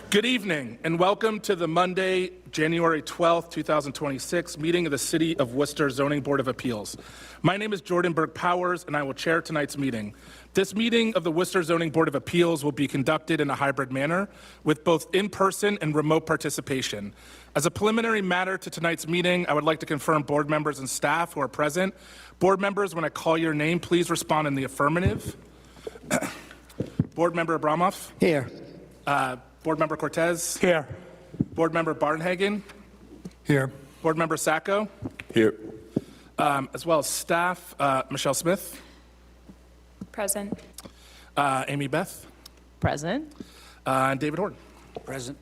Good evening and welcome to the Monday, January 12th, 2026 meeting of the City of Worcester Zoning Board of Appeals. My name is Jordan Burke-Powers and I will chair tonight's meeting. This meeting of the Worcester Zoning Board of Appeals will be conducted in a hybrid manner with both in-person and remote participation. As a preliminary matter to tonight's meeting, I would like to confirm board members and staff who are present. Board members, when I call your name, please respond in the affirmative. Board Member Abramov? Here. Board Member Cortez? Here. Board Member Barnhagen? Here. Board Member Sacco? Here. As well as staff, Michelle Smith? Present. Amy Beth? Present. And David Horton? Present.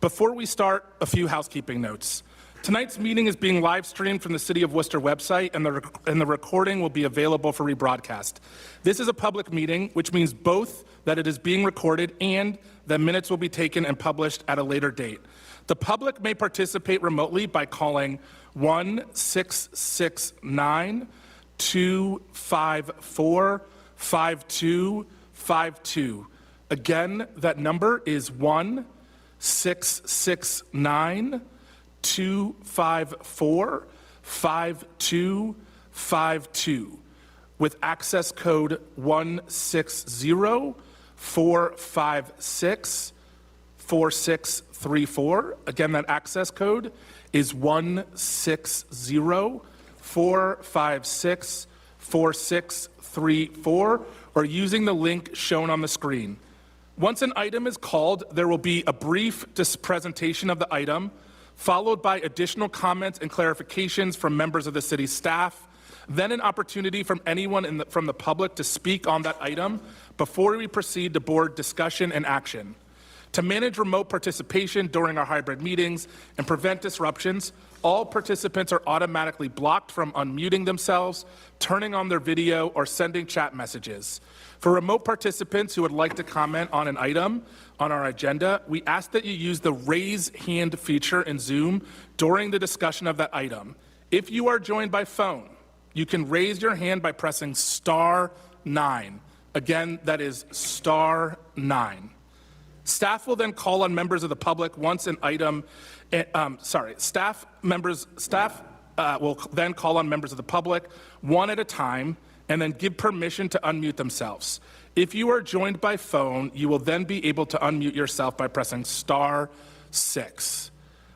Before we start, a few housekeeping notes. Tonight's meeting is being live streamed from the City of Worcester website, and the recording will be available for rebroadcast. This is a public meeting, which means both that it is being recorded and that minutes will be taken and published at a later date. The public may participate remotely by calling 1-669-254-5252. Again, that number is 1-669-254-5252 with access code 160-456-4634. Again, that access code is 160-456-4634, or using the link shown on the screen. Once an item is called, there will be a brief presentation of the item, followed by additional comments and clarifications from members of the city staff, then an opportunity from anyone from the public to speak on that item before we proceed to board discussion and action. To manage remote participation during our hybrid meetings and prevent disruptions, all participants are automatically blocked from unmuting themselves, turning on their video, or sending chat messages. For remote participants who would like to comment on an item on our agenda, we ask that you use the raise hand feature in Zoom during the discussion of that item. If you are joined by phone, you can raise your hand by pressing *9. Again, that is *9. Staff will then call on members of the public once an item, staff will then call on members of the public one at a time and then give permission to unmute themselves. If you are joined by phone, you will then be able to unmute yourself by pressing *6.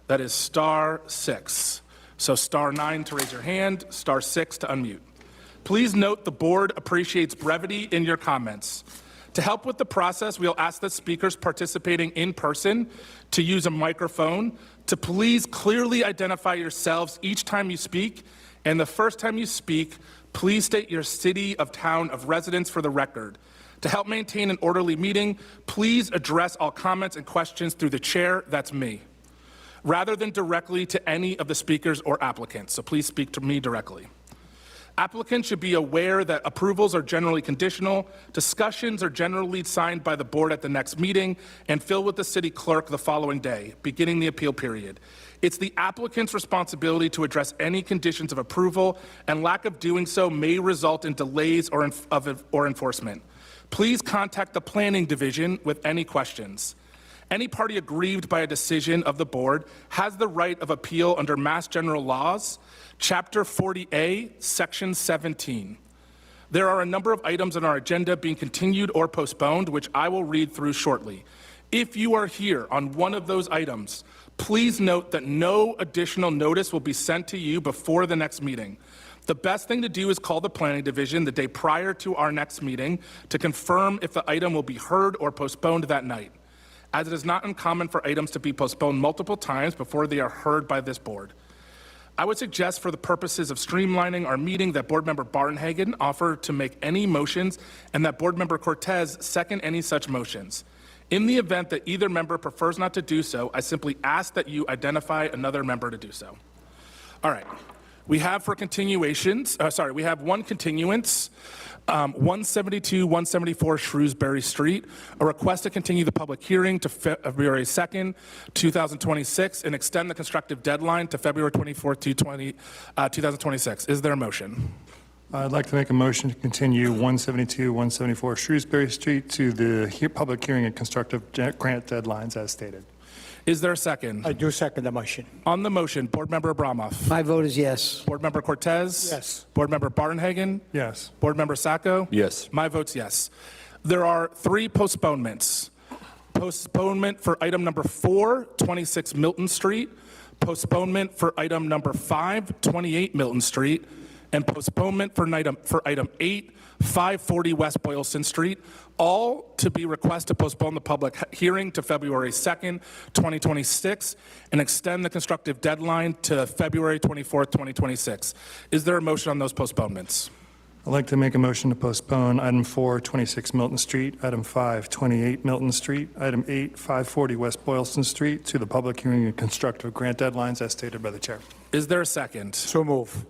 That is *6. So *9 to raise your hand, *6 to unmute. Please note the board appreciates brevity in your comments. To help with the process, we'll ask the speakers participating in person to use a microphone to please clearly identify yourselves each time you speak, and the first time you speak, please state your city of town of residence for the record. To help maintain an orderly meeting, please address all comments and questions through the chair, that's me, rather than directly to any of the speakers or applicants, so please speak to me directly. Applicants should be aware that approvals are generally conditional, discussions are generally signed by the board at the next meeting, and filled with the city clerk the following day, beginning the appeal period. It's the applicant's responsibility to address any conditions of approval, and lack of doing so may result in delays or enforcement. Please contact the planning division with any questions. Any party aggrieved by a decision of the board has the right of appeal under Mass General Laws, Chapter 40A, Section 17. There are a number of items on our agenda being continued or postponed, which I will read through shortly. If you are here on one of those items, please note that no additional notice will be sent to you before the next meeting. The best thing to do is call the planning division the day prior to our next meeting to confirm if the item will be heard or postponed that night, as it is not uncommon for items to be postponed multiple times before they are heard by this board. I would suggest, for the purposes of streamlining our meeting, that Board Member Barnhagen offer to make any motions and that Board Member Cortez second any such motions. In the event that either member prefers not to do so, I simply ask that you identify another member to do so. All right. We have we have one continuance, 172-174 Shrewsbury Street, a request to continue the public hearing to February 2nd, 2026, and extend the constructive deadline to February 24th, 2026. Is there a motion? I'd like to make a motion to continue 172, 174 Shrewsbury Street to the public hearing and constructive grant deadlines as stated. Is there a second? I do second the motion. On the motion, Board Member Abramov. My vote is yes. Board Member Cortez. Yes. Board Member Barnhagen. Yes. Board Member Sacco. Yes. My vote's yes. There are 3 postponements. Postponement for item number 4, 26 Milton Street. Postponement for item number 5, 28 Milton Street. And postponement for item 8, 540 West Boylston Street, all to be request to postpone the public hearing to February 2nd, 2026, and extend the constructive deadline to February 24th, 2026. Is there a motion on those postponements? I'd like to make a motion to postpone item 4, 26 Milton Street, item 5, 28 Milton Street, item 8, 540 West Boylston Street to the public hearing and constructive grant deadlines as stated by the chair. Is there a second? So move.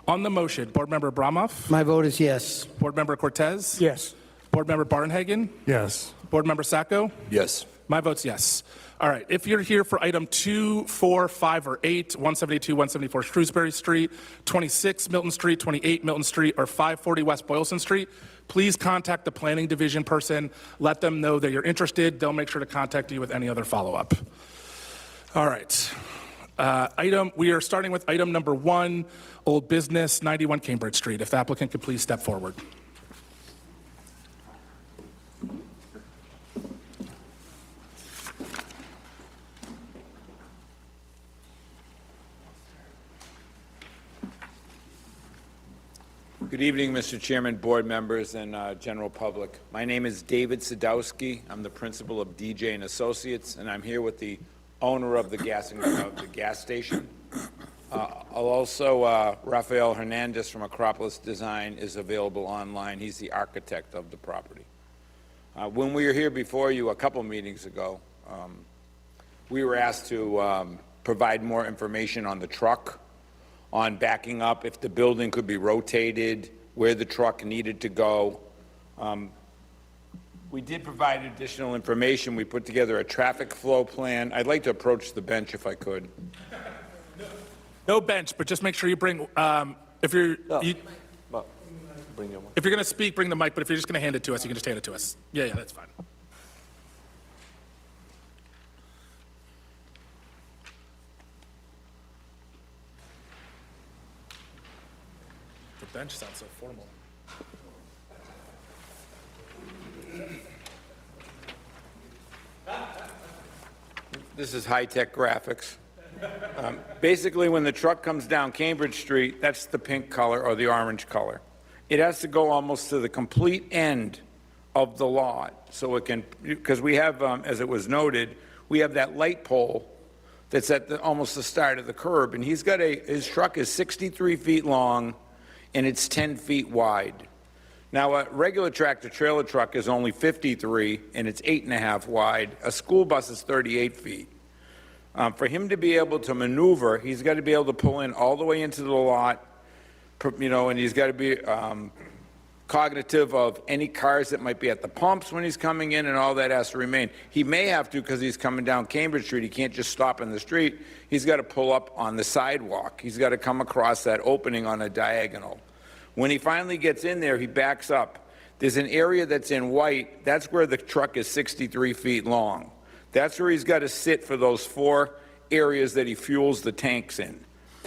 On the motion, Board Member Abramov, My vote is yes. Board Member Cortez, Yes. Board Member Barnhagen, Yes. Board Member Sacco. Yes. My vote's yes. All right, if you're here for item 2, 4, 5, or 8, 172, 174 Shrewsbury Street, 26 Milton Street, 28 Milton Street, or 540 West Boylston Street, please contact the planning division person. Let them know that you're interested. They'll make sure to contact you with any other follow-up. All right. We are starting with item number 1, Old Business, 91 Cambridge Street. If the applicant could please step forward. Good evening, Mr. Chairman, board members, and general public. My name is David Sadowski. I'm the principal of DJ and Associates, and I'm here with the owner of the gas station. Also, Rafael Hernandez from Acropolis Design is available online. He's the architect of the property. When we were here before you a couple meetings ago, we were asked to provide more information on the truck, on backing up, if the building could be rotated, where the truck needed to go. We did provide additional information. We put together a traffic flow plan. I'd like to approach the bench if I could. No bench, but just make sure you bring, if you're going to speak, bring the mic, but if you're just going to hand it to us, you can just hand it to us. Yeah, that's fine. The bench sounds so formal. This is high-tech graphics. Basically, when the truck comes down Cambridge Street, that's the pink color or the orange color. It has to go almost to the complete end of the lot, so it can, because we have, as it was noted, we have that light pole that's at almost the start of the curb, and his truck is 63 feet long, and it's 10 feet wide. Now, a regular tractor-trailer truck is only 53, and it's 8.5 wide. A school bus is 38 feet. For him to be able to maneuver, he's got to be able to pull in all the way into the lot, and he's got to be cognitive of any cars that might be at the pumps when he's coming in, and all that has to remain. He may have to, because he's coming down Cambridge Street, he can't just stop in the street. He's got to pull up on the sidewalk. He's got to come across that opening on a diagonal. When he finally gets in there, he backs up. There's an area that's in white. That's where the truck is 63 feet long. That's where he's got to sit for those 4 areas that he fuels the tanks in.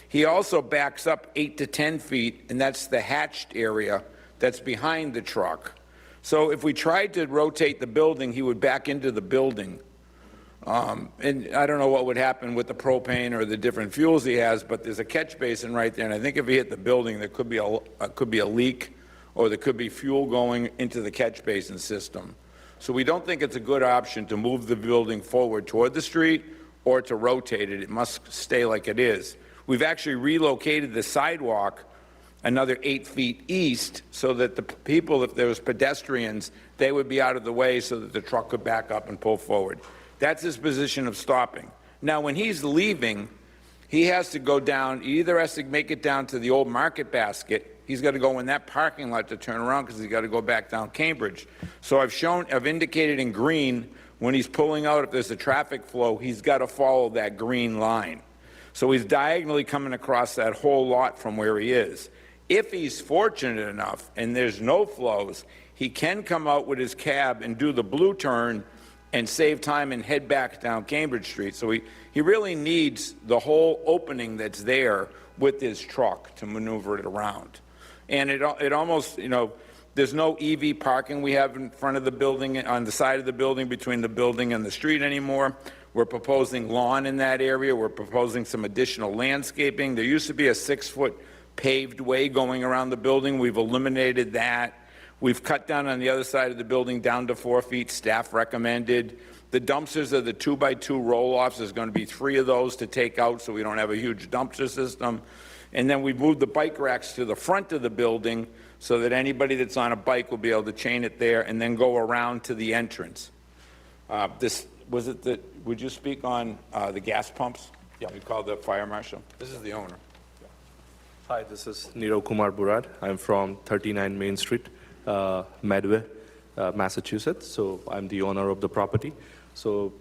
He also backs up 8 to 10 feet, and that's the hatched area that's behind the truck. So if we tried to rotate the building, he would back into the building. And I don't know what would happen with the propane or the different fuels he has, but there's a catch basin right there, and I think if he hit the building, there could be a leak, or there could be fuel going into the catch basin system. So we don't think it's a good option to move the building forward toward the street or to rotate it. It must stay like it is. We've actually relocated the sidewalk another 8 feet east so that the people, if there was pedestrians, they would be out of the way so that the truck could back up and pull forward. That's his position of stopping. Now, when he's leaving, he has to go down, he either has to make it down to the old Market Basket. He's got to go in that parking lot to turn around because he's got to go back down Cambridge. So I've indicated in green, when he's pulling out, if there's a traffic flow, he's got to follow that green line. So he's diagonally coming across that whole lot from where he is. If he's fortunate enough and there's no flows, he can come out with his cab and do the blue turn and save time and head back down Cambridge Street. So he really needs the whole opening that's there with his truck to maneuver it around. And it almost, you know, there's no EV parking we have in front of the building, on the side of the building, between the building and the street anymore. We're proposing lawn in that area. We're proposing some additional landscaping. There used to be a 6-foot paved way going around the building. We've eliminated that. We've cut down on the other side of the building down to 4 feet, staff recommended. The dumpsters are the 2x2 roll-offs. There's going to be 3 of those to take out so we don't have a huge dumpster system. And then we've moved the bike racks to the front of the building so that anybody that's on a bike will be able to chain it there and then go around to the entrance. Would you speak on the gas pumps? Yeah. We call the fire marshal. This is the owner. Hi, this is Nirav Kumar Burad. I'm from 39 Main Street, Medway, Massachusetts. So I'm the owner of the property. So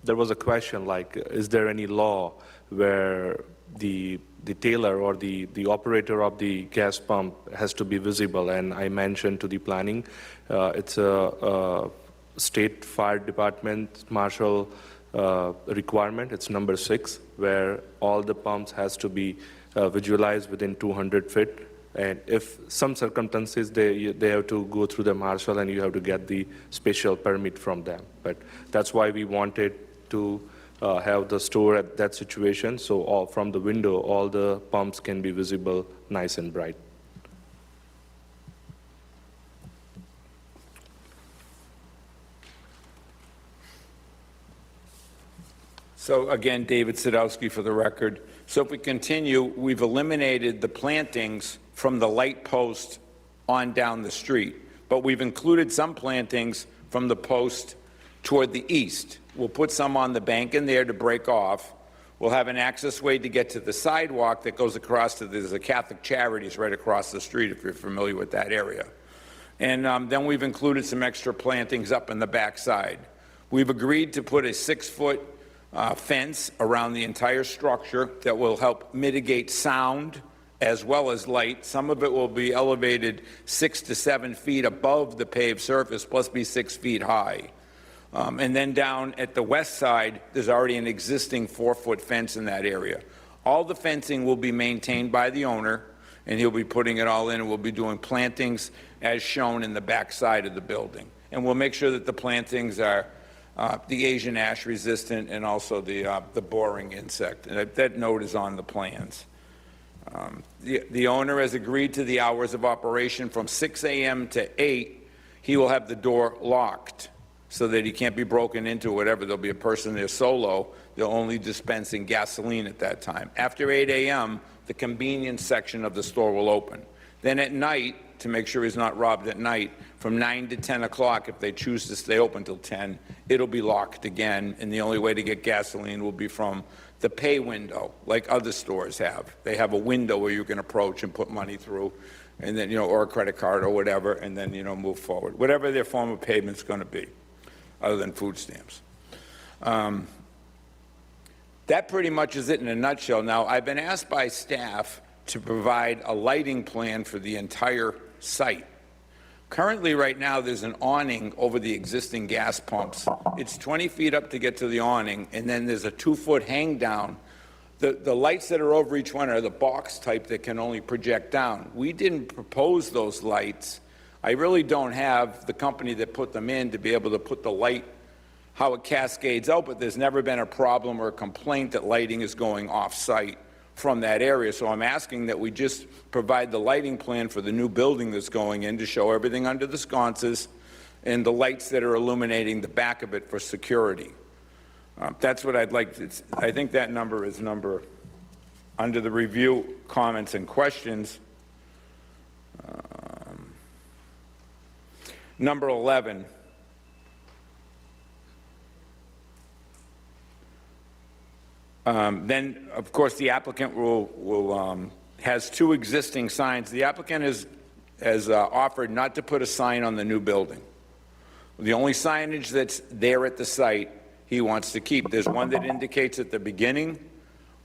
there was a question like, is there any law where the tailor or the operator of the gas pump has to be visible? And I mentioned to the planning, it's a state fire department marshal requirement. It's number 6, where all the pumps has to be visualized within 200 feet. And if some circumstances, they have to go through the marshal and you have to get the special permit from them. But that's why we wanted to have the store at that situation, so from the window, all the pumps can be visible nice and bright. So again, David Sadowski for the record. So if we continue, we've eliminated the plantings from the light post on down the street, but we've included some plantings from the post toward the east. We'll put some on the bank in there to break off. We'll have an access way to get to the sidewalk that goes across to, there's a Catholic Charities right across the street, if you're familiar with that area. And then we've included some extra plantings up in the backside. We've agreed to put a 6-foot fence around the entire structure that will help mitigate sound as well as light. Some of it will be elevated 6 to 7 feet above the paved surface, plus be 6 feet high. And then down at the west side, there's already an existing 4-foot fence in that area. All the fencing will be maintained by the owner, and he'll be putting it all in, and we'll be doing plantings as shown in the back side of the building. And we'll make sure that the plantings are the Asian ash resistant and also the boring insect. And that note is on the plans. The owner has agreed to the hours of operation from 6 a.m. to 8. He will have the door locked so that he can't be broken into, whatever. There'll be a person there solo. They're only dispensing gasoline at that time. After 8 a.m., the convenience section of the store will open. Then at night, to make sure he's not robbed at night, from 9 to 10 o'clock, if they choose to stay open till 10, it'll be locked again, and the only way to get gasoline will be from the pay window, like other stores have. They have a window where you can approach and put money through, and then, or a credit card or whatever, and then, move forward. Whatever their form of payment's going to be, other than food stamps. That pretty much is it in a nutshell. Now, I've been asked by staff to provide a lighting plan for the entire site. Currently, right now, there's an awning over the existing gas pumps. It's 20 feet up to get to the awning, and then there's a 2-foot hang down. The lights that are over each one are the box type that can only project down. We didn't propose those lights. I really don't have the company that put them in to be able to put the light, how it cascades out, but there's never been a problem or a complaint that lighting is going off-site from that area. So I'm asking that we just provide the lighting plan for the new building that's going in to show everything under the sconces and the lights that are illuminating the back of it for security. That's what I'd like to, I think that number is under the review, comments, and questions. Number 11. Then, of course, the applicant has 2 existing signs. The applicant has offered not to put a sign on the new building. The only signage that's there at the site he wants to keep. There's one that indicates at the beginning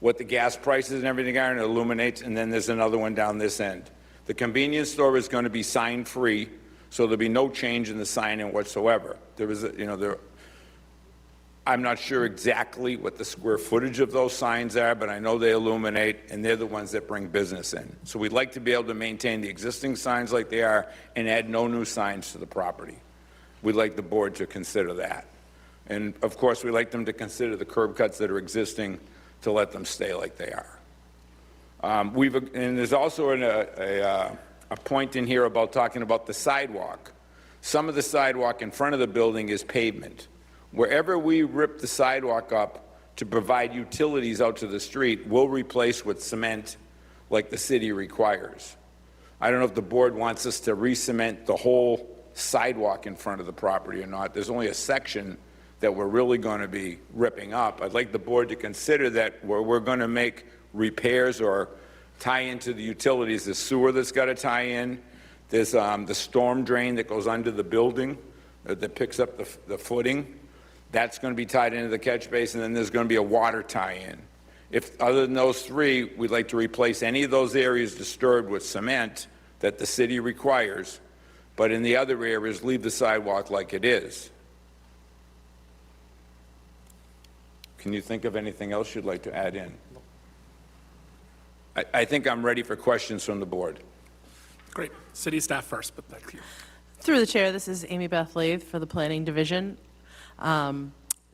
what the gas prices and everything are, and it illuminates, and then there's another one down this end. The convenience store is going to be sign-free, so there'll be no change in the sign-in whatsoever. There is, I'm not sure exactly what the square footage of those signs are, but I know they illuminate, and they're the ones that bring business in. So we'd like to be able to maintain the existing signs like they are and add no new signs to the property. We'd like the board to consider that. And of course, we'd like them to consider the curb cuts that are existing to let them stay like they are. And there's also a point in here about talking about the sidewalk. Some of the sidewalk in front of the building is pavement. Wherever we rip the sidewalk up to provide utilities out to the street, we'll replace with cement like the city requires. I don't know if the board wants us to re-cement the whole sidewalk in front of the property or not. There's only a section that we're really going to be ripping up. I'd like the board to consider that where we're going to make repairs or tie into the utilities, the sewer that's got to tie in, there's the storm drain that goes under the building that picks up the footing. That's going to be tied into the catch basin, and then there's going to be a water tie-in. If, other than those three, we'd like to replace any of those areas disturbed with cement that the city requires, but in the other areas, leave the sidewalk like it is. Can you think of anything else you'd like to add in? I think I'm ready for questions from the board. Great. City staff first, but thank you. Through the chair, this is Amy Beth Lathe for the Planning Division.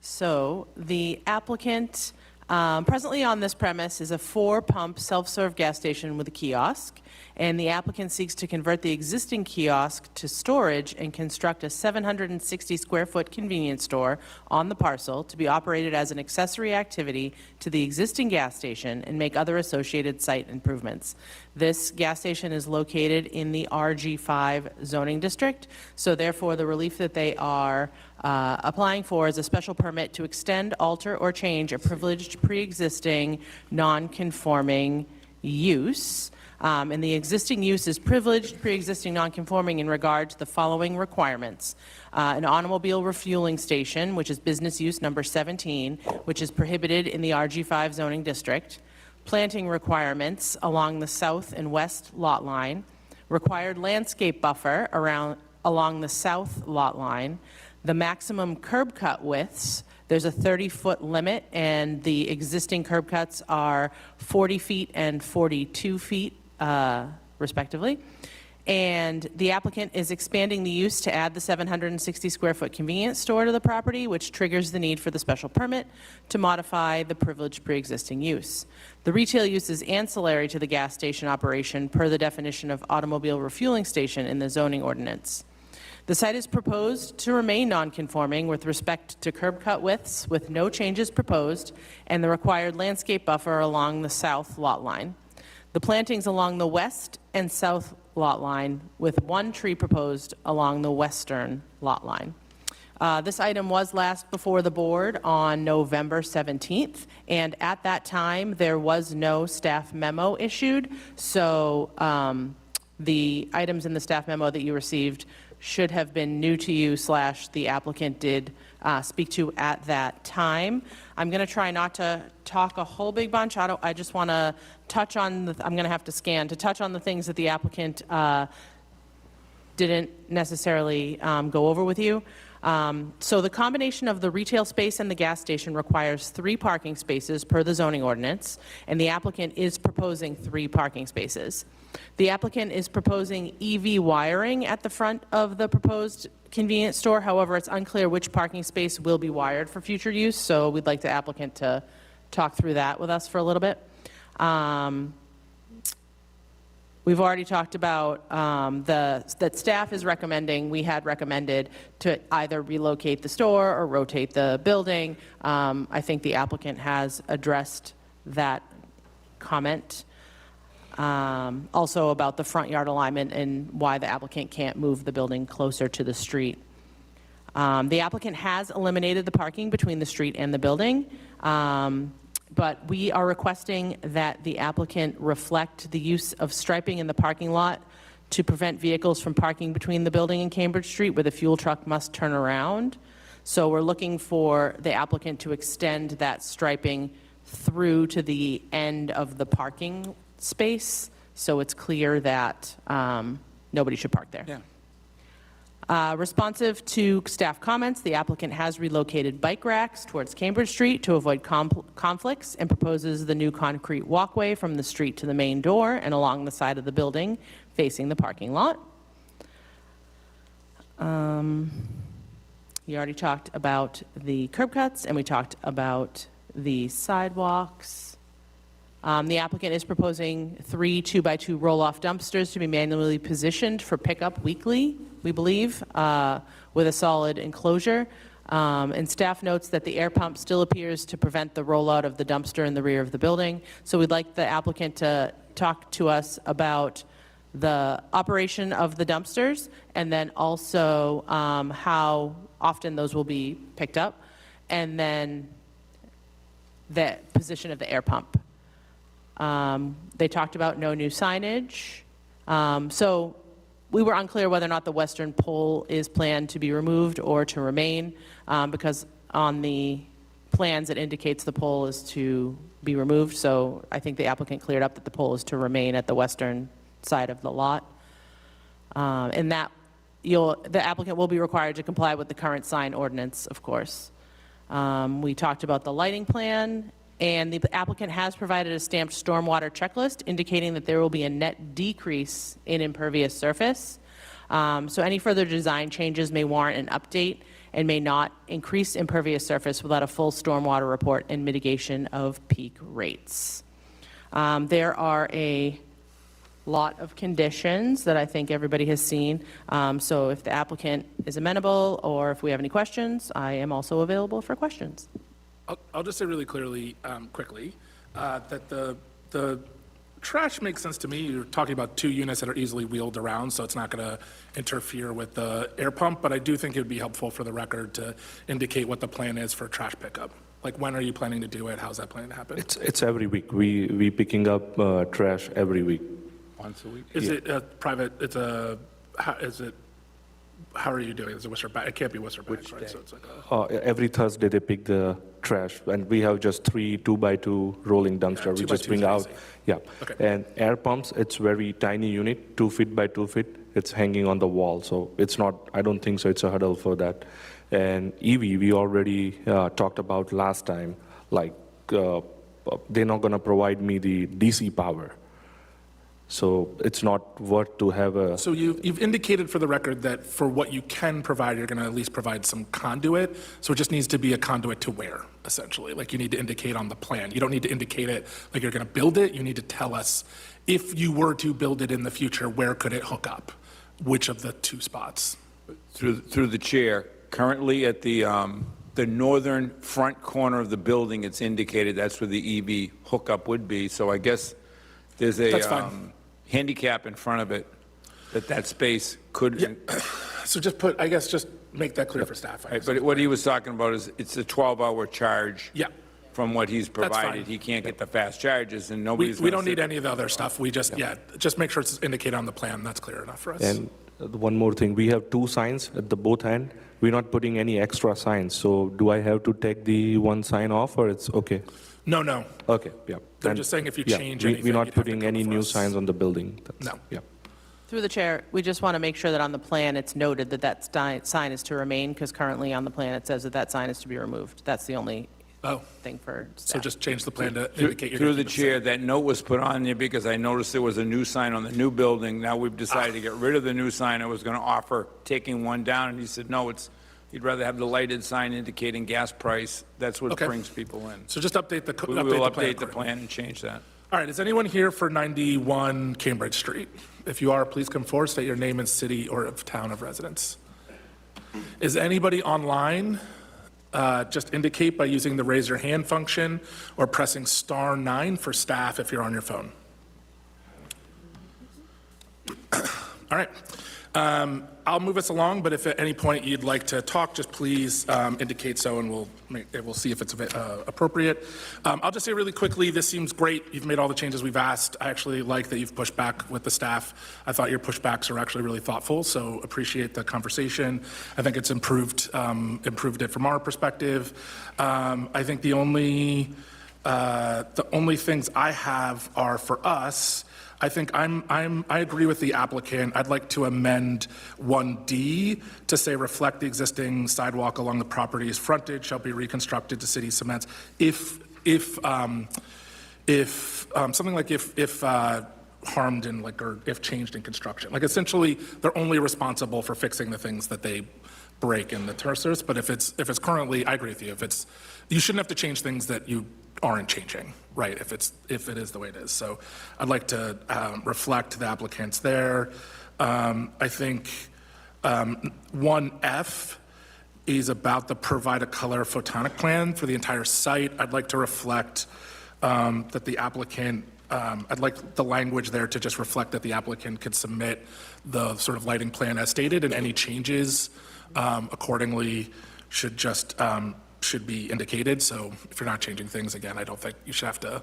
So the applicant presently on this premise is a 4-pump self-serve gas station with a kiosk, and the applicant seeks to convert the existing kiosk to storage and construct a 760 square foot convenience store on the parcel to be operated as an accessory activity to the existing gas station and make other associated site improvements. This gas station is located in the RG5 zoning district, so therefore the relief that they are applying for is a special permit to extend, alter, or change a privileged pre-existing non-conforming use. And the existing use is privileged, pre-existing non-conforming in regard to the following requirements. An automobile refueling station, which is business use number 17, which is prohibited in the RG5 zoning district. Planting requirements along the south and west lot line. Required landscape buffer along the south lot line. The maximum curb cut widths, there's a 30-foot limit, and the existing curb cuts are 40 feet and 42 feet, respectively. And the applicant is expanding the use to add the 760 square foot convenience store to the property, which triggers the need for the special permit to modify the privileged pre-existing use. The retail use is ancillary to the gas station operation per the definition of automobile refueling station in the zoning ordinance. The site is proposed to remain non-conforming with respect to curb cut widths with no changes proposed and the required landscape buffer along the south lot line. The plantings along the west and south lot line with 1 tree proposed along the western lot line. This item was last before the board on November 17th, and at that time there was no staff memo issued, so the items in the staff memo that you received should have been new to you / the applicant did speak to at that time. I'm going to try not to talk a whole big bunch. I just want to touch on, I'm going to have to scan, to touch on the things that the applicant didn't necessarily go over with you. So the combination of the retail space and the gas station requires 3 parking spaces per the zoning ordinance, and the applicant is proposing 3 parking spaces. The applicant is proposing EV wiring at the front of the proposed convenience store. However, it's unclear which parking space will be wired for future use, so we'd like the applicant to talk through that with us for a little bit. We've already talked about that staff is recommending, we had recommended to either relocate the store or rotate the building. I think the applicant has addressed that comment. Also about the front yard alignment and why the applicant can't move the building closer to the street. The applicant has eliminated the parking between the street and the building, but we are requesting that the applicant reflect the use of striping in the parking lot to prevent vehicles from parking between the building and Cambridge Street where the fuel truck must turn around. So we're looking for the applicant to extend that striping through to the end of the parking space, so it's clear that nobody should park there. Yeah. Responsive to staff comments, the applicant has relocated bike racks towards Cambridge Street to avoid conflicts and proposes the new concrete walkway from the street to the main door and along the side of the building facing the parking lot. You already talked about the curb cuts, and we talked about the sidewalks. The applicant is proposing 3 2x2 roll-off dumpsters to be manually positioned for pickup weekly, we believe, with a solid enclosure. And staff notes that the air pump still appears to prevent the rollout of the dumpster in the rear of the building. So we'd like the applicant to talk to us about the operation of the dumpsters, and then also how often those will be picked up, and then the position of the air pump. They talked about no new signage. So we were unclear whether or not the western pole is planned to be removed or to remain, because on the plans it indicates the pole is to be removed. So I think the applicant cleared up that the pole is to remain at the western side of the lot. And that the applicant will be required to comply with the current sign ordinance, of course. We talked about the lighting plan, and the applicant has provided a stamped stormwater checklist indicating that there will be a net decrease in impervious surface. So any further design changes may warrant an update and may not increase impervious surface without a full stormwater report and mitigation of peak rates. There are a lot of conditions that I think everybody has seen. So if the applicant is amenable, or if we have any questions, I am also available for questions. I'll just say really clearly, quickly, that the trash makes sense to me. You're talking about 2 units that are easily wheeled around, so it's not going to interfere with the air pump, but I do think it would be helpful for the record to indicate what the plan is for trash pickup. Like, when are you planning to do it? How's that planning to happen? It's every week. We picking up trash every week. Once a week? Is it a private, how are you doing? Is it Worcester Bags? It can't be Worcester Bags, right? So it's like Every Thursday they pick the trash, and we have just 3 2x2 rolling dumpster. We 2x2 just bring is out, easy. yeah. Okay. And air pumps, it's very tiny unit, 2 feet by 2 feet. It's hanging on the wall, so it's not. I don't think so. It's a hurdle for that. And EV, we already talked about last time. Like they're not going to provide me the DC power. So it's not worth to have a. So you've indicated for the record that for what you can provide, you're going to at least provide some conduit. So it just needs to be a conduit to where, essentially? Like, you need to indicate on the plan. You don't need to indicate it like you're going to build it. You need to tell us, if you were to build it in the future, where could it hook up? Which of the 2 spots? Through the chair, currently at the northern front corner of the building, it's indicated that's where the EV hookup would be. So I guess there's That's a fine. handicap in front of it, that space could. So just make that clear for staff. I Right, guess. but what he was talking about is it's a 12-hour charge. Yeah. From what he's fine. provided. He can't get the fast charges, and We nobody's. don't gonna need sit- any of the other stuff. We just, just make sure it's indicated on the plan. That's clear enough for us. And one more thing, we have 2 signs at the both end. We're not putting any extra signs. So do I have to take the 1 sign off, or it's okay? No. Okay, yeah. They're And- just saying if you yeah, change we- anything, We're you'd not have to putting come any before new us. signs on the building. No. Yeah. Through the chair, we just want to make sure that on the plan, it's noted that that sign is to remain, because currently on the plan, it says that that sign is to be removed. That's the only Oh, thing for so staff. just change the plan to indicate you're Through going the to chair, that note was put on there because I noticed there was a new sign on the new building. Now we've decided to get rid of the new sign. I was going to offer taking 1 down, and he said, no, he'd rather have the lighted sign indicating gas price. That's what Okay. brings people in. So just update the We will plan. update the accordingly. plan and change that. All right, is anyone here for 91 Cambridge Street? If you are, please come forward, state your name and city or of town of residence. Is anybody online? Just indicate by using the raise your hand function or pressing *9 for staff if you're on your phone. All right. I'll move us along, but if at any point you'd like to talk, just please indicate so, and we'll see if it's appropriate. I'll just say really quickly, this seems great. You've made all the changes we've asked. I actually like that you've pushed back with the staff. I thought your pushbacks are actually really thoughtful, so appreciate the conversation. I think it's improved it from our perspective. I think the only The only things I have are for us. I think I agree with the applicant. I'd like to amend 1D to say reflect the existing sidewalk along the property's frontage shall be reconstructed to city cements if something like if harmed in like, or if changed in construction. Like essentially, they're only responsible for fixing the things that they break in the terraces, but if it's currently, I agree with you, you shouldn't have to change things that you aren't changing, right, if it is the way it is. So I'd like to reflect the applicants there. I think 1F is about the provide a color photonic plan for the entire site. I'd like to reflect that the applicant, I'd like the language there to just reflect that the applicant could submit the sort of lighting plan as stated, and any changes accordingly should be indicated. So if you're not changing things, again, I don't think you should have to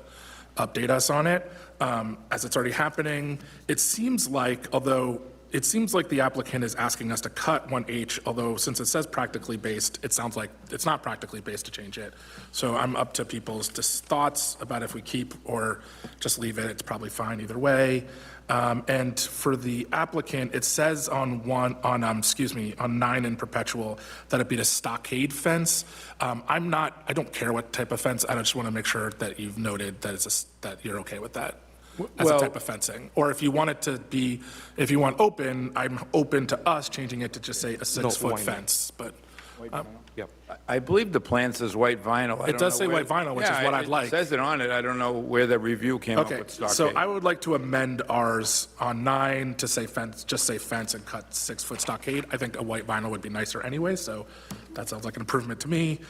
update us on it. As it's already happening, it seems like the applicant is asking us to cut 1H, although since it says practically based, it sounds like it's not practically based to change it. So I'm up to people's thoughts about if we keep or just leave it. It's probably fine either way. And for the applicant, it says on 9 in perpetual that it be a stockade fence. I don't care what type of fence. I just want to make sure that you've noted that that you're okay with that as a type of fencing. Or if you want it to be, if you want open, I'm open to us changing it to just say a 6-foot fence. But Yep. I believe the plan says white vinyl. I It don't does know say where- white vinyl, which is Yeah, what I'd like. It says it on it. I don't know where the review came up okay, with stockade. so I would like to amend ours on 9 to say fence, just say fence and cut 6-foot stockade. I think a white vinyl would be nicer anyway, so that sounds like an improvement to me.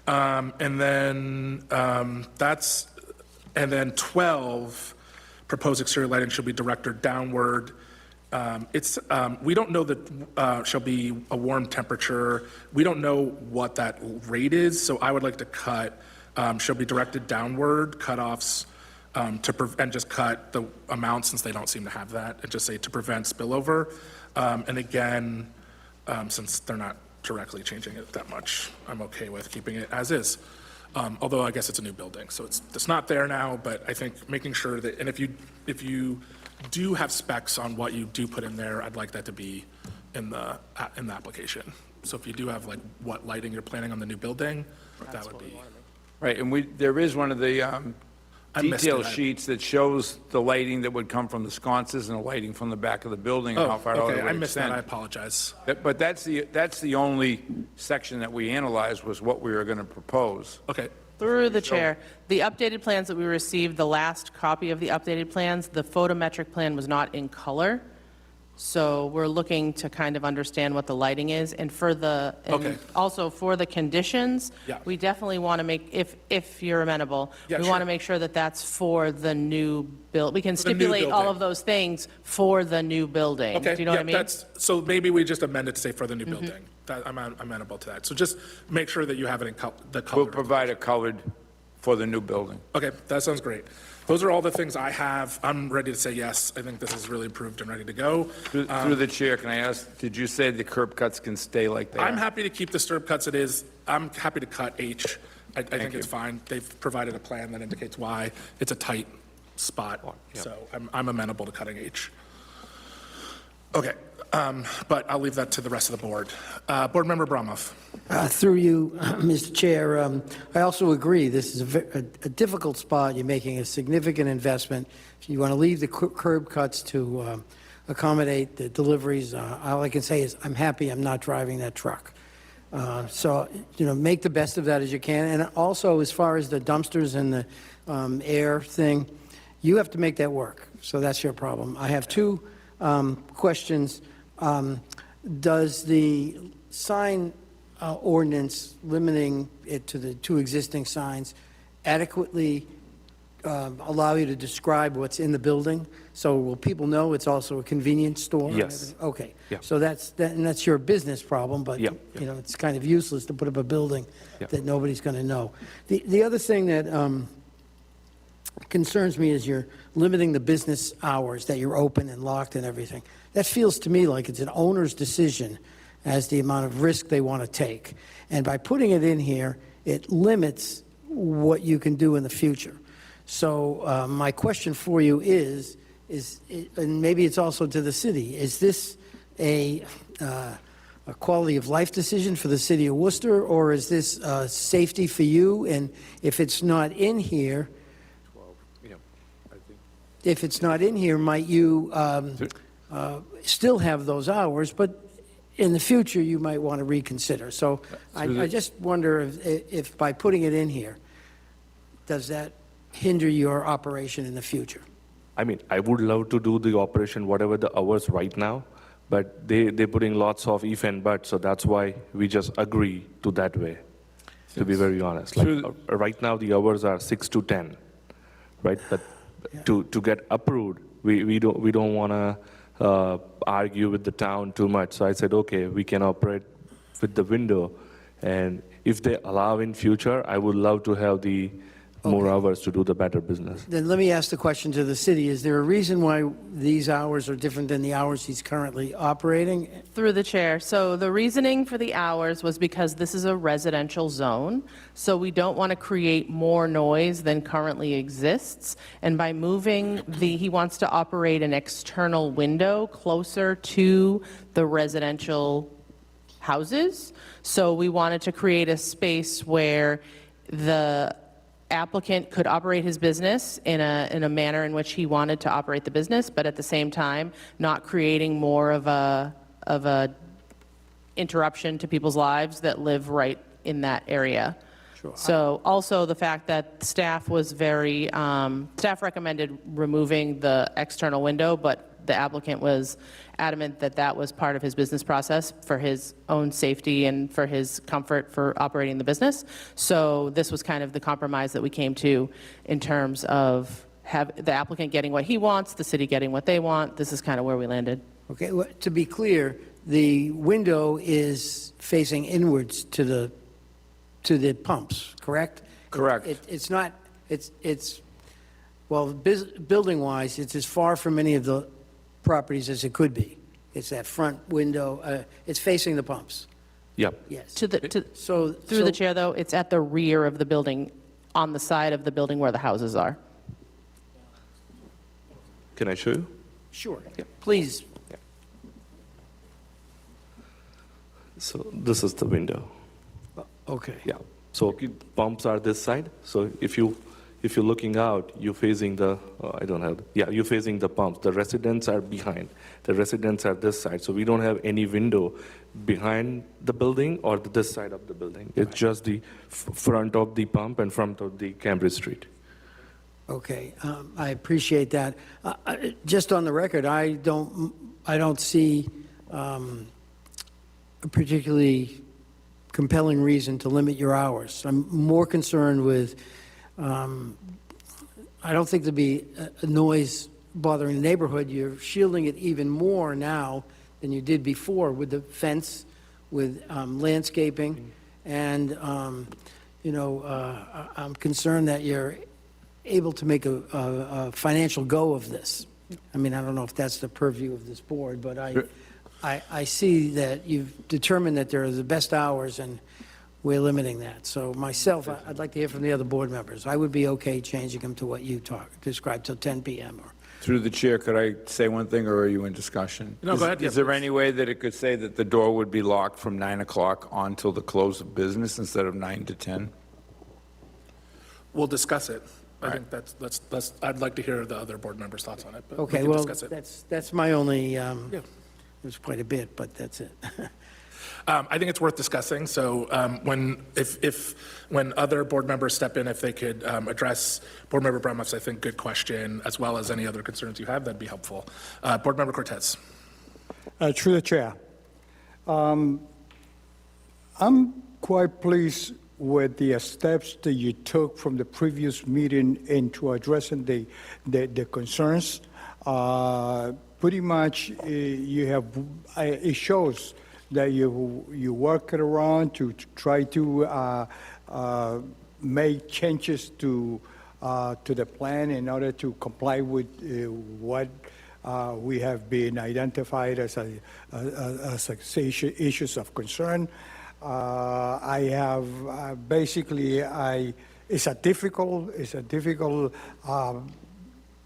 And then 12, proposed exterior lighting should be directed downward. We don't know that shall be a warm temperature. We don't know what that rate is, so I would like to cut, shall be directed downward, cutoffs, and just cut the amount since they don't seem to have that, and just say to prevent spillover. And again, since they're not directly changing it that much, I'm okay with keeping it as is. Although I guess it's a new building, so it's not there now, but I think making sure that, and if you do have specs on what you do put in there, I'd like that to be in the application. So if you do have like what lighting you're planning on the new building, that would be. Right, and there is one of the I missed detail it. sheets that shows the lighting that would come from the sconces and the lighting from the back of the building and how far out it Okay, I would missed that, I extend. apologize. But that's the only section that we analyzed was what we were going to propose. Okay, Through the chair, the updated plans that we received, the last copy of the updated plans, the photometric plan was not in color. So we're looking to kind of understand what the lighting is. And Okay. also for the conditions, Yeah. we definitely want to make, if you're amenable, Yeah, we sure. want to make sure that that's for the new build. We can the new stipulate all building. of those things for the new building. okay. Do you know what I mean? So maybe we just amend it to say for the new building. I'm amenable to that. So just make sure that you have it in the color. We'll provide a colored for the new building. Okay, that sounds great. Those are all the things I have. I'm ready to say yes. I think this is really improved and ready to go. Through the chair, can I ask, did you say the curb cuts can stay like they are? I'm happy to keep the stirrup cuts it is. I'm happy to cut H. I think you. it's fine. They've provided a plan that indicates why. It's a tight spot, so I'm amenable to cutting H. Okay, but I'll leave that to the rest of the board. Board Member Bromoff. Through you, Mr. Chair, I also agree, this is a difficult spot. You're making a significant investment. If you want to leave the curb cuts to accommodate the deliveries, all I can say is I'm happy I'm not driving that truck. So, make the best of that as you can. And also, as far as the dumpsters and the air thing, you have to make that work. So that's your problem. I have two questions. Does the sign ordinance limiting it to the two existing signs adequately allow you to describe what's in the building? So will people know it's also a convenience store? and Yes. everything? Okay. Yeah. So that's your business problem, but, Yeah. it's kind of useless to put up a building Yeah. that nobody's going to know. The other thing that concerns me is you're limiting the business hours, that you're open and locked and everything. That feels to me like it's an owner's decision as the amount of risk they want to take. And by putting it in here, it limits what you can do in the future. So my question for you is, and maybe it's also to the city, is this a quality of life decision for the city of Worcester, or is this safety for you? And if it's not in here, might you still have those hours, but in the future, you might want to reconsider. So I just wonder if by putting it in here, does that hinder your operation in the future? I mean, I would love to do the operation whatever the hours right now, but they putting lots of if and but, so that's why we just agree to that way, to be very honest. Like, right now, the hours are 6 to 10, right? But to get approved, we don't want to argue with the town too much. So I said, okay, we can operate with the window, and if they allow in future, I would love to have the more hours to do the better business. Then let me ask the question to the city. Is there a reason why these hours are different than the hours he's currently operating? Through the chair. So the reasoning for the hours was because this is a residential zone, so we don't want to create more noise than currently exists. And by moving he wants to operate an external window closer to the residential houses. So we wanted to create a space where the applicant could operate his business in a manner in which he wanted to operate the business, but at the same time, not creating more of a interruption to people's lives that live right in that area. Sure. So also the fact that staff was staff recommended removing the external window, but the applicant was adamant that that was part of his business process for his own safety and for his comfort for operating the business. So this was kind of the compromise that we came to in terms of the applicant getting what he wants, the city getting what they want. This is kind of where we landed. Okay, well, to be clear, the window is facing inwards to the pumps, correct? Correct. It's not, well, building-wise, it's as far from any of the properties as it could be. It's that front window, it's facing the pumps, Yep. yes. So through the chair, though, it's at the rear of the building, on the side of the building where the houses are. Can I show you? Sure, please. So this is the window. Okay. Yeah. So pumps are this side. So if you're looking out, you're facing the, you're facing the pumps. The residents are behind. The residents are this side. So we don't have any window behind the building or this side of the building. It's just the front of the pump and front of the Cambridge Street. Okay, I appreciate that. Just on the record, I don't see a particularly compelling reason to limit your hours. I'm more concerned with, I don't think there'd be a noise bothering the neighborhood. You're shielding it even more now than you did before with the fence, with landscaping, and, I'm concerned that you're able to make a financial go of this. I mean, I don't know if that's the purview of this board, but I see that you've determined that there are the best hours, and we're limiting that. So myself, I'd like to hear from the other board members. I would be okay changing them to what you described, till 10 p.m. or. Through the chair, could I say one thing, or are you in discussion? No, go ahead. Is there any way that it could say that the door would be locked from 9 o'clock on till the close of business instead of 9 to 10? We'll discuss it. I think that's, I'd like to hear the other board members' thoughts on it, but we Okay, can well, discuss it. that's my only, there's quite a bit, but that's it. I think it's worth discussing, so when other board members step in, if they could address Board Member Brumhoff's, I think, good question, as well as any other concerns you have, that'd be helpful. Board Member Cortez. Through the chair. I'm quite pleased with the steps that you took from the previous meeting into addressing the concerns. Pretty much, you have, it shows that you work it around to try to make changes to the plan in order to comply with what we have been identified as issues of concern. I have basically, I it's a difficult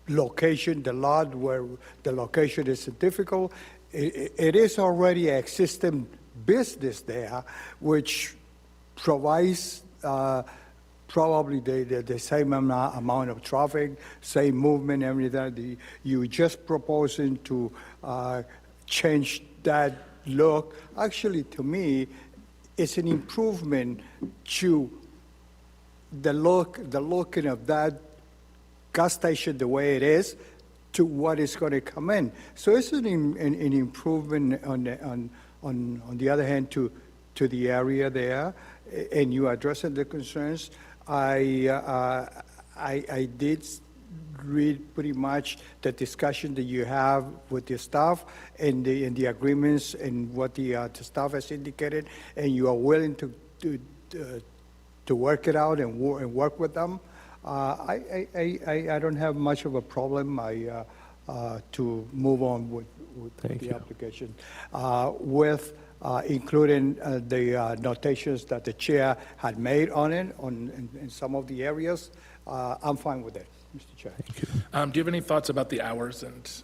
location, the lot where the location is difficult. It is already an existing business there, which provides probably the same amount of traffic, same movement, everything. You just proposing to change that look. Actually, to me, it's an improvement to the looking of that gas station the way it is to what is going to come in. So it's an improvement on the other hand to the area there, and you addressing the concerns. I did read pretty much the discussion that you have with the staff and the agreements and what the staff has indicated, and you are willing to work it out and work with them. I don't have much of a problem to move on with the application, with including the notations that the chair had made on it, in some of the areas. I'm fine with it, Mr. Chair. Do you have any thoughts about the hours and?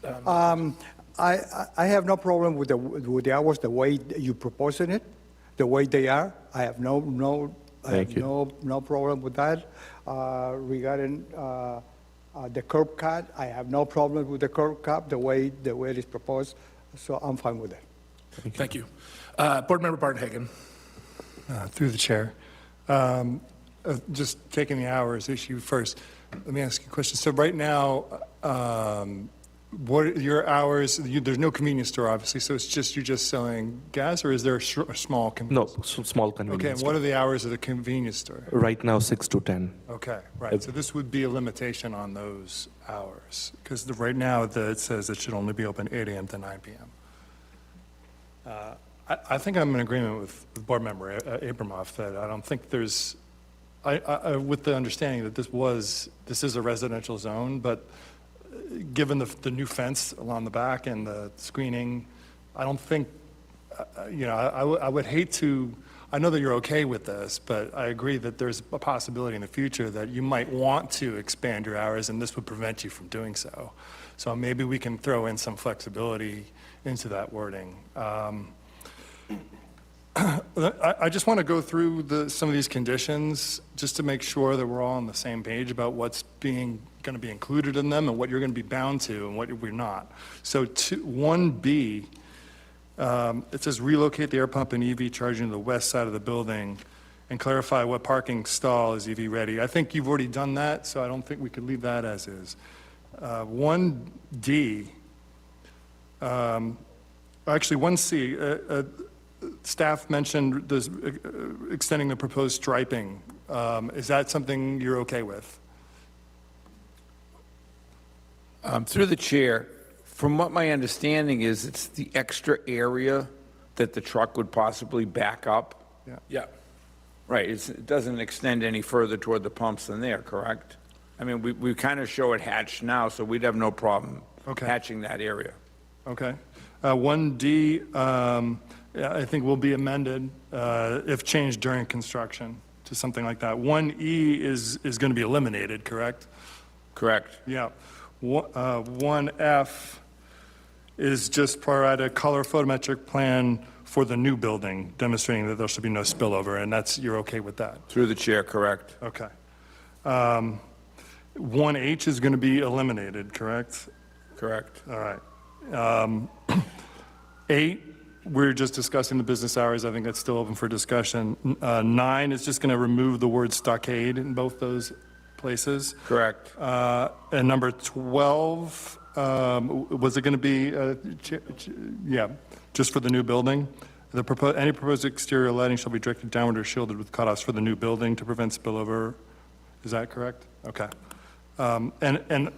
I have no problem with the hours, the way you proposing it, the way they are. I have no problem with that. Regarding the curb cut, I have no problem with the curb cut, the way it is proposed, so I'm fine with it. Thank you. Board Member Barnhagen. Through the chair. Just taking the hours issue first, let me ask you a question. So right now, what are your hours? There's no convenience store, obviously, so it's just, you're just selling gas, or is there a small No, convenience? small Okay, convenience. and what are the hours of the convenience store? Right now, 6 to 10. Okay, right, so this would be a limitation on those hours, because right now, it says it should only be open 8 AM to 9 PM. I think I'm in agreement with Board Member Abramoff that I don't think there's, with the understanding that this is a residential zone, but given the new fence along the back and the screening, I don't think, I would hate to, I know that you're okay with this, but I agree that there's a possibility in the future that you might want to expand your hours, and this would prevent you from doing so. So maybe we can throw in some flexibility into that wording. I just want to go through some of these conditions just to make sure that we're all on the same page about what's going to be included in them and what you're going to be bound to and what we're not. So 1B, it says relocate the air pump and EV charging to the west side of the building and clarify what parking stall is EV ready. I think you've already done that, so I don't think we could leave that as is. 1D, actually 1C, staff mentioned this, extending the proposed striping. Is that something you're okay with? Through the chair, from what my understanding is, it's the extra area that the truck would possibly back up. Yeah. Right, it doesn't extend any further toward the pumps than there, correct? I mean, we kind of show it hatched now, so we'd have no problem hatching that area. Okay. 1D, I think will be amended if changed during construction to something like that. 1E is going to be eliminated, correct? Correct. Yeah. 1F is just provide a color photometric plan for the new building demonstrating that there should be no spillover, and you're okay with that? Through the chair, correct. Okay. 1H is going to be eliminated, correct? Correct. All right. 8, we're just discussing the business hours. I think that's still open for discussion. 9 is just going to remove the word stockade in both those places. Correct. And number 12, was it going to be, just for the new building? Any proposed exterior lighting shall be directed downward or shielded with cutoffs for the new building to prevent spillover. Is that correct? Okay. And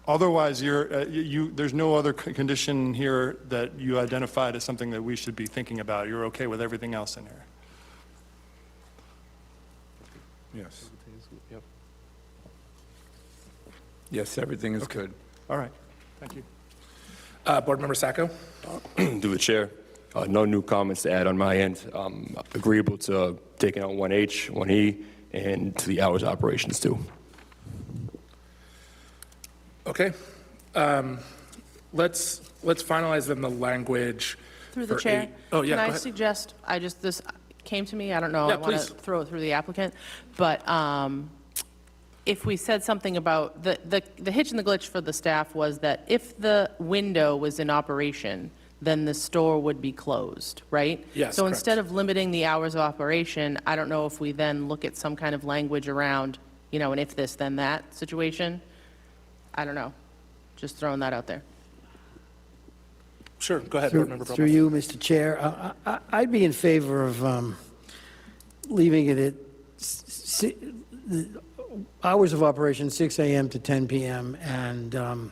otherwise, there's no other condition here that you identified as something that we should be thinking about. You're okay with everything else in here? Yes. Yes, everything is good. All right. Thank you. Board Member Sacco. Through the chair, no new comments to add on my end. Agreeable to taking out 1H, 1E, and to the hours of operations too. Okay. Let's finalize then the language. Through the for chair. 8. Oh, yeah, go Can I ahead. suggest, this came to me, I don't know, Yeah, I want to please. throw it through the applicant, but if we said something about, the hitch and the glitch for the staff was that if the window was in operation, then the store would be closed, right? Yes, So correct. instead of limiting the hours of operation, I don't know if we then look at some kind of language around, an if this, then that situation. I don't know. Just throwing that out there. Sure, go ahead, Board Member Through Broadbent. you, Mr. Chair, I'd be in favor of leaving it at the hours of operation, 6 a.m. to 10 p.m., and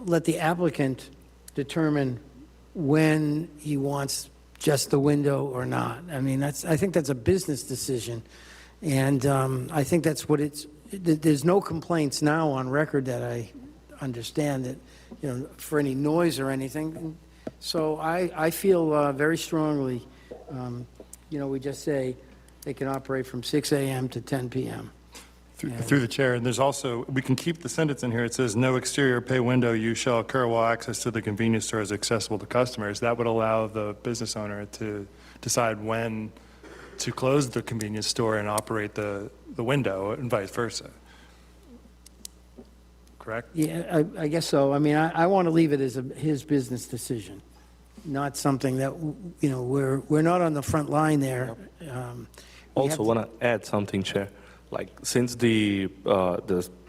let the applicant determine when he wants just the window or not. I mean, I think that's a business decision, and I think that's what there's no complaints now on record that I understand that, for any noise or anything. So I feel very strongly, we just say they can operate from 6 a.m. to 10 p.m. Through the chair, and there's also, we can keep the sentence in here, it says, "No exterior pay window use shall occur while access to the convenience store is accessible to customers." That would allow the business owner to decide when to close the convenience store and operate the window, and vice versa. Correct? Yeah, I guess so. I mean, I want to leave it as his business decision, not something that, we're not on the front line there. Also, want to add something, Chair. Like, since the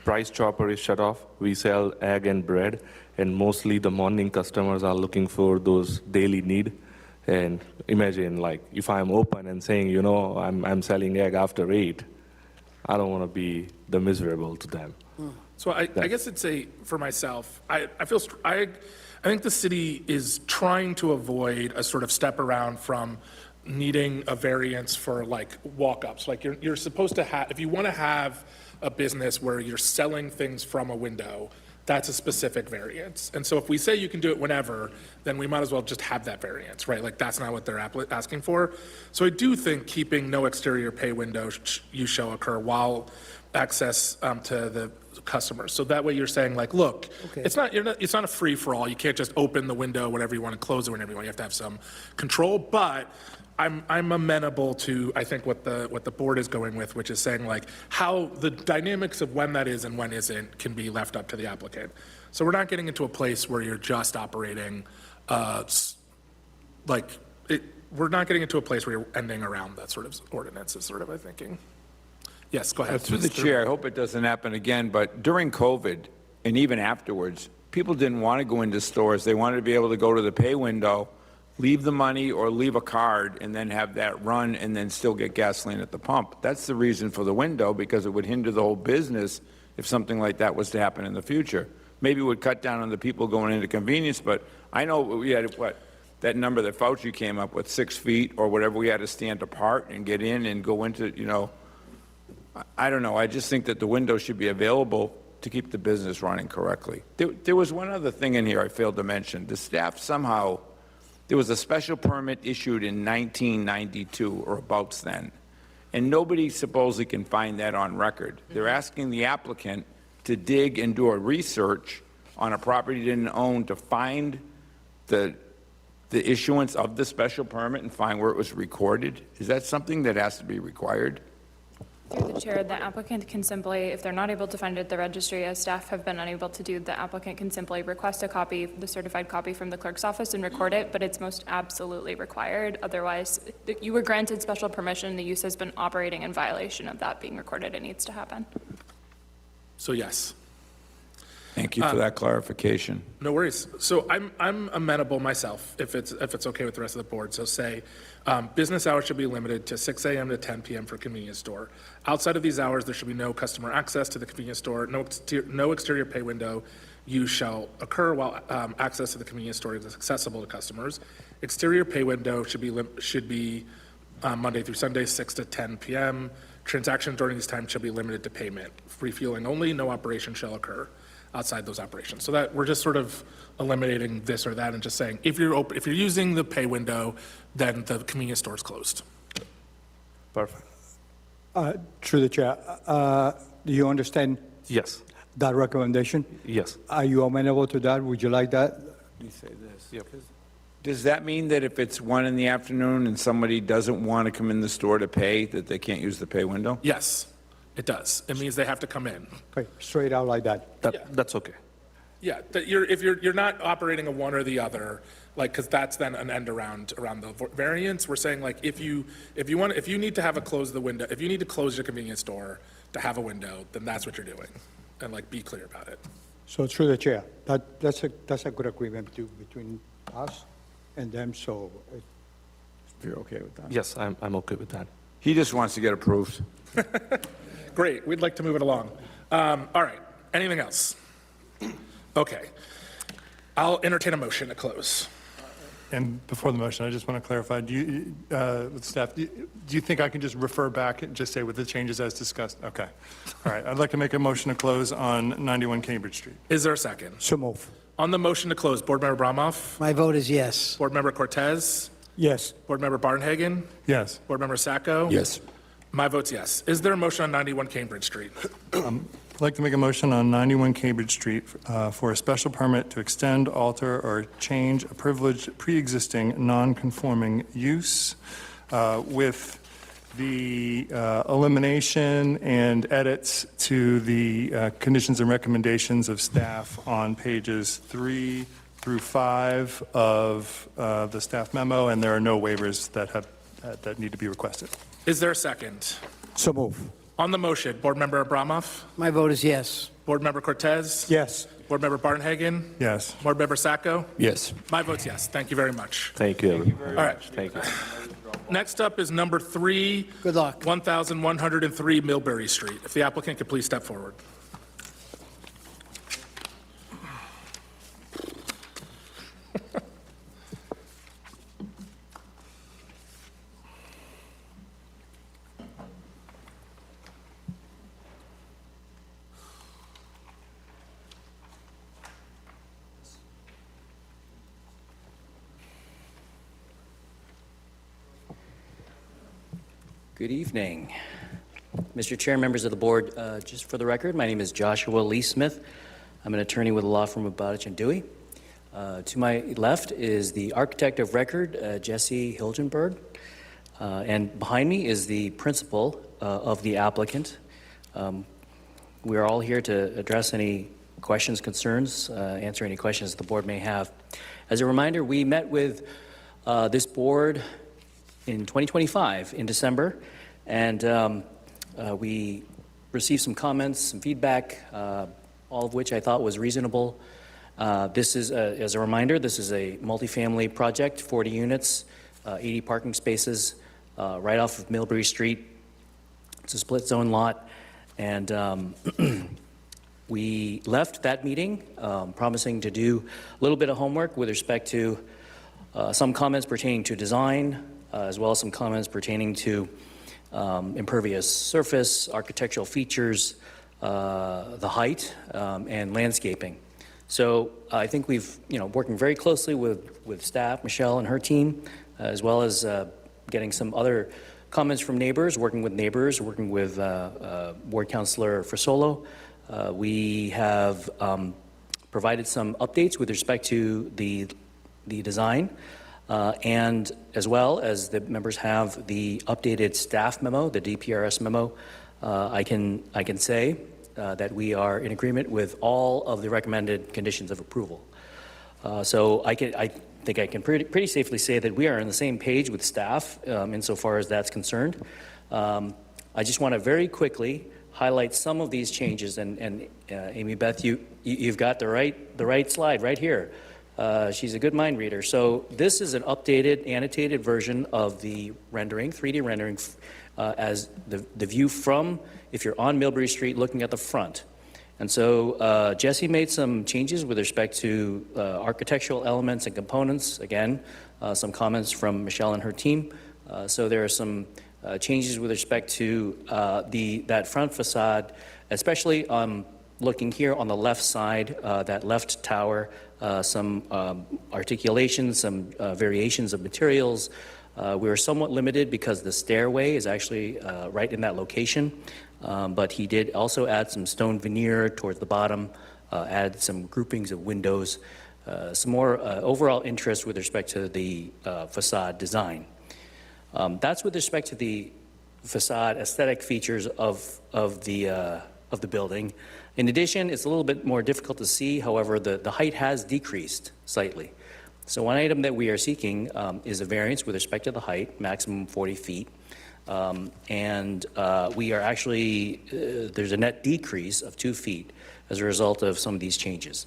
price chopper is shut off, we sell egg and bread, and mostly the morning customers are looking for those daily need. And imagine, like, if I'm open and saying, I'm selling egg after 8, I don't want to be the miserable to them. So I guess it's for myself, I think the city is trying to avoid a sort of step around from needing a variance for like walk-ups. Like you're supposed to have, if you want to have a business where you're selling things from a window, that's a specific variance. And so if we say you can do it whenever, then we might as well just have that variance, right? Like that's not what they're asking for. So I do think keeping no exterior pay window use shall occur while access to the customers. So that way you're saying like, look, it's not a free for all. You can't just open the window whenever you want and close it whenever you want. You have to have some control. But I'm amenable to, I think, what the board is going with, which is saying like how the dynamics of when that is and when isn't can be left up to the applicant. So we're not getting into a place where you're just operating we're not getting into a place where you're ending around that sort of ordinance is sort of my thinking. Yes, go ahead. Through the chair, I hope it doesn't happen again, but during COVID, and even afterwards, people didn't want to go into stores. They wanted to be able to go to the pay window, leave the money or leave a card, and then have that run and then still get gasoline at the pump. That's the reason for the window, because it would hinder the whole business if something like that was to happen in the future. Maybe it would cut down on the people going into convenience, but I know we had, that number that Fauci came up with, 6 feet or whatever, we had to stand apart and get in and go into, I don't know. I just think that the window should be available to keep the business running correctly. There was one other thing in here I failed to mention. The staff somehow, there was a special permit issued in 1992 or about then, and nobody supposedly can find that on record. They're asking the applicant to dig and do a research on a property he didn't own to find the issuance of the special permit and find where it was recorded. Is that something that has to be required? Through the chair, the applicant can simply, if they're not able to find it at the registry, as staff have been unable to do, the applicant can simply request a copy, the certified copy from the clerk's office and record it, but it's most absolutely required. Otherwise, you were granted special permission, the use has been operating in violation of that being recorded. It needs to happen. So yes. Thank you for that clarification. No worries. So I'm amenable myself, if it's okay with the rest of the board. So say, business hours should be limited to 6 a.m. to 10 p.m. for convenience store. Outside of these hours, there should be no customer access to the convenience store, no exterior pay window use shall occur while access to the convenience store is accessible to customers. Exterior pay window should be Monday through Sunday, 6 to 10 p.m. Transactions during these times shall be limited to payment. Refueling only, no operation shall occur outside those operations. So that we're just sort of eliminating this or that and just saying, if you're using the pay window, then the convenience store is closed. Perfect. Through the chair, do you understand Yes, that recommendation? yes. Are you amenable to that? Would you like that? Let me say this. Yep. Does that mean that if it's 1 in the afternoon and somebody doesn't want to come in the store to pay, that they can't use the pay window? Yes, it does. It means they have to come in. Okay, straight out like that. Yeah. That's okay. Yeah, that if you're not operating a one or the other, like, because that's then an end around the variance. We're saying, like, if you need to have a close the window, if you need to close your convenience store to have a window, then that's what you're doing, and like be clear about it. So through the chair, that's a good agreement between us and them, so If you're okay with that. Yes, I'm okay with that. He just wants to get approved. Great, we'd like to move it along. All right, anything else? Okay, I'll entertain a motion to close. And before the motion, I just want to clarify, with staff, do you think I can just refer back and just say with the changes as discussed? Okay. All right, I'd like to make a motion to close on 91 Cambridge Street. Is there a second? so move. On the motion to close, Board Member Bromoff, My vote is yes. Board Member Cortez, Yes, Board Member Barnhagen, Yes. Board Member Sacco. Yes. My vote's yes. Is there a motion on 91 Cambridge Street? I'd like to make a motion on 91 Cambridge Street for a special permit to extend, alter, or change a privileged pre-existing non-conforming use with the elimination and edits to the conditions and recommendations of staff on pages 3 through 5 of the staff memo, and there are no waivers that need to be requested. Is there a second? so move. On the motion, Board Member Abramoff, My vote is yes. Board Member Cortez, Yes, Board Member Barnhagen, Yes. Board Member Sacco. Yes. My vote's yes. Thank you very much. Thank you, everyone. All right, Thank you. next up is number 3. Good luck. 1103 Millbury Street. If the applicant could please step forward. Good evening. Mr. Chair, members of the board, just for the record, my name is Joshua Lee Smith. I'm an attorney with the law firm of Bowditch and Dewey. To my left is the architect of record, Jesse Hilgenberg. And behind me is the principal of the applicant. We are all here to address any questions, concerns, answer any questions the board may have. As a reminder, we met with this board in 2025 in December, and we received some comments, some feedback, all of which I thought was reasonable. This is, as a reminder, this is a multifamily project, 40 units, 80 parking spaces, right off of Millbury Street. It's a split zone lot, and we left that meeting promising to do a little bit of homework with respect to some comments pertaining to design, as well as some comments pertaining to impervious surface, architectural features, the height, and landscaping. So I think we've, working very closely with staff, Michelle and her team, as well as getting some other comments from neighbors, working with Ward Councilor Frisolo. We have provided some updates with respect to the design. And as well as the members have the updated staff memo, the DPRS memo, I can say that we are in agreement with all of the recommended conditions of approval. So I think I can pretty safely say that we are on the same page with staff insofar as that's concerned. I just want to very quickly highlight some of these changes, and Amy Beth, you've got the right slide right here. She's a good mind reader. So this is an updated, annotated version of the rendering, 3D rendering, as the view from, if you're on Millbury Street looking at the front. And so Jesse made some changes with respect to architectural elements and components. Again, some comments from Michelle and her team. So there are some changes with respect to that front facade, especially looking here on the left side, that left tower, some articulations, some variations of materials, We were somewhat limited because the stairway is actually right in that location, but he did also add some stone veneer towards the bottom, add some groupings of windows, some more overall interest with respect to the facade design. That's with respect to the facade aesthetic features of the building. In addition, it's a little bit more difficult to see. However, the height has decreased slightly. So one item that we are seeking is a variance with respect to the height, maximum 40 feet. And we are actually, there's a net decrease of 2 feet as a result of some of these changes.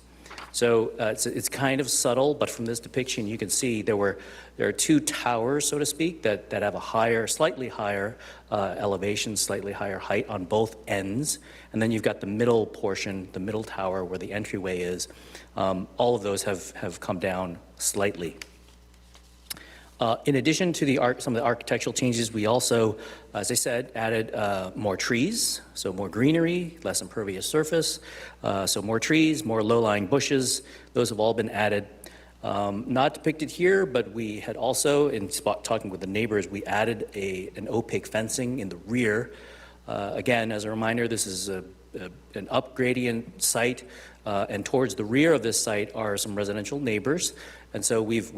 So it's kind of subtle, but from this depiction, you can see there are 2 towers, so to speak, that have a higher, slightly higher elevation, slightly higher height on both ends. And then you've got the middle portion, the middle tower where the entryway is. All of those have come down slightly. In addition to some of the architectural changes, we also, as I said, added more trees, so more greenery, less impervious surface, so more trees, more low-lying bushes. Those have all been added. Not depicted here, but we had also, in talking with the neighbors, we added an opaque fencing in the rear. Again, as a reminder, this is an up-gradient site, and towards the rear of this site are some residential neighbors. And so we've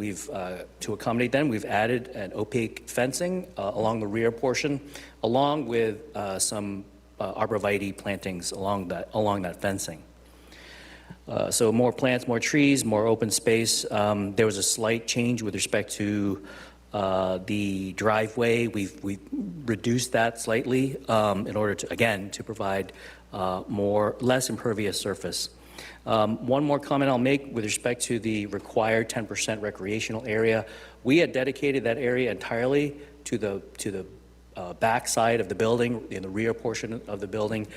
to accommodate them, we've added an opaque fencing along the rear portion, along with some arborvitae plantings along that fencing. So more plants, more trees, more open space. There was a slight change with respect to the driveway. We've reduced that slightly in order to, again, to provide less impervious surface. One more comment I'll make with respect to the required 10% recreational area. We had dedicated that area entirely to the back side of the building, in the rear portion of the building,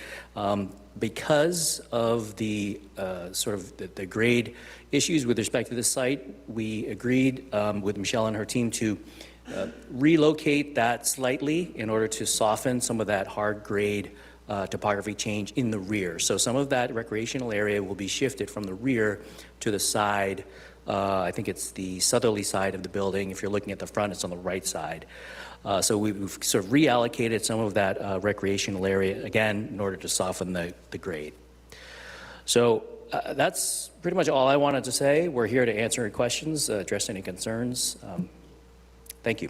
because of the the grade issues with respect to the site. We agreed with Michelle and her team to relocate that slightly in order to soften some of that hard grade topography change in the rear. So some of that recreational area will be shifted from the rear to the side. I think it's the southerly side of the building. If you're looking at the front, it's on the right side. So we've sort of reallocated some of that recreational area, again, in order to soften the grade. So that's pretty much all I wanted to say. We're here to answer any questions, address any concerns. Thank you.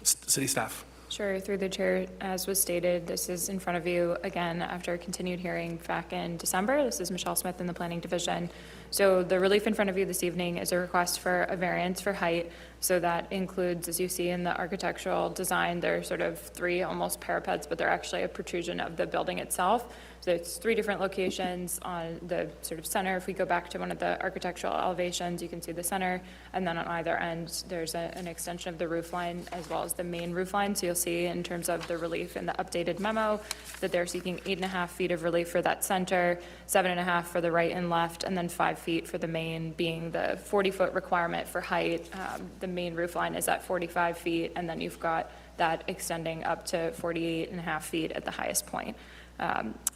City staff. Sure, through the chair, as was stated, this is in front of you again after a continued hearing back in December. This is Michelle Smith in the Planning Division. So the relief in front of you this evening is a request for a variance for height. So that includes, as you see in the architectural design, there are sort of 3 almost parapets, but they're actually a protrusion of the building itself. So it's 3 different locations on the sort of center. If we go back to one of the architectural elevations, you can see the center, and then on either end, there's an extension of the roof line as well as the main roof line. So you'll see in terms of the relief in the updated memo that they're seeking 8.5 feet of relief for that center, 7.5 for the right and left, and then 5 feet for the main, being the 40-foot requirement for height. The main roof line is at 45 feet, and then you've got that extending up to 48.5 feet at the highest point.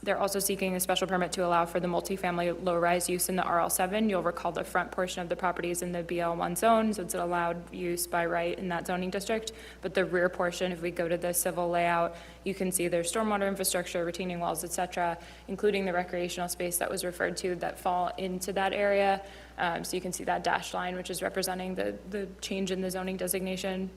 They're also seeking a special permit to allow for the multifamily low-rise use in the RL7. You'll recall the front portion of the property is in the BL1 zone, so it's an allowed use by right in that zoning district. But the rear portion, if we go to the civil layout, you can see there's stormwater infrastructure, retaining walls, et cetera, including the recreational space that was referred to that fall into that area. So you can see that dashed line, which is representing the change in the zoning designation.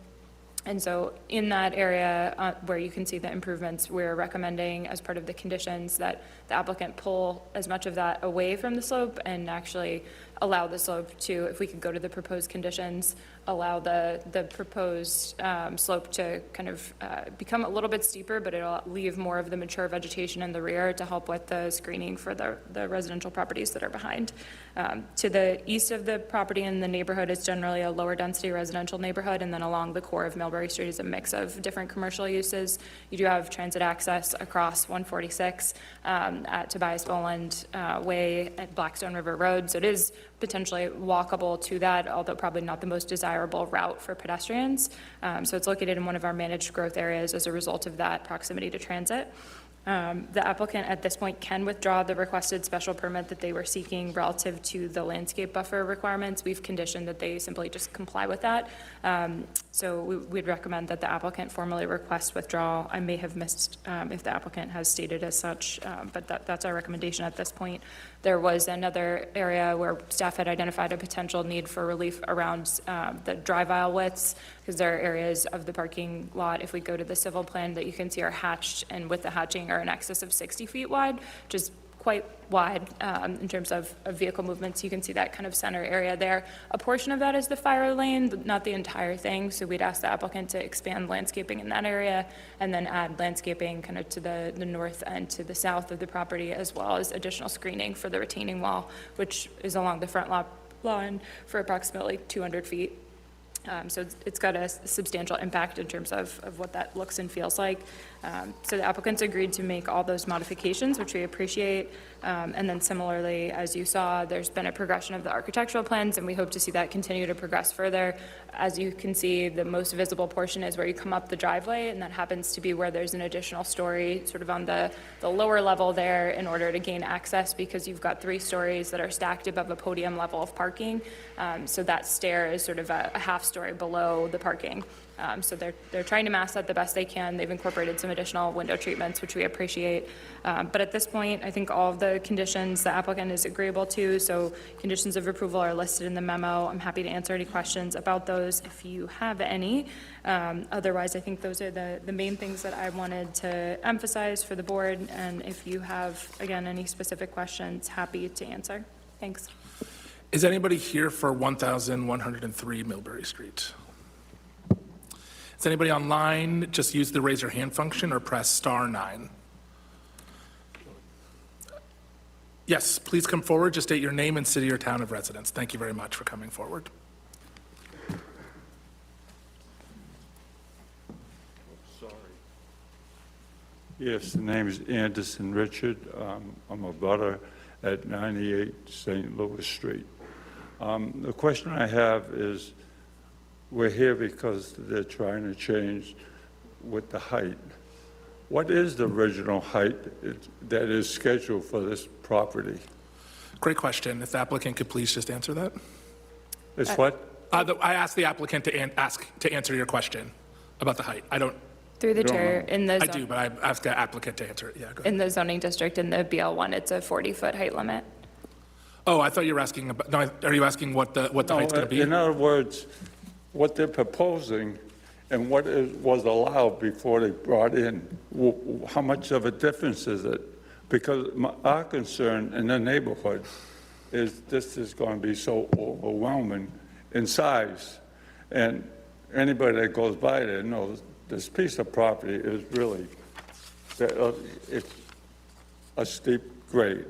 And so in that area where you can see the improvements, we're recommending as part of the conditions that the applicant pull as much of that away from the slope and actually allow the slope to, if we could go to the proposed conditions, allow the proposed slope to kind of become a little bit steeper, but it'll leave more of the mature vegetation in the rear to help with the screening for the residential properties that are behind. To the east of the property in the neighborhood is generally a lower density residential neighborhood, and then along the core of Millbury Street is a mix of different commercial uses. You do have transit access across 146 at Tobias Boland Way at Blackstone River Road, so it is potentially walkable to that, although probably not the most desirable route for pedestrians. So it's located in one of our managed growth areas as a result of that proximity to transit. The applicant at this point can withdraw the requested special permit that they were seeking relative to the landscape buffer requirements. We've conditioned that they simply just comply with that. So we'd recommend that the applicant formally request withdrawal. I may have missed if the applicant has stated as such, but that's our recommendation at this point. There was another area where staff had identified a potential need for relief around the drive aisle widths, because there are areas of the parking lot, if we go to the civil plan, that you can see are hatched, and with the hatching are in excess of 60 feet wide, which is quite wide in terms of vehicle movements. You can see that kind of center area there. A portion of that is the fire lane, but not the entire thing. So we'd ask the applicant to expand landscaping in that area and then add landscaping kind of to the north and to the south of the property, as well as additional screening for the retaining wall, which is along the front lot line for approximately 200 feet. So it's got a substantial impact in terms of what that looks and feels like. So the applicants agreed to make all those modifications, which we appreciate. And then similarly, as you saw, there's been a progression of the architectural plans, and we hope to see that continue to progress further. As you can see, the most visible portion is where you come up the driveway, and that happens to be where there's an additional story sort of on the lower level there in order to gain access, because you've got 3 stories that are stacked above a podium level of parking. So that stair is sort of a half story below the parking. So they're trying to mask that the best they can. They've incorporated some additional window treatments, which we appreciate. But at this point, I think all of the conditions the applicant is agreeable to, so conditions of approval are listed in the memo. I'm happy to answer any questions about those if you have any. Otherwise, I think those are the main things that I wanted to emphasize for the board. And if you have, again, any specific questions, happy to answer. Thanks. Is anybody here for 1103 Millbury Street? Is anybody online? Just use the raise your hand function or press *9. Yes, please come forward. Just state your name and city or town of residence. Thank you very much for coming forward. Yes, the name is Anderson Richard. I'm a butter at 98 St. Louis Street. The question I have is, we're here because they're trying to change with the height. What is the original height that is scheduled for this property? Great question. If the applicant could please just answer that. It's what? I asked the applicant to answer your question about the height. I don't, Through the don't chair, know. in the I do, but I asked the applicant to answer it. Yeah, go ahead. in the zoning district, in the BL1, it's a 40-foot height limit. Oh, I thought you were asking about, no, are you asking what the height's going to be? In other words, what they're proposing and what was allowed before they brought in, how much of a difference is it? Because our concern in the neighborhood is this is going to be so overwhelming in size. And anybody that goes by there knows this piece of property is really, it's a steep grade.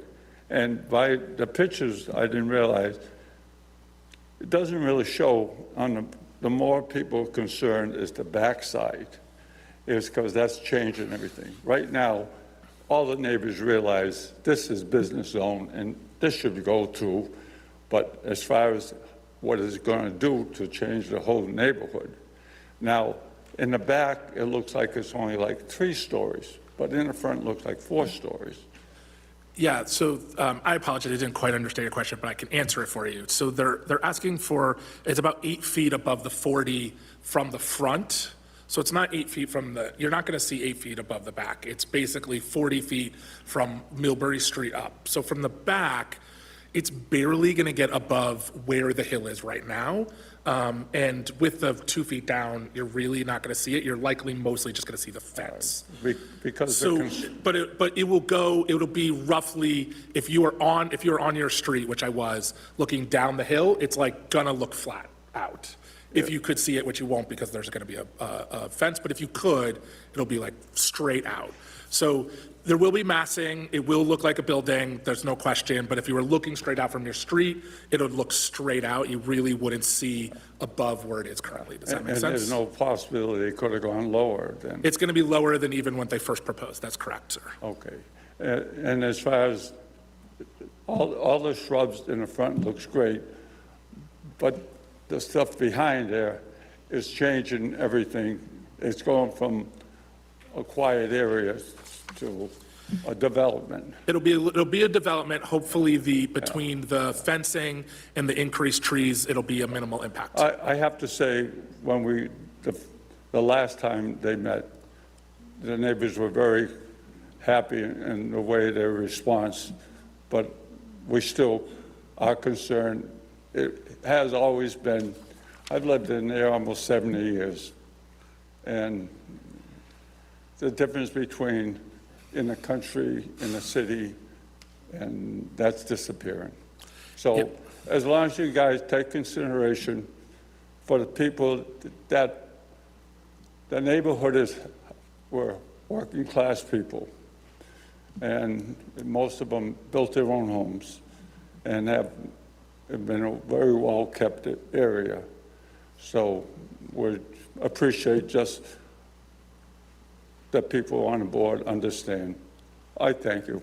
And by the pictures, I didn't realize, it doesn't really show on the more people concerned is the backside, is because that's changing everything. Right now, all the neighbors realize this is business zone and this should go through, but as far as what it's going to do to change the whole neighborhood. Now, in the back, it looks like it's only like 3 stories, but in the front, it looks like 4 stories. Yeah, so I apologize, I didn't quite understand your question, but I can answer it for you. So they're asking for, it's about 8 feet above the 40 from the front. So it's not 8 feet from the, you're not going to see 8 feet above the back. It's basically 40 feet from Millbury Street up. So from the back, it's barely going to get above where the hill is right now. And with the 2 feet down, you're really not going to see it. You're likely mostly just going to see the fence. Because So, but it will go, it'll be roughly, if you are on your street, which I was, looking down the hill, it's like gonna look flat out. If you could see it, which you won't because there's gonna be a fence, but if you could, it'll be like straight out. So there will be massing, it will look like a building, there's no question, but if you were looking straight out from your street, it would look straight out. You really wouldn't see above where it is currently. Does that make and sense? there's no possibility it could have gone lower than. It's gonna be lower than even when they first proposed. That's correct, sir. Okay. And as far as all the shrubs in the front looks great, but the stuff behind there is changing everything. It's going from a quiet area to a development. It'll be a development. Hopefully between the fencing and the increased trees, it'll be a minimal impact. I have to say, when we the last time they met, the neighbors were very happy in the way their response, but we still are concerned. It has always been, I've lived in there almost 70 years, and the difference between in the country, in the city, and that's disappearing. So as long as you guys take consideration for the people that the neighborhood were working class people, and most of them built their own homes and have been a very well kept area. So we appreciate just that people on the board understand. I thank you.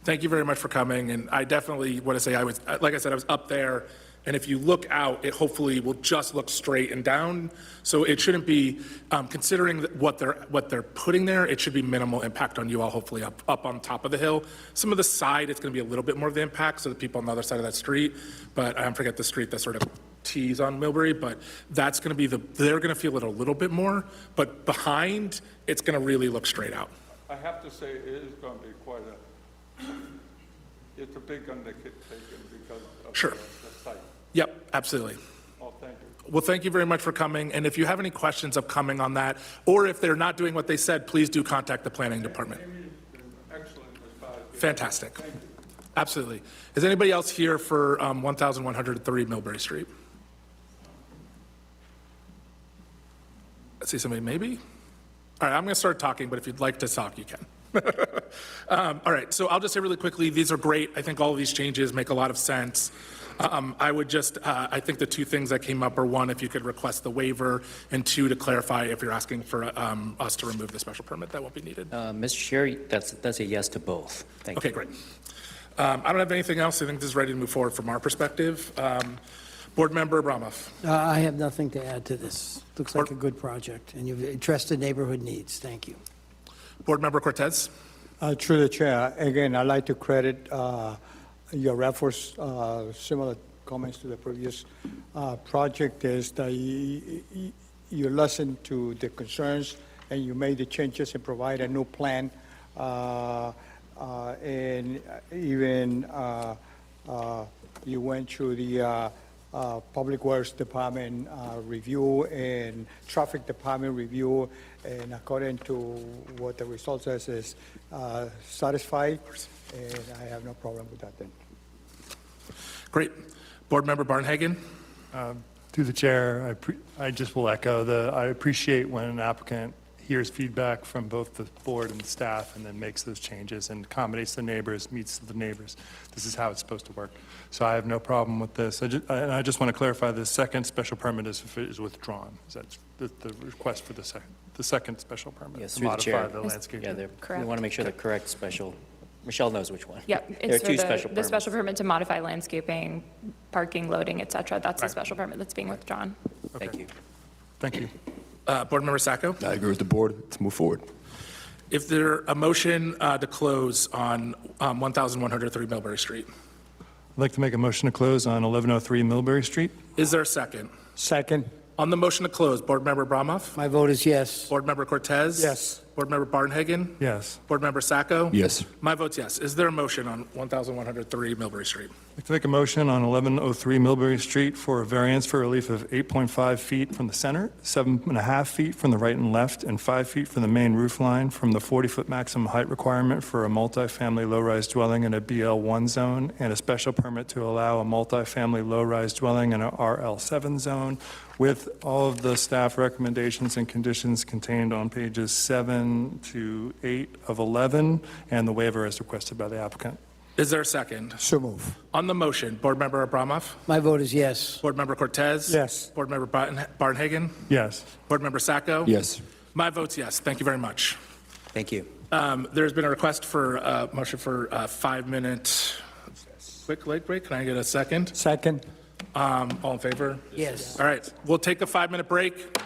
Thank you very much for coming, and I definitely want to say like I said, I was up there, and if you look out, it hopefully will just look straight and down, so it shouldn't be, considering what they're putting there, it should be minimal impact on you all, hopefully up on top of the hill. Some of the side, it's going to be a little bit more of the impact, so the people on the other side of that street, but I forget the street that sort of tees on Millbury, but that's going to be they're going to feel it a little bit more, but behind, it's going to really look straight out. I have to say, it is going to be quite it's a big undertaking because of Sure. the site. Yep, absolutely. Oh, thank you. Well, thank you very much for coming, and if you have any questions upcoming on that, or if they're not doing what they said, please do contact the planning department. Excellent as far as Fantastic. Absolutely. Is anybody else here for 1130 Millbury Street? I see somebody, maybe? All right, I'm going to start talking, but if you'd like to talk, you can. All right, so I'll just say really quickly, these are great. I think all of these changes make a lot of sense. I would just, I think the two things that came up are, one, if you could request the waiver, and two, to clarify if you're asking for us to remove the special permit, that won't be needed. Mr. Chair, that's a yes to both. Thank you. Okay, great. I don't have anything else. I think this is ready to move forward from our perspective. Board Member Abramoff. I have nothing to add to this. Looks like a good project, and you've addressed the neighborhood needs. Thank you. Board Member Cortez. Through the chair, again, I'd like to credit your efforts, similar comments to the previous project, is that you listened to the concerns and you made the changes and provide a new plan. And even you went through the Public Works Department review and Traffic Department review, and according to what the result says is satisfied, and I have no problem with that then. Great. Board Member Barnhagen. Through the chair, I just will echo I appreciate when an applicant hears feedback from both the board and the staff and then makes those changes and accommodates the neighbors, meets the neighbors. This is how it's supposed to work. So I have no problem with this. I just want to clarify, the second special permit is withdrawn. Is that the request for the second special permit? Yes, to through the chair. modify the landscape? Yeah, we Correct. want to make sure the correct special, Michelle knows which one. Yep, There are it's for two special the permits. special permit to modify landscaping, parking, loading, et cetera. That's the special permit that's being withdrawn. Thank you. Thank you. Board Member Sacco. I agree with the board. Let's move forward. If there a motion to close on 1103 Millbury Street. I'd like to make a motion to close on 1103 Millbury Street. Is there a second? Second. On the motion to close, Board Member Abramoff. My vote is yes. Board Member Cortez. Yes. Board Member Barnhagen. Yes. Board Member Sacco. Yes. My vote's yes. Is there a motion on 1103 Millbury Street? I'd like to make a motion on 1103 Millbury Street for a variance for relief of 8.5 feet from the center, 7.5 feet from the right and left, and 5 feet from the main roof line from the 40-foot maximum height requirement for a multifamily low-rise dwelling in a BL1 zone, and a special permit to allow a multifamily low-rise dwelling in a RL7 zone, with all of the staff recommendations and conditions contained on pages 7 to 8 of 11, and the waiver as requested by the applicant. Is there a second? So move. On the motion, Board Member Abramoff. My vote is yes. Board Member Cortez. Yes. Board Member Barnhagen. Yes. Board Member Sacco. Yes. My vote's yes. Thank you very much. Thank you. There's been a request for a motion for a 5-minute quick leg break. Can I get a second? Second. All in favor? Yes. All right, we'll take a 5-minute break.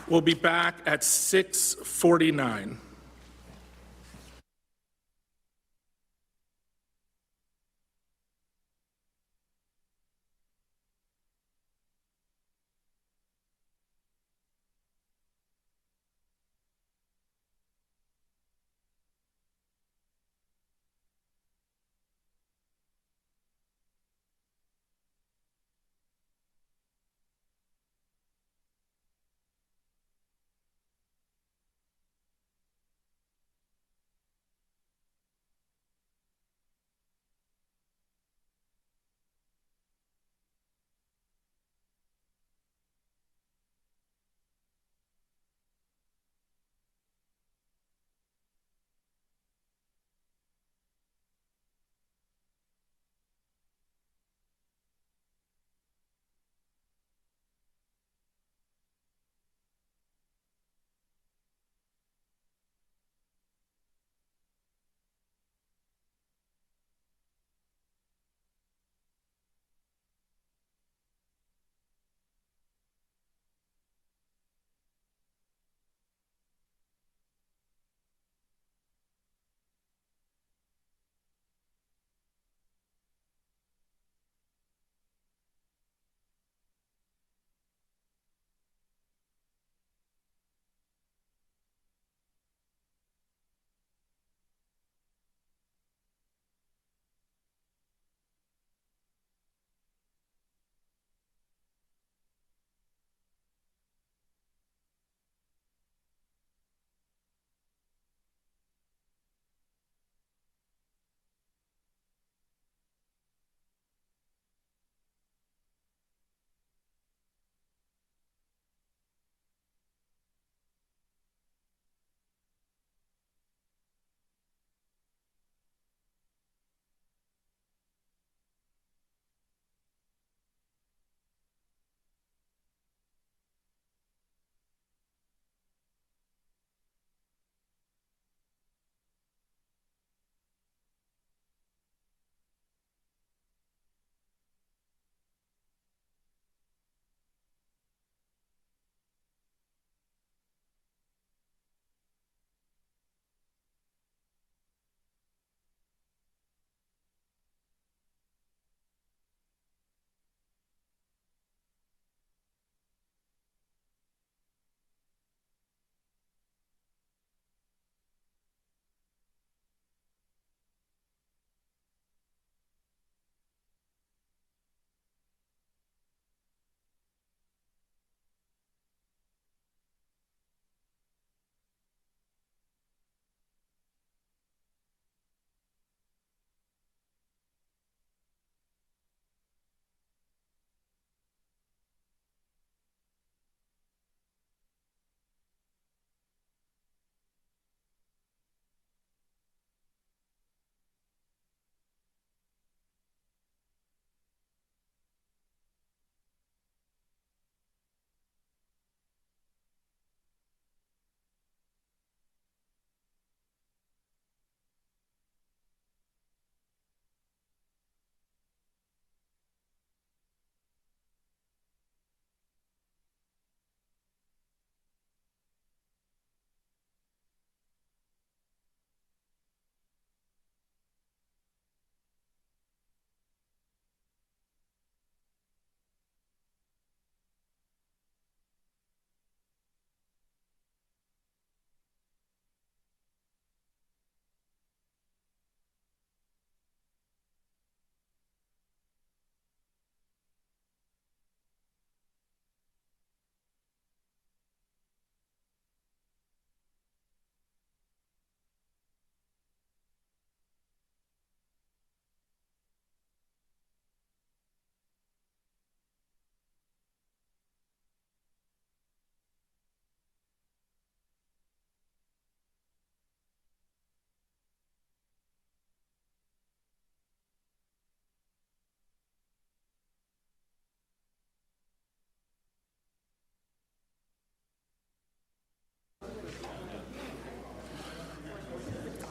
We'll be back at 6:49.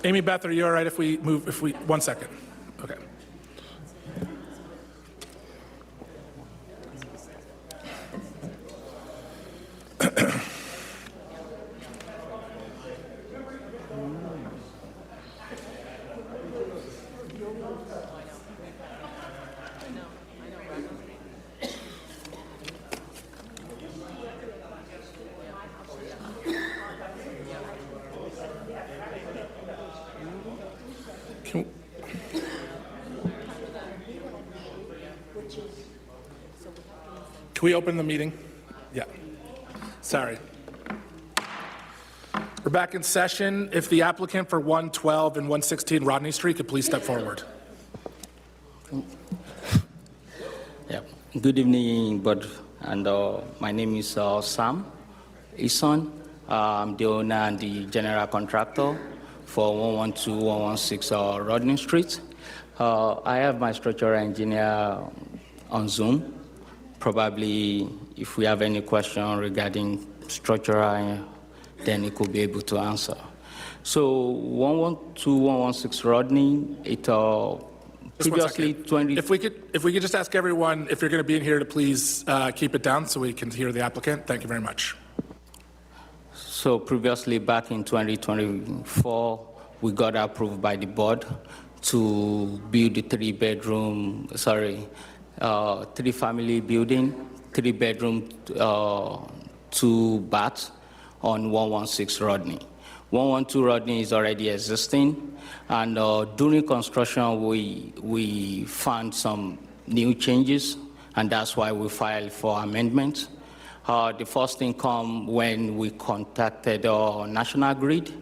Amy Beth, are you all right if we move, 1 second? Okay. Can we open the meeting? Yeah. Sorry. We're back in session. If the applicant for 112 and 116 Rodney Street could please step forward. Yeah. Good evening, Bud. And my name is Sam Ison. I'm the owner and the general contractor for 112, 116 Rodney Street. I have my structural engineer on Zoom. Probably if we have any question regarding structural, then he could be able to answer. So 112, 116 Rodney, it previously 20... If we could just ask everyone, if you're going to be in here, to please keep it down so we can hear the applicant. Thank you very much. So previously, back in 2024, we got approved by the board to build a three-family building, 3-bedroom, 2 baths on 116 Rodney. 112 Rodney is already existing, and during construction, we found some new changes, and that's why we filed for amendments. The first thing come when we contacted National Grid,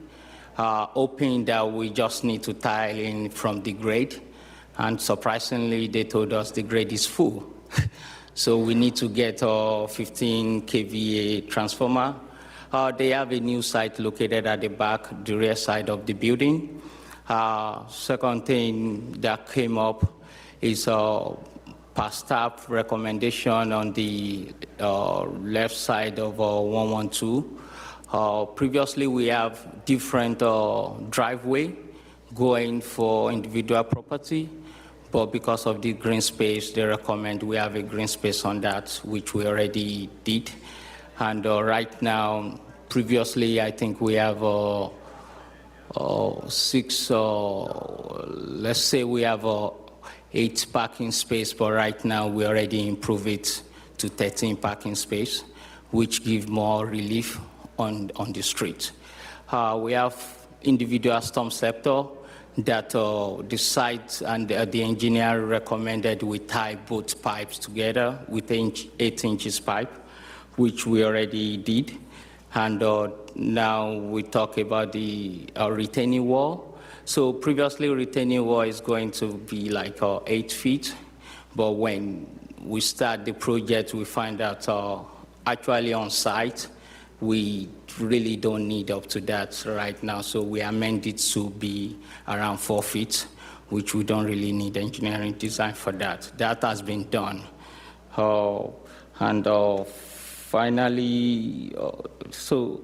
hoping that we just need to tile in from the grade. And surprisingly, they told us the grade is full. So we need to get a 15 kVA transformer. They have a new site located at the back, the rear side of the building. Second thing that came up is past staff recommendation on the left side of 112. Previously, we have different driveway going for individual property, but because of the green space, they recommend we have a green space on that, which we already did. And right now, previously, I think we have 6, let's say we have 8 parking space, but right now we already improve it to 13 parking space, which give more relief on the street. We have individual storm scepter that the site and the engineer recommended we tie both pipes together with 8 inches pipe, which we already did. And now we talk about the retaining wall. So previously, retaining wall is going to be like 8 feet, but when we start the project, we find out actually on site, we really don't need up to that right now. So we amend it to be around 4 feet, which we don't really need engineering design for that. That has been done. Finally, so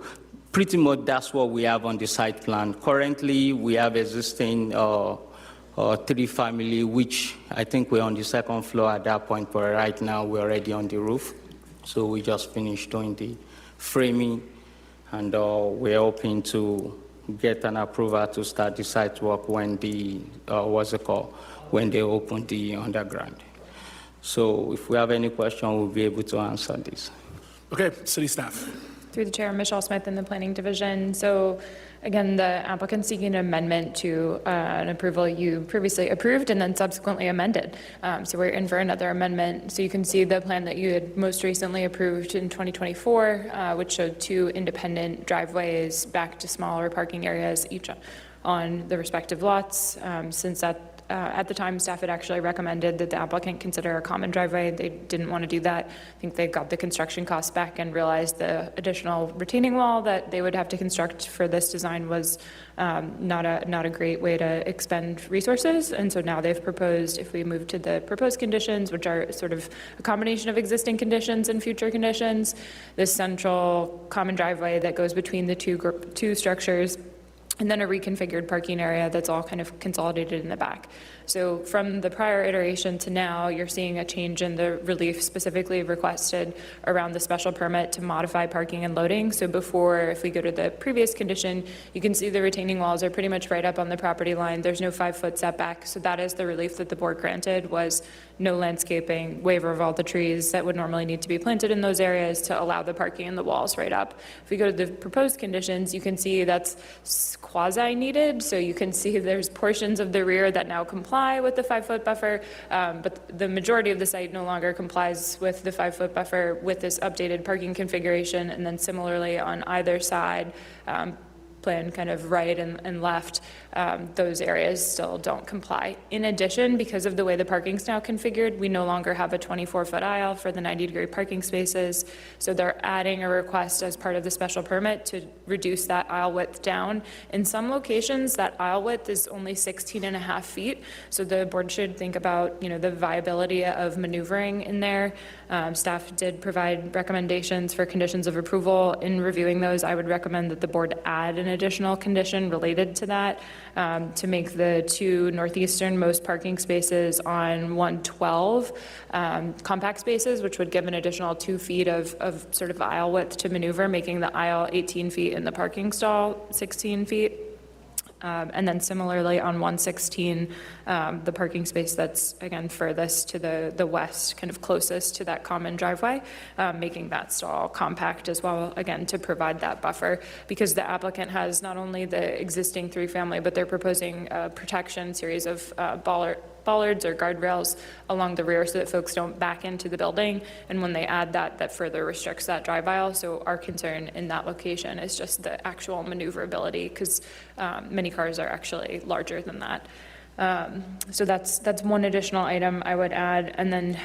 pretty much that's what we have on the site plan. Currently, we have existing 3-family, which I think we're on the 2nd floor at that point, but right now we're already on the roof. So we just finished doing the framing, and we're hoping to get an approval to start the site work when the, when they open the underground. So if we have any question, we'll be able to answer this. Okay, city staff. Through the chair, Michelle Smith in the Planning Division. So again, the applicant's seeking an amendment to an approval you previously approved and then subsequently amended. So we're in for another amendment. So you can see the plan that you had most recently approved in 2024, which showed 2 independent driveways back to smaller parking areas, each on the respective lots. Since that at the time, staff had actually recommended that the applicant consider a common driveway. They didn't want to do that. I think they got the construction costs back and realized the additional retaining wall that they would have to construct for this design was not a great way to expend resources. And so now they've proposed, if we move to the proposed conditions, which are sort of a combination of existing conditions and future conditions, this central common driveway that goes between the two structures and then a reconfigured parking area that's all kind of consolidated in the back. So from the prior iteration to now, you're seeing a change in the relief specifically requested around the special permit to modify parking and loading. So before, if we go to the previous condition, you can see the retaining walls are pretty much right up on the property line. There's no 5-foot setback. So that is the relief that the board granted, was no landscaping, waiver of all the trees that would normally need to be planted in those areas to allow the parking and the walls right up. If we go to the proposed conditions, you can see that's quasi-needed. So you can see there's portions of the rear that now comply with the 5-foot buffer, but the majority of the site no longer complies with the 5-foot buffer with this updated parking configuration. And then similarly on either side, plan kind of right and left, those areas still don't comply. In addition, because of the way the parking's now configured, we no longer have a 24-foot aisle for the 90-degree parking spaces. So they're adding a request as part of the special permit to reduce that aisle width down. In some locations, that aisle width is only 16.5 feet. So the board should think about, the viability of maneuvering in there. Staff did provide recommendations for conditions of approval. In reviewing those, I would recommend that the board add an additional condition related to that, to make the two northeasternmost parking spaces on 112 compact spaces, which would give an additional 2 feet of sort of aisle width to maneuver, making the aisle 18 feet and the parking stall 16 feet. And then similarly on 116, the parking space that's, again, furthest to the west, kind of closest to that common driveway, making that stall compact as well, again, to provide that buffer, because the applicant has not only the existing 3-family, but they're proposing a protection series of bollards or guardrails along the rear so that folks don't back into the building. And when they add that further restricts that drive aisle. So our concern in that location is just the actual maneuverability, because many cars are actually larger than that. So that's one additional item I would add. And then,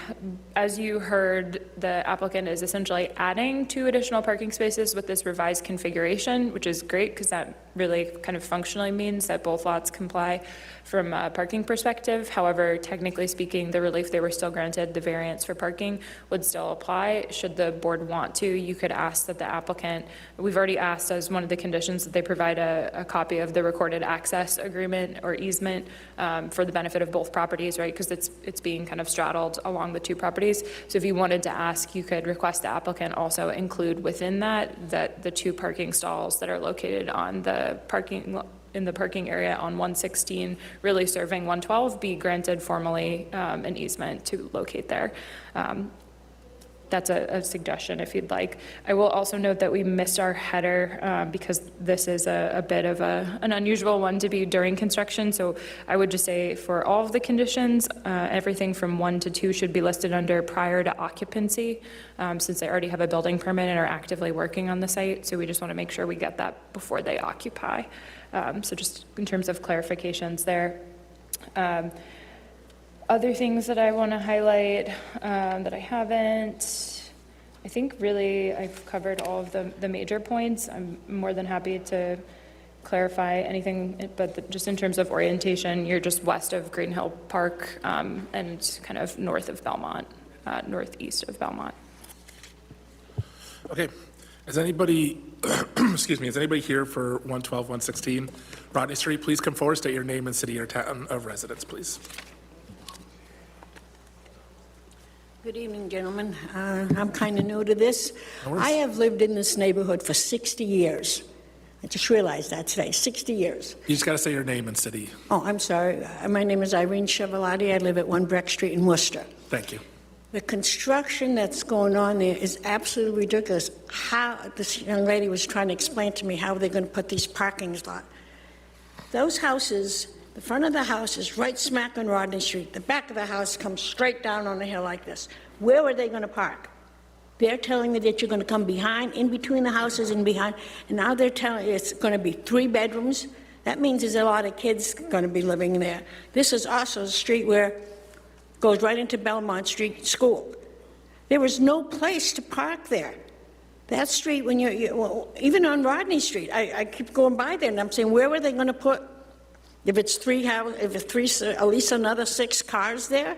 as you heard, the applicant is essentially adding 2 additional parking spaces with this revised configuration, which is great because that really kind of functionally means that both lots comply from a parking perspective. However, technically speaking, the relief they were still granted, the variance for parking, would still apply. Should the board want to, you could ask that the applicant, we've already asked as one of the conditions that they provide a copy of the recorded access agreement or easement for the benefit of both properties, right? Because it's being kind of straddled along the 2 properties. So if you wanted to ask, you could request the applicant also include within that the 2 parking stalls that are located on the in the parking area on 116, really serving 112, be granted formally an easement to locate there. That's a suggestion if you'd like. I will also note that we missed our header because this is a bit of an unusual one to be during construction. So I would just say for all of the conditions, everything from 1 to 2 should be listed under prior to occupancy, since they already have a building permit and are actively working on the site. So we just want to make sure we get that before they occupy. So just in terms of clarifications there. Other things that I want to highlight that I haven't, I think really I've covered all of the major points. I'm more than happy to clarify anything, but just in terms of orientation, you're just west of Green Hill Park and kind of north of Belmont, northeast of Belmont. Okay. Is anybody, excuse me, is anybody here for 112, 116 Rodney Street? Please come forward, state your name and city or town of residence, please. Good evening, gentlemen. I'm kind of new to this. I have lived in this neighborhood for 60 years. I just realized that today, 60 years. You just got to say your name and city. Oh, I'm sorry. My name is Irene Chevalati. I live at 1 Breck Street in Worcester. Thank you. The construction that's going on there is absolutely ridiculous. How this young lady was trying to explain to me how they're going to put these parking lots. Those houses, the front of the house is right smack on Rodney Street. The back of the house comes straight down on the hill like this. Where are they going to park? They're telling me that you're going to come behind, in between the houses and behind, and now they're telling you it's going to be 3 bedrooms. That means there's a lot of kids going to be living there. This is also a street where goes right into Belmont Street School. There is no place to park there. That street, when well, even on Rodney Street, I keep going by there, and I'm saying, where are they going to put? If it's 3, at least another 6 cars there,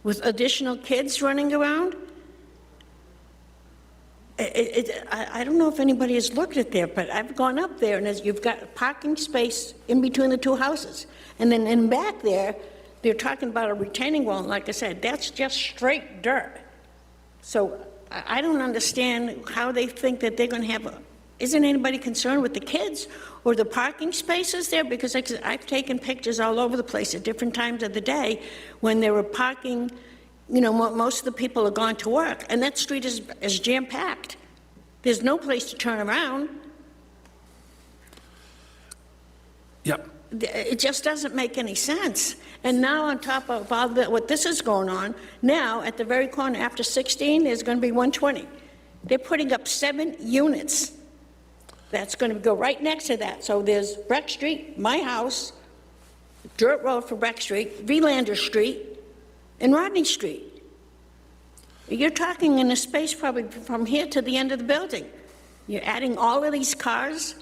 with additional kids running around. I don't know if anybody has looked at there, but I've gone up there, and you've got a parking space in between the two houses. And then in back there, they're talking about a retaining wall, and like I said, that's just straight dirt. So I don't understand how they think that they're going to have isn't anybody concerned with the kids or the parking spaces there? Because like I said, I've taken pictures all over the place at different times of the day when they were parking. You know, most of the people are gone to work, and that street is jam-packed. There's no place to turn around. Yep. It just doesn't make any sense. And now on top of all what this is going on, now at the very corner, after 16, there's going to be 120. They're putting up 7 units. That's going to go right next to that. So there's Breck Street, my house, dirt road for Breck Street, Vilander Street, and Rodney Street. You're talking in a space probably from here to the end of the building. You're adding all of these cars,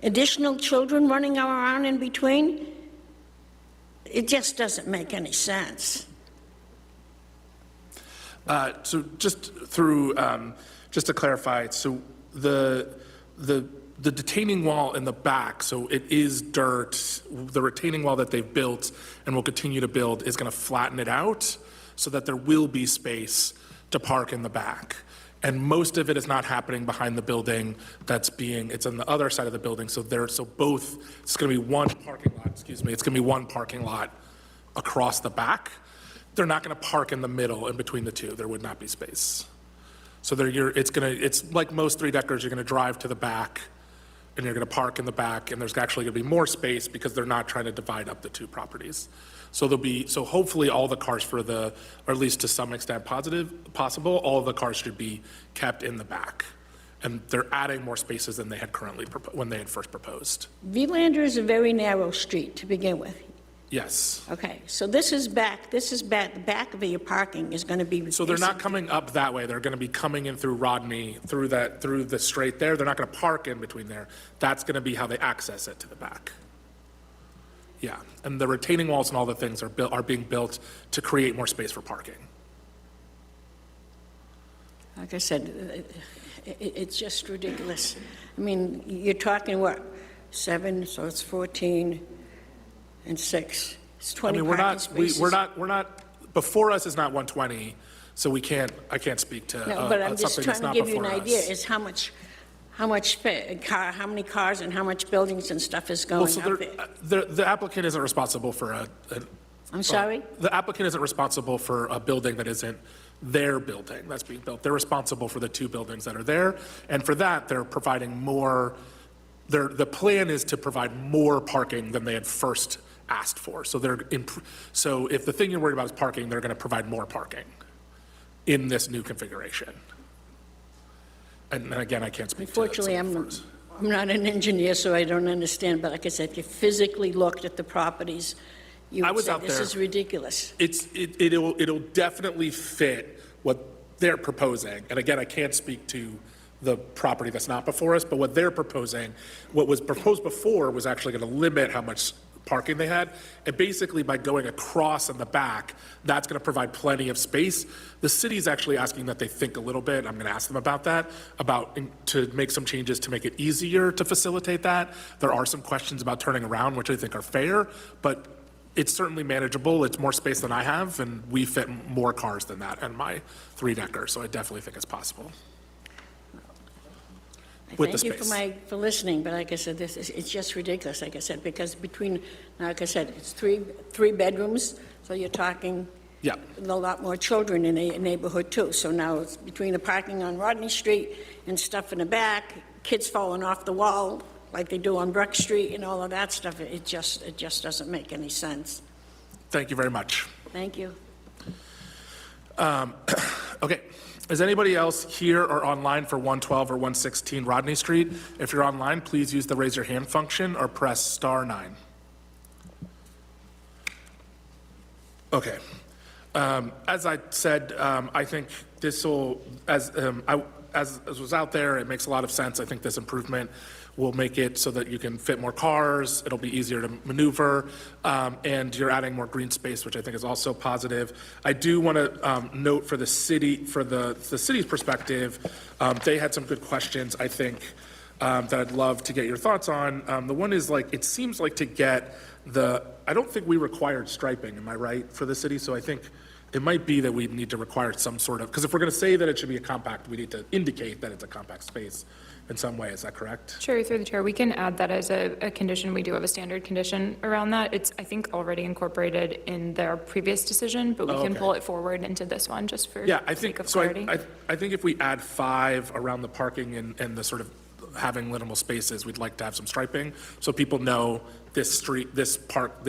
additional children running around in between. It just doesn't make any sense. So just through, just to clarify, so the detaining wall in the back, so it is dirt. The retaining wall that they've built and will continue to build is going to flatten it out so that there will be space to park in the back. And most of it is not happening behind the building it's on the other side of the building. So both, it's going to be one parking lot, it's going to be one parking lot across the back. They're not going to park in the middle in between the two. There would not be space. So it's like most three-deckers, you're going to drive to the back and you're going to park in the back, and there's actually going to be more space because they're not trying to divide up the two properties. So hopefully all the cars or at least to some extent possible, all of the cars should be kept in the back. And they're adding more spaces than they had when they had first proposed. Vilander is a very narrow street to begin with. Yes. Okay, so this is back, the back of your parking is going to be. So they're not coming up that way. They're going to be coming in through Rodney, through the straight there. They're not going to park in between there. That's going to be how they access it to the back. Yeah, and the retaining walls and all the things are being built to create more space for parking. Like I said, it's just ridiculous. I mean, you're talking what, 7, so it's 14 and 6. It's 20 parking spaces. we're not, before us is not 120, so I can't speak to No, but I'm just something that's trying not to give you before an idea, us. is how many cars and how much buildings and stuff is going up there. The applicant isn't responsible for I'm sorry? The applicant isn't responsible for a building that isn't their building that's being built. They're responsible for the 2 buildings that are there, and for that, they're providing more, the plan is to provide more parking than they had first asked for. So if the thing you're worried about is parking, they're going to provide more parking in this new configuration. And again, I can't speak to it. Unfortunately, I'm not an engineer, so I don't understand, but like I said, if you physically looked at the properties, you would say this is ridiculous. It'll definitely fit what they're proposing. And again, I can't speak to the property that's not before us, but what they're proposing, what was proposed before was actually going to limit how much parking they had. And basically by going across in the back, that's going to provide plenty of space. The city's actually asking that they think a little bit, I'm going to ask them about that, to make some changes to make it easier to facilitate that. There are some questions about turning around, which I think are fair, but it's certainly manageable. It's more space than I have, and we fit more cars than that in my 3-decker, so I definitely think it's possible. Thank you for listening, but like I said, it's just ridiculous, like I said, because like I said, it's three bedrooms, so you're talking a lot more children in a neighborhood too. So now it's between the parking on Rodney Street and stuff in the back, kids falling off the wall like they do on Breck Street and all of that stuff. It just doesn't make any sense. Thank you very much. Thank you. Okay. Is anybody else here or online for 112 or 116 Rodney Street? If you're online, please use the raise your hand function or press *9. Okay. As I said, I think this will, as was out there, it makes a lot of sense. I think this improvement will make it so that you can fit more cars, it'll be easier to maneuver, and you're adding more green space, which I think is also positive. I do want to note for the city, for the city's perspective, they had some good questions, I think, that I'd love to get your thoughts on. The one is like, it seems like to get I don't think we required striping, am I right, for the city? So I think it might be that we need to require some sort of, because if we're going to say that it should be a compact, we need to indicate that it's a compact space in some way, is that correct? Sure, through the chair, we can add that as a condition. We do have a standard condition around that. It's, I think, already incorporated in their previous decision, but we can pull it forward into this one just for Yeah, I sake think, of so clarity. I think if we add 5 around the parking and the sort of having liminal spaces, we'd like to have some striping, so people know this street, this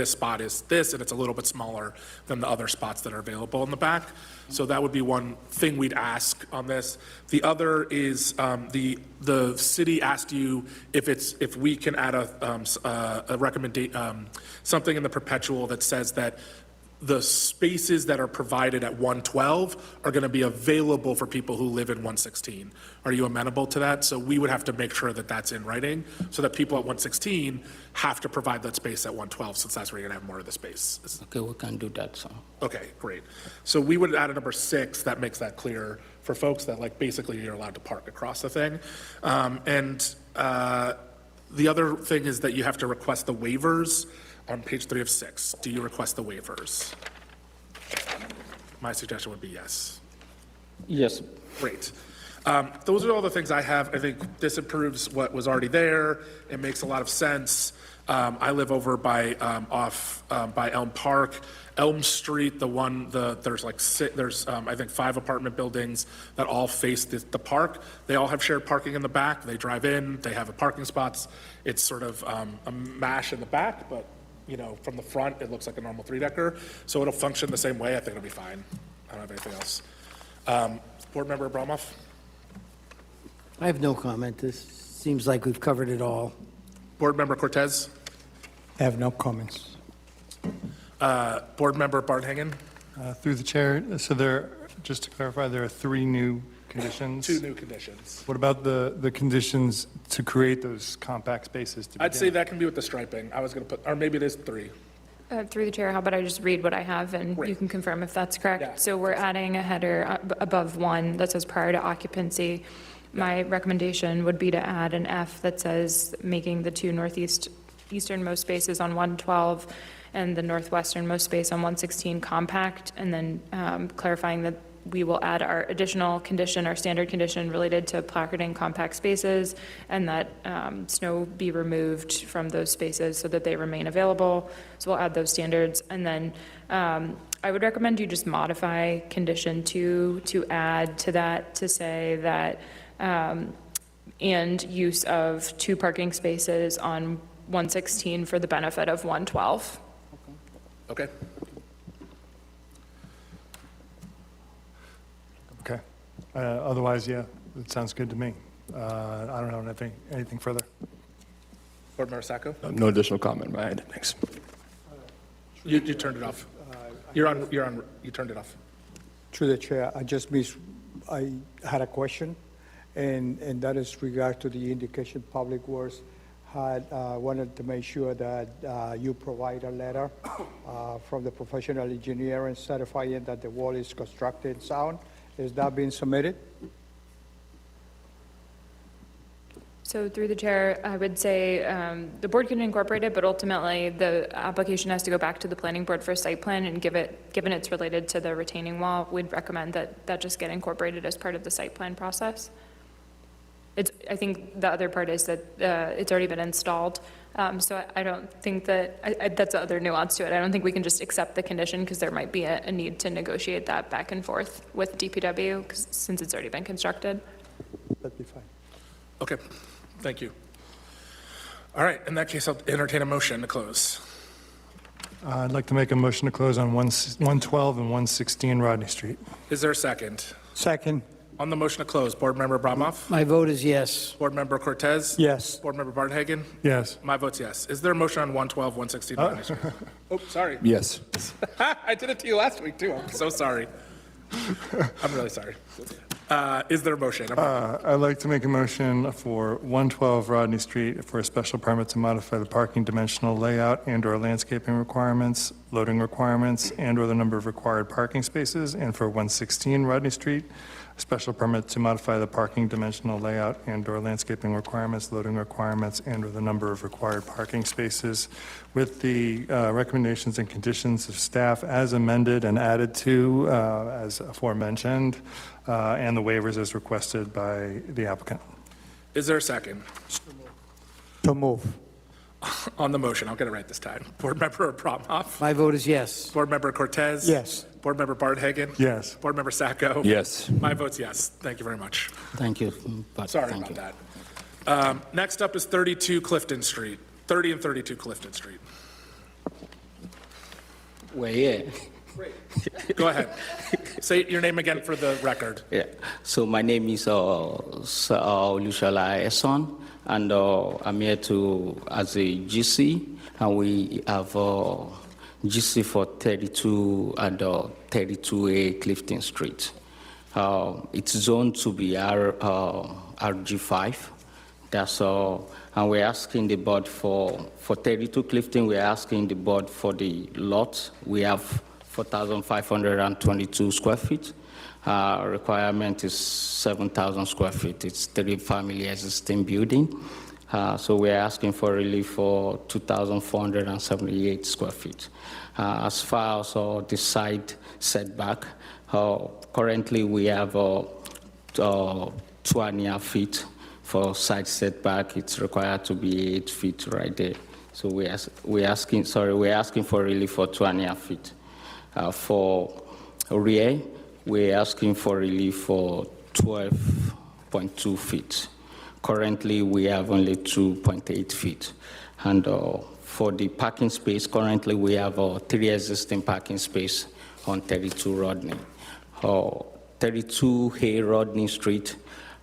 spot is this, and it's a little bit smaller than the other spots that are available in the back. So that would be one thing we'd ask on this. The other is, the city asked you if we can add a recommendation, something in the perpetual that says that the spaces that are provided at 112 are going to be available for people who live in 116. Are you amenable to that? So we would have to make sure that that's in writing, so that people at 116 have to provide that space at 112, since that's where you're going to have more of the space. Okay, we can do that, so. Okay, great. So we would add a number 6 that makes that clear for folks that, like, basically you're allowed to park across the thing. The other thing is that you have to request the waivers on page 3 of 6. Do you request the waivers? My suggestion would be yes. Yes. Great. Those are all the things I have. I think this improves what was already there. It makes a lot of sense. I live over by, by Elm Park. Elm Street, there's I think 5 apartment buildings that all face the park. They all have shared parking in the back. They drive in, they have parking spots. It's sort of a mash in the back, but you know, from the front, it looks like a normal 3-decker. So it'll function the same way. I think it'll be fine. I don't have anything else. Board Member Abramoff? I have no comment. This seems like we've covered it all. Board Member Cortez? I have no comments. Board Member Barnhagen? Through the chair, so just to clarify, there are 3 new conditions. 2 new conditions. What about the conditions to create those compact spaces to I'd begin? say that can be with the striping. I was going to put, or maybe it is 3. Through the chair, how about I just read what I have and you can confirm if that's correct? Yeah. So we're adding a header above 1 that says prior to occupancy. My recommendation would be to add an F that says making the 2 easternmost spaces on 112 and the northwesternmost space on 116 compact, and then clarifying that we will add our additional condition, our standard condition related to placarding compact spaces, and that snow be removed from those spaces so that they remain available. So we'll add those standards. And then I would recommend you just modify condition 2 to add to that to say that and use of 2 parking spaces on 116 for the benefit of 112. Okay. Okay. Otherwise, yeah, it sounds good to me. I don't know anything further. Board Member Sacco? No additional comment, right? Thanks. You turned it off. You turned it off. Through the chair, I had a question, and that is regard to the indication Public Works had wanted to make sure that you provide a letter from the professional engineer and certifying that the wall is constructed sound. Is that being submitted? So through the chair, I would say the board can incorporate it, but ultimately the application has to go back to the planning board for a site plan, and given it's related to the retaining wall, we'd recommend that just get incorporated as part of the site plan process. I think the other part is that it's already been installed, so I don't think that, that's the other nuance to it. I don't think we can just accept the condition because there might be a need to negotiate that back and forth with DPW since it's already been constructed. That'd be fine. Okay, thank you. All right, in that case, I'll entertain a motion to close. I'd like to make a motion to close on 112 and 116 Rodney Street. Is there a second? Second, On the motion to close, Board Member Abramoff? My vote is yes. Board Member Cortez? yes. Board Member Barnhagen? Yes. My vote's yes. Is there a motion on 112, 116 Rodney Street? Oh, sorry. Yes. I did it to you last week, too. I'm so sorry. I'm really sorry. Is there a motion? I'd like to make a motion for 112 Rodney Street for a special permit to modify the parking dimensional layout and/or landscaping requirements, loading requirements, and/or the number of required parking spaces, and for 116 Rodney Street, a special permit to modify the parking dimensional layout and/or landscaping requirements, loading requirements, and/or the number of required parking spaces, with the recommendations and conditions of staff as amended and added to, as aforementioned, and the waivers as requested by the applicant. Is there a second? To move. On the motion, I'll get it right this time. Board Member Abramov? My vote is yes. Board Member Cortez? Yes. Board Member Bardhagen? Yes. Board Member Sacco? Yes. My vote's yes. Thank you very much. Thank you. But Sorry thank about you. that. Next up is 32 Clifton Street, 30 and 32 Clifton Street. We're here. Go ahead. Say your name again for the record. Yeah. So my name is Lushala Eson, and I'm here as a GC, and we have GC for 32 and 32A Clifton Street. It's zoned to be RG5. That's all. And we're asking the board for 32 Clifton, we're asking the board for the lot. We have 4,522 square feet. Requirement is 7,000 square feet. It's 3-family existing building. So we're asking for relief for 2,478 square feet. As far as the side setback, currently we have 2.5 feet for side setback. It's required to be 8 feet right there. So we're asking for relief for 2.5 feet. For rear, we're asking for relief for 12.2 feet. Currently, we have only 2.8 feet. And for the parking space, currently we have 3 existing parking space on 32 Rodney. 32A Rodney Street,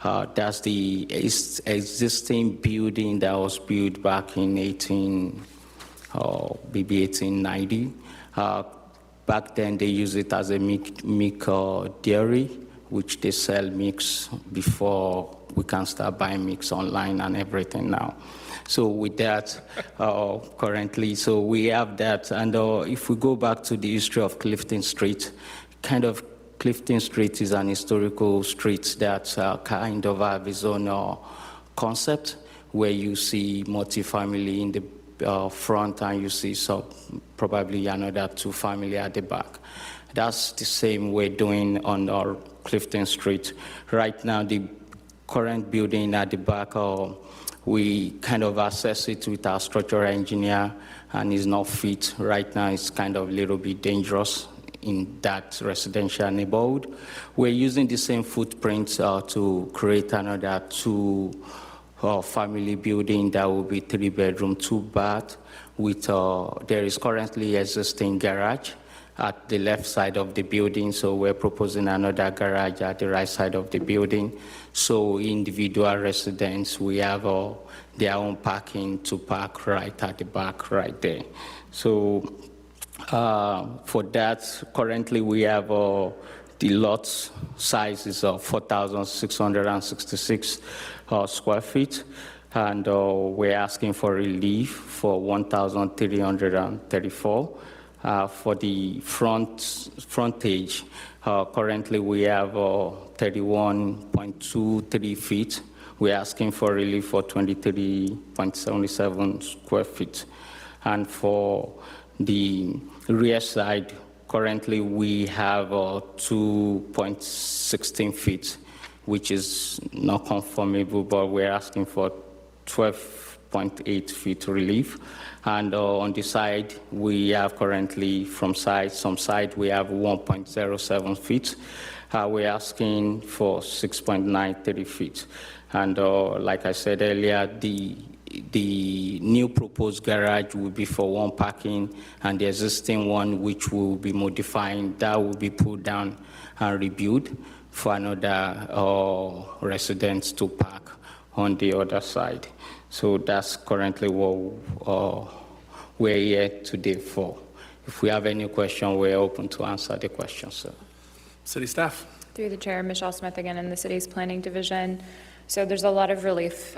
that's the existing building that was built back in 1890. Back then, they used it as a milk dairy, which they sell mix before we can start buying mix online and everything now. So with that, currently, so we have that. And if we go back to the history of Clifton Street, Clifton Street is an historical street that kind of have its own concept, where you see multifamily in the front and you see probably another 2 family at the back. That's the same we're doing on our Clifton Street. Right now, the current building at the back, we kind of assess it with our structural engineer, and it's not fit. Right now, it's kind of a little bit dangerous in that residential neighborhood. We're using the same footprint to create another 2 family building that will be 3-bedroom, 2-bath. With there is currently existing garage at the left side of the building, so we're proposing another garage at the right side of the building. So individual residents, we have their own parking to park right at the back, right there. So for that, currently we have the lot size is 4,666 square feet, and we're asking for relief for 1,334. For the frontage, currently we have 31.23 feet. We're asking for relief for 23.77 square feet. And for the rear side, currently we have 2.16 feet, which is not conformable, but we're asking for 12.8 feet relief. And on the side, we have currently some side, we have 1.07 feet. We're asking for 6.93 feet. And like I said earlier, the new proposed garage will be for 1 parking, and the existing one, which will be modifying, that will be pulled down and rebuilt for another residents to park on the other side. So that's currently what we're here today for. If we have any question, we're open to answer the questions, sir. City staff? Through the chair, Michelle Smith again in the city's planning division. So there's a lot of relief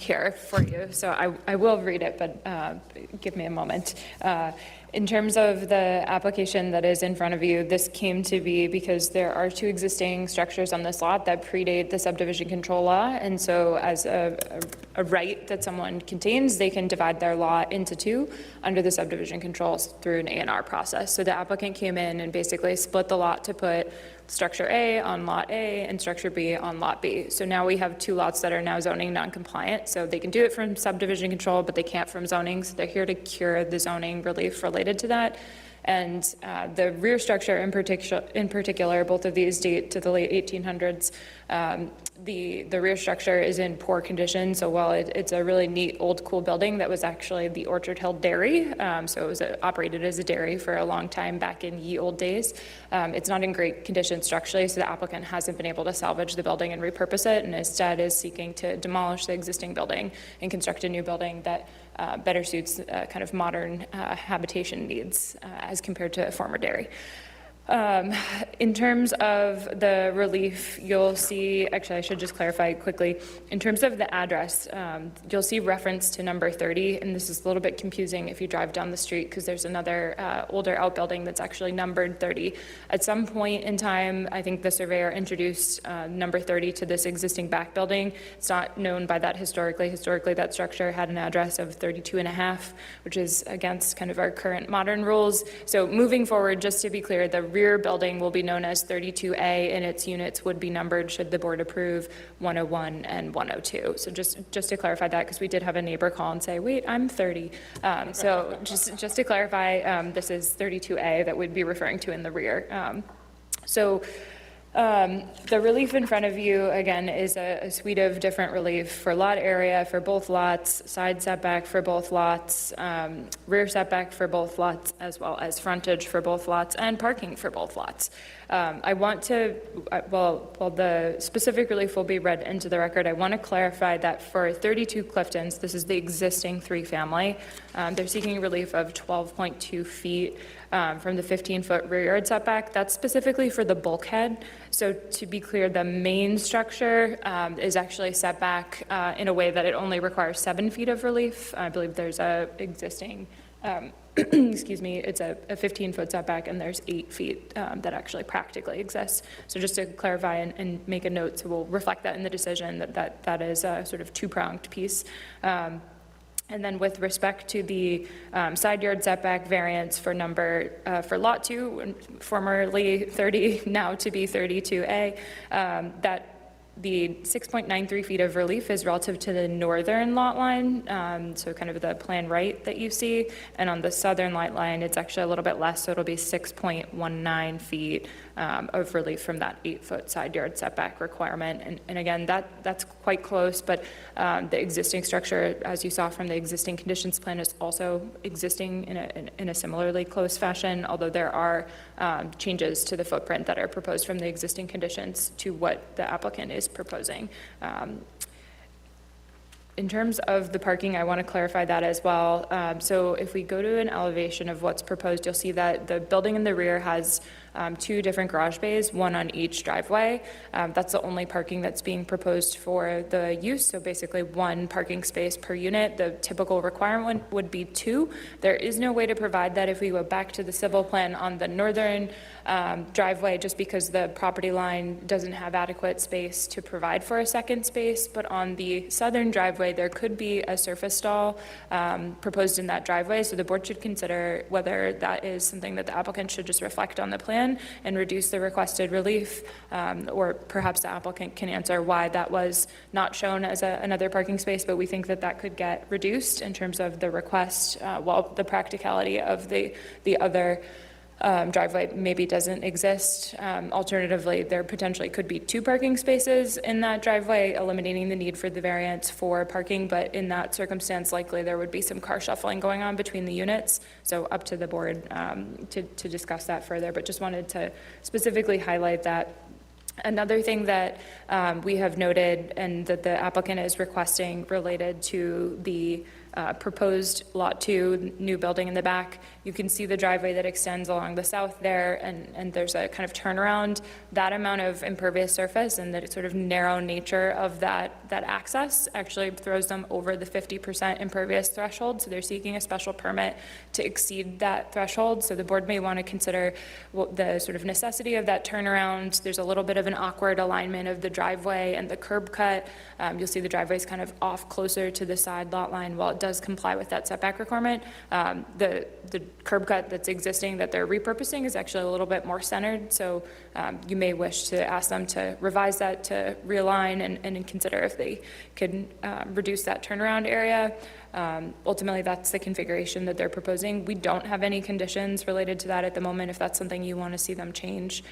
here for you. So I will read it, but give me a moment. In terms of the application that is in front of you, this came to be because there are two existing structures on this lot that predate the subdivision control law. And so as a right that someone contains, they can divide their lot into two under the subdivision controls through an A&R process. So the applicant came in and basically split the lot to put structure A on lot A and structure B on lot B. So now we have two lots that are now zoning non-compliant. So they can do it from subdivision control, but they can't from zoning. So they're here to cure the zoning relief related to that. And the rear structure in particular, both of these date to the late 1800s. The rear structure is in poor condition. So while it's a really neat old cool building that was actually the Orchard Hill Dairy, so it was operated as a dairy for a long time back in ye old days. It's not in great condition structurally, so the applicant hasn't been able to salvage the building and repurpose it, and instead is seeking to demolish the existing building and construct a new building that better suits kind of modern habitation needs as compared to a former dairy. In terms of the relief, you'll see, actually I should just clarify quickly, in terms of the address, you'll see reference to number 30, and this is a little bit confusing if you drive down the street because there's another older outbuilding that's actually numbered 30. At some point in time, I think the surveyor introduced number 30 to this existing back building. It's not known by that historically. Historically, that structure had an address of 32.5, which is against kind of our current modern rules. So moving forward, just to be clear, the rear building will be known as 32A, and its units would be numbered, should the board approve, 101 and 102. So just to clarify that, because we did have a neighbor call and say, wait, I'm 30. So just to clarify, this is 32A that we'd be referring to in the rear. The relief in front of you, again, is a suite of different relief for lot area for both lots, side setback for both lots, rear setback for both lots, as well as frontage for both lots, and parking for both lots. I want to, while the specific relief will be read into the record, I want to clarify that for 32 Cliftons, this is the existing three-family, they're seeking relief of 12.2 feet from the 15-foot rear yard setback. That's specifically for the bulkhead. So to be clear, the main structure is actually set back in a way that it only requires 7 feet of relief. I believe there's a existing, excuse me, it's a 15-foot setback, and there's 8 feet that actually practically exists. So just to clarify and make a note, so we'll reflect that in the decision that is a sort of two-pronged piece. And then with respect to the side yard setback variance for for lot 2, formerly 30, now to be 32A, that the 6.93 feet of relief is relative to the northern lot line, so kind of the plan right that you see, and on the southern lot line, it's actually a little bit less, so it'll be 6.19 feet of relief from that 8-foot side yard setback requirement. And again, that's quite close, but the existing structure, as you saw from the existing conditions plan, is also existing in a similarly close fashion, although there are changes to the footprint that are proposed from the existing conditions to what the applicant is proposing. In terms of the parking, I want to clarify that as well. So if we go to an elevation of what's proposed, you'll see that the building in the rear has 2 different garage bays, one on each driveway. That's the only parking that's being proposed for the use, so basically 1 parking space per unit. The typical requirement would be 2. There is no way to provide that if we go back to the civil plan on the northern driveway, just because the property line doesn't have adequate space to provide for a second space. But on the southern driveway, there could be a surface stall proposed in that driveway, so the board should consider whether that is something that the applicant should just reflect on the plan and reduce the requested relief, or perhaps the applicant can answer why that was not shown as another parking space, but we think that that could get reduced in terms of the request, while the practicality of the other driveway maybe doesn't exist. Alternatively, there potentially could be 2 parking spaces in that driveway, eliminating the need for the variance for parking, but in that circumstance, likely there would be some car shuffling going on between the units, so up to the board to discuss that further, but just wanted to specifically highlight that. Another thing that we have noted and that the applicant is requesting related to the proposed Lot 2, new building in the back. You can see the driveway that extends along the south there, and there's a kind of turnaround. That amount of impervious surface and the sort of narrow nature of that access actually throws them over the 50% impervious threshold, so they're seeking a special permit to exceed that threshold. So the board may want to consider the sort of necessity of that turnaround. There's a little bit of an awkward alignment of the driveway and the curb cut. You'll see the driveway is kind of off closer to the side lot line. While it does comply with that setback requirement, the curb cut that's existing that they're repurposing is actually a little bit more centered. So you may wish to ask them to revise that to realign and consider if they could reduce that turnaround area. Ultimately, that's the configuration that they're proposing. We don't have any conditions related to that at the moment, if that's something you want to see them change.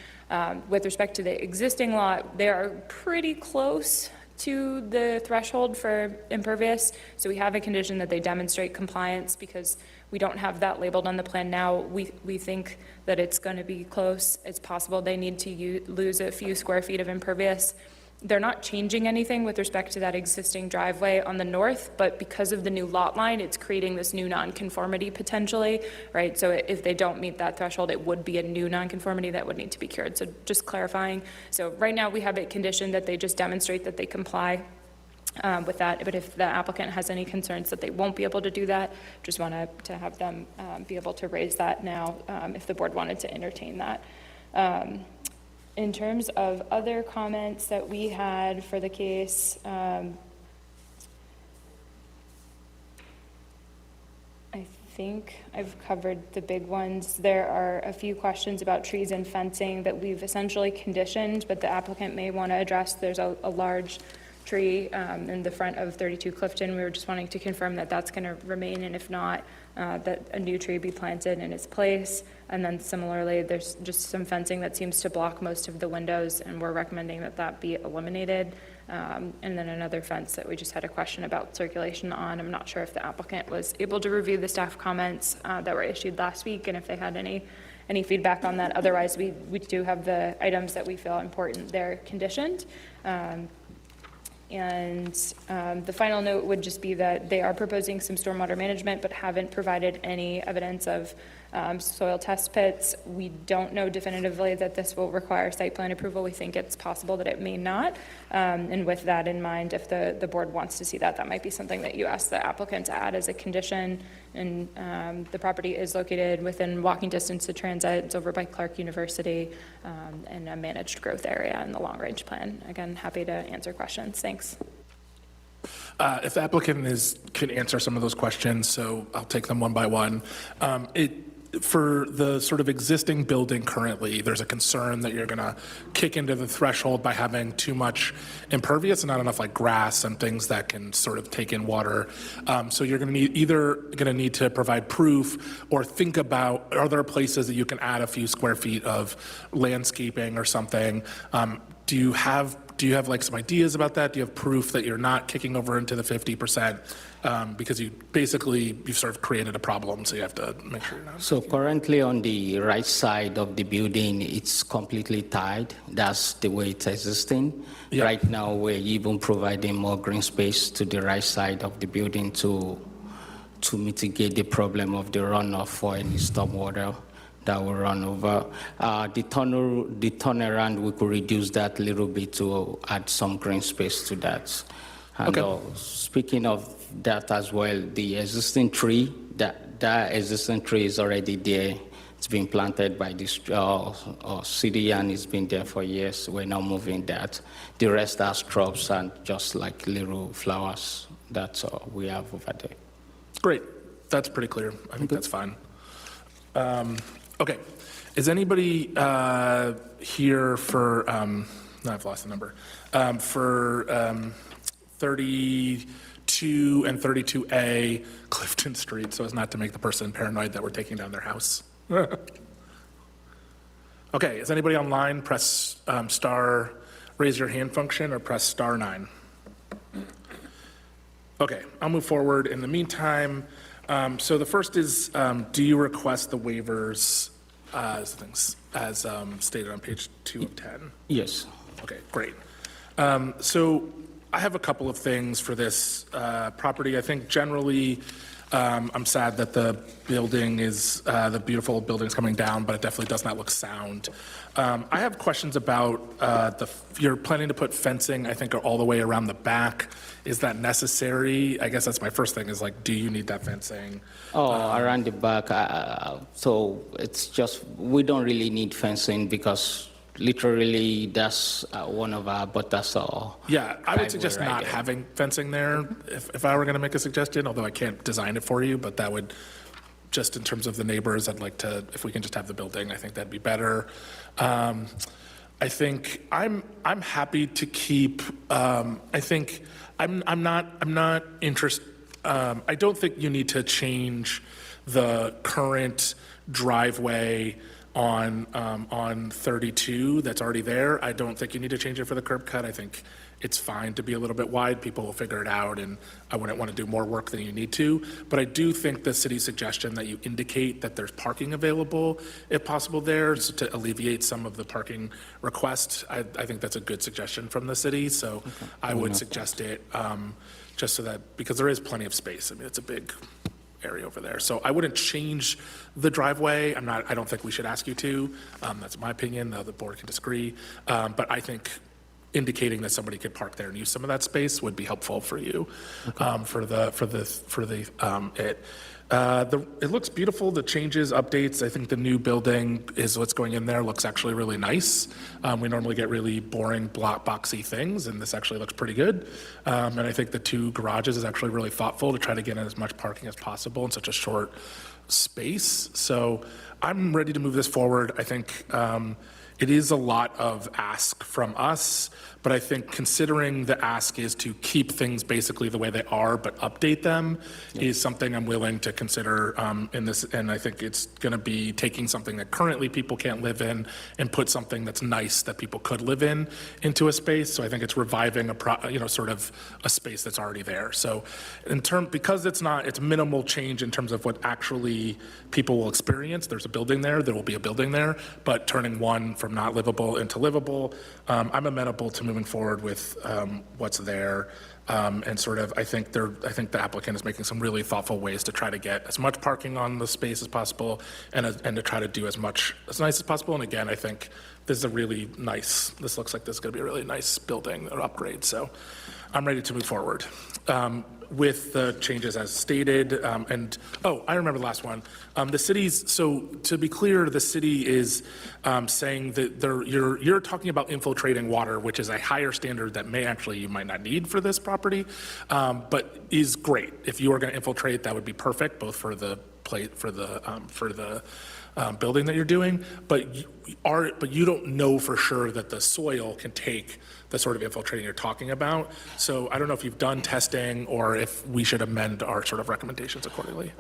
With respect to the existing lot, they are pretty close to the threshold for impervious. So we have a condition that they demonstrate compliance. Because we don't have that labeled on the plan now, we think that it's going to be close. It's possible they need to lose a few square feet of impervious. They're not changing anything with respect to that existing driveway on the north, but because of the new lot line, it's creating this new nonconformity potentially, right? So if they don't meet that threshold, it would be a new nonconformity that would need to be cured. So just clarifying. So right now we have it conditioned that they just demonstrate that they comply with that. But if the applicant has any concerns that they won't be able to do that, just want to have them be able to raise that now if the board wanted to entertain that. In terms of other comments that we had for the case, I think I've covered the big ones. There are a few questions about trees and fencing that we've essentially conditioned, but the applicant may want to address. There's a large tree in the front of 32 Clifton. We were just wanting to confirm that that's going to remain, and if not, that a new tree be planted in its place. And then similarly, there's just some fencing that seems to block most of the windows, and we're recommending that that be eliminated. And then another fence that we just had a question about circulation on. I'm not sure if the applicant was able to review the staff comments that were issued last week, and if they had any feedback on that. Otherwise, we do have the items that we feel important there conditioned. And the final note would just be that they are proposing some stormwater management, but haven't provided any evidence of soil test pits. We don't know definitively that this will require site plan approval. We think it's possible that it may not. And with that in mind, if the board wants to see that, that might be something that you ask the applicant to add as a condition. And the property is located within walking distance to transit. It's over by Clark University, and a managed growth area in the long-range plan. Again, happy to answer questions. Thanks. If the applicant can answer some of those questions, so I'll take them one by one. For the sort of existing building currently, there's a concern that you're going to kick into the threshold by having too much impervious and not enough like grass and things that can sort of take in water. So you're going to need to provide proof or think about, are there places that you can add a few square feet of landscaping or something? Do you have like some ideas about that? Do you have proof that you're not kicking over into the 50%? Because you've sort of created a problem, so you have to make sure you're not. So currently on the right side of the building, it's completely tied. That's the way it's existing. Yeah. Right now, we're even providing more green space to the right side of the building to mitigate the problem of the runoff for any stormwater that will run over. The turnaround, we could reduce that a little bit to add some green space to that. And speaking of that as well, the existing tree, that existing tree is already there. It's been planted by this city, and it's been there for years. We're now moving that. The rest are shrubs and just like little flowers that we have over there. Great. That's pretty clear. I think that's fine. Okay. Is anybody here for, no, I've lost the number, for 32 and 32A Clifton Street, so as not to make the person paranoid that we're taking down their house? Okay, is anybody online? Press star, raise your hand function, or press star 9. Okay, I'll move forward. In the meantime, so the first is, do you request the waivers as stated on page 2 of 10? Yes. Okay, great. So I have a couple of things for this property. I think generally, I'm sad that the building is, the beautiful building's coming down, but it definitely does not look sound. I have questions about you're planning to put fencing, I think, all the way around the back. Is that necessary? I guess that's my first thing is like, do you need that fencing? Around the back, so it's just, we don't really need fencing because literally that's one of our, but that's all. Yeah, I would suggest right not there. having fencing there if I were going to make a suggestion, although I can't design it for you, but that would, just in terms of the neighbors, I'd like to, if we can just have the building, I think that'd be better. I think I'm happy to keep, I think I'm not interested, I don't think you need to change the current driveway on 32 that's already there. I don't think you need to change it for the curb cut. I think it's fine to be a little bit wide. People will figure it out, and I wouldn't want to do more work than you need to. But I do think the city's suggestion that you indicate that there's parking available, if possible, there so to alleviate some of the parking requests. I think that's a good suggestion from the city. So I would suggest it just so that, because there is plenty of space. I mean, it's a big area over there. So I wouldn't change the driveway. I don't think we should ask you to. That's my opinion. The board can disagree. But I think indicating that somebody could park there and use some of that space would be helpful for you, it looks beautiful, the changes, updates. I think the new building is what's going in there looks actually really nice. We normally get really boring boxy things, and this actually looks pretty good. And I think the 2 garages is actually really thoughtful to try to get in as much parking as possible in such a short space. So I'm ready to move this forward. I think it is a lot of ask from us, but I think considering the ask is to keep things basically the way they are, but update them is something I'm willing to consider in this. And I think it's going to be taking something that currently people can't live in and put something that's nice that people could live in into a space. So I think it's reviving sort of a space that's already there. So because it's minimal change in terms of what actually people will experience. There's a building there will be a building there, but turning one from not livable into livable, I'm amenable to moving forward with what's there. And sort of, I think the applicant is making some really thoughtful ways to try to get as much parking on the space as possible and to try to do as nice as possible. And again, I think this looks like this is going to be a really nice building or upgrade. So I'm ready to move forward with the changes as stated. I remember the last one. So to be clear, the city is saying that you're talking about infiltrating water, which is a higher standard that you might not need for this property, but is great. If you are going to infiltrate, that would be perfect, both for the building that you're doing, but you don't know for sure that the soil can take the sort of infiltrating you're talking about. So I don't know if you've done testing or if we should amend our sort of recommendations accordingly.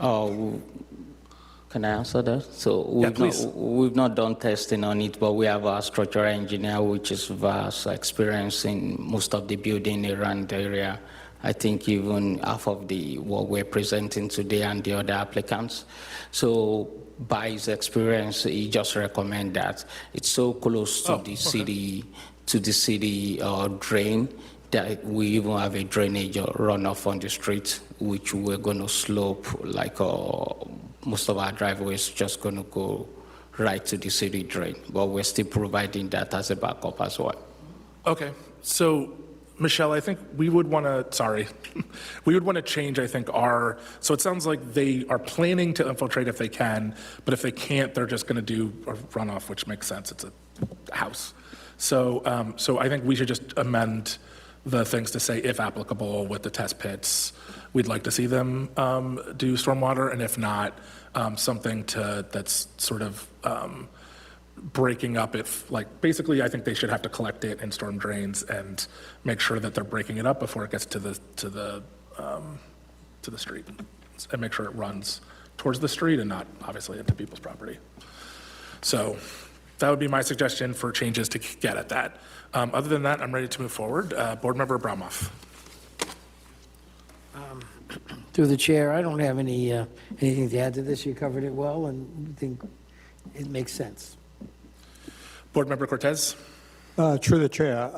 Can I answer that? So Yeah, please. We've not done testing on it, but we have our structural engineer, which is vast experience in most of the building around the area. I think even half of what we're presenting today and the other applicants. So by his experience, he just recommend that it's so close to the city drain that we even have a drainage runoff on the street, which we're going to slope like most of our driveways just going to go right to the city drain, but we're still providing that as a backup as well. Okay, so Michelle, I think we would want to change, I think, so it sounds like they are planning to infiltrate if they can, but if they can't, they're just going to do a runoff, which makes sense. It's a house. So I think we should just amend the things to say, if applicable, with the test pits, we'd like to see them do stormwater, and if not, something that's sort of breaking up basically I think they should have to collect it in storm drains and make sure that they're breaking it up before it gets to the street, and make sure it runs towards the street and not obviously into people's property. So that would be my suggestion for changes to get at that. Other than that, I'm ready to move forward. Board Member Abramoff. Through the chair, I don't have anything to add to this. You covered it well, and think it makes sense. Board Member Cortez. Through the chair,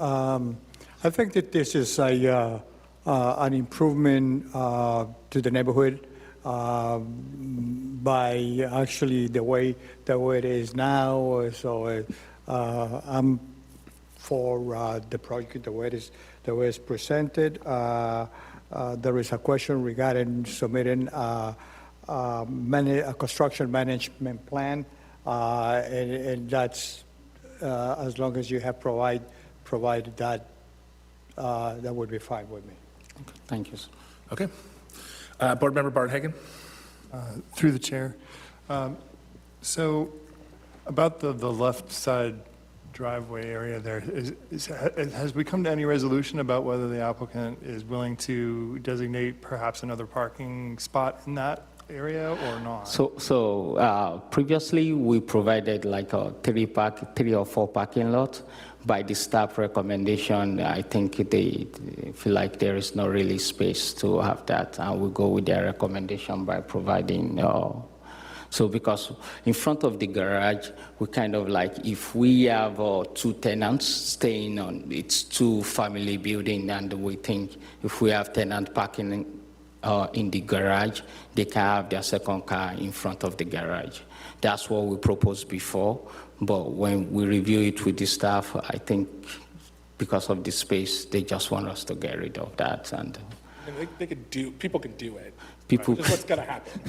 I think that this is an improvement to the neighborhood by actually the way it is now. So I'm for the project the way it's presented. There is a question regarding submitting a construction management plan, and that's as long as you have provided that, that would be fine with me. Thank you, sir. Okay. Board Member Barnhagen? Through the chair. So about the left side driveway area there, has we come to any resolution about whether the applicant is willing to designate perhaps another parking spot in that area or not? So previously, we provided like a 3 or 4 parking lots. By the staff recommendation, I think they feel like there is no really space to have that, and we go with their recommendation by providing. So because in front of the garage, we kind of like, if we have 2 tenants staying on, it's 2 family building, and we think if we have tenant parking in the garage, they can have their second car in front of the garage. That's what we proposed before, but when we review it with the staff, I think because of the space, they just want us to get rid of that. And People can do it. people, Just what's going to happen.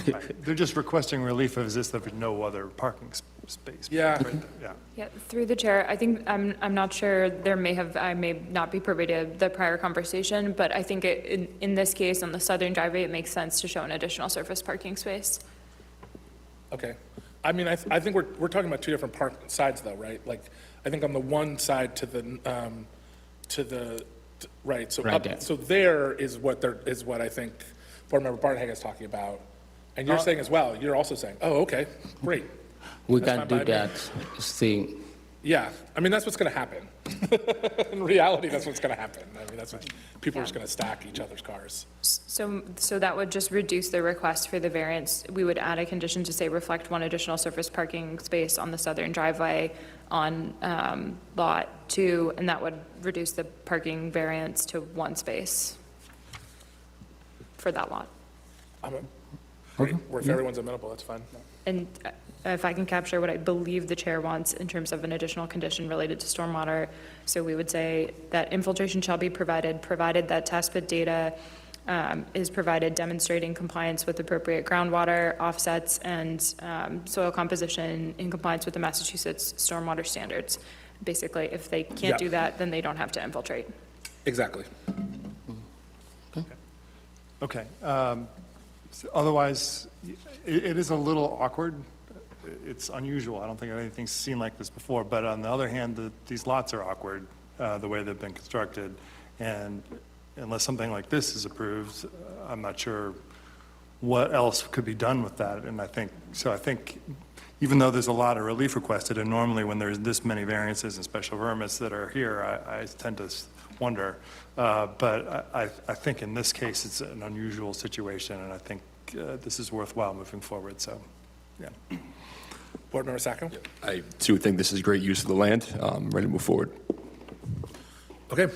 They're just requesting relief as if there's no other parking space. Yeah. Yeah. Yeah, through the chair, I think, I'm not sure, I may not be privy to the prior conversation, but I think in this case, on the southern driveway, it makes sense to show an additional surface parking space. Okay. I mean, I think we're talking about 2 different sides, though, right? Like, I think on the one side to the right. So Right there. so there is what I think Board Member Barnhagen is talking about, and you're saying as well. You're also saying, oh, okay, great. we That's can fine do by me. that. See, Yeah, I mean, that's what's going to happen. In reality, that's what's going to happen. I mean, that's what people are just going to stack each other's cars. So that would just reduce the request for the variance. We would add a condition to say reflect 1 additional surface parking space on the southern driveway on lot 2, and that would reduce the parking variance to 1 space for that lot. Great. Or if everyone's amenable, that's fine. And if I can capture what I believe the chair wants in terms of an additional condition related to stormwater, so we would say that infiltration shall be provided that test pit data is provided demonstrating compliance with appropriate groundwater offsets and soil composition in compliance with the Massachusetts stormwater standards. Basically, if they can't Yeah. do that, then they don't have to infiltrate. Exactly. Okay. So otherwise, it is a little awkward. It's unusual. I don't think anything's seen like this before. But on the other hand, these lots are awkward, the way they've been constructed. And unless something like this is approved, I'm not sure what else could be done with that. And I think even though there's a lot of relief requested, and normally when there's this many variances and special permits that are here, I tend to wonder. But I think in this case, it's an unusual situation, and I think this is worthwhile moving forward. So, yeah. Board Member Sacco? I too think this is great use of the land. Ready to move forward. Okay.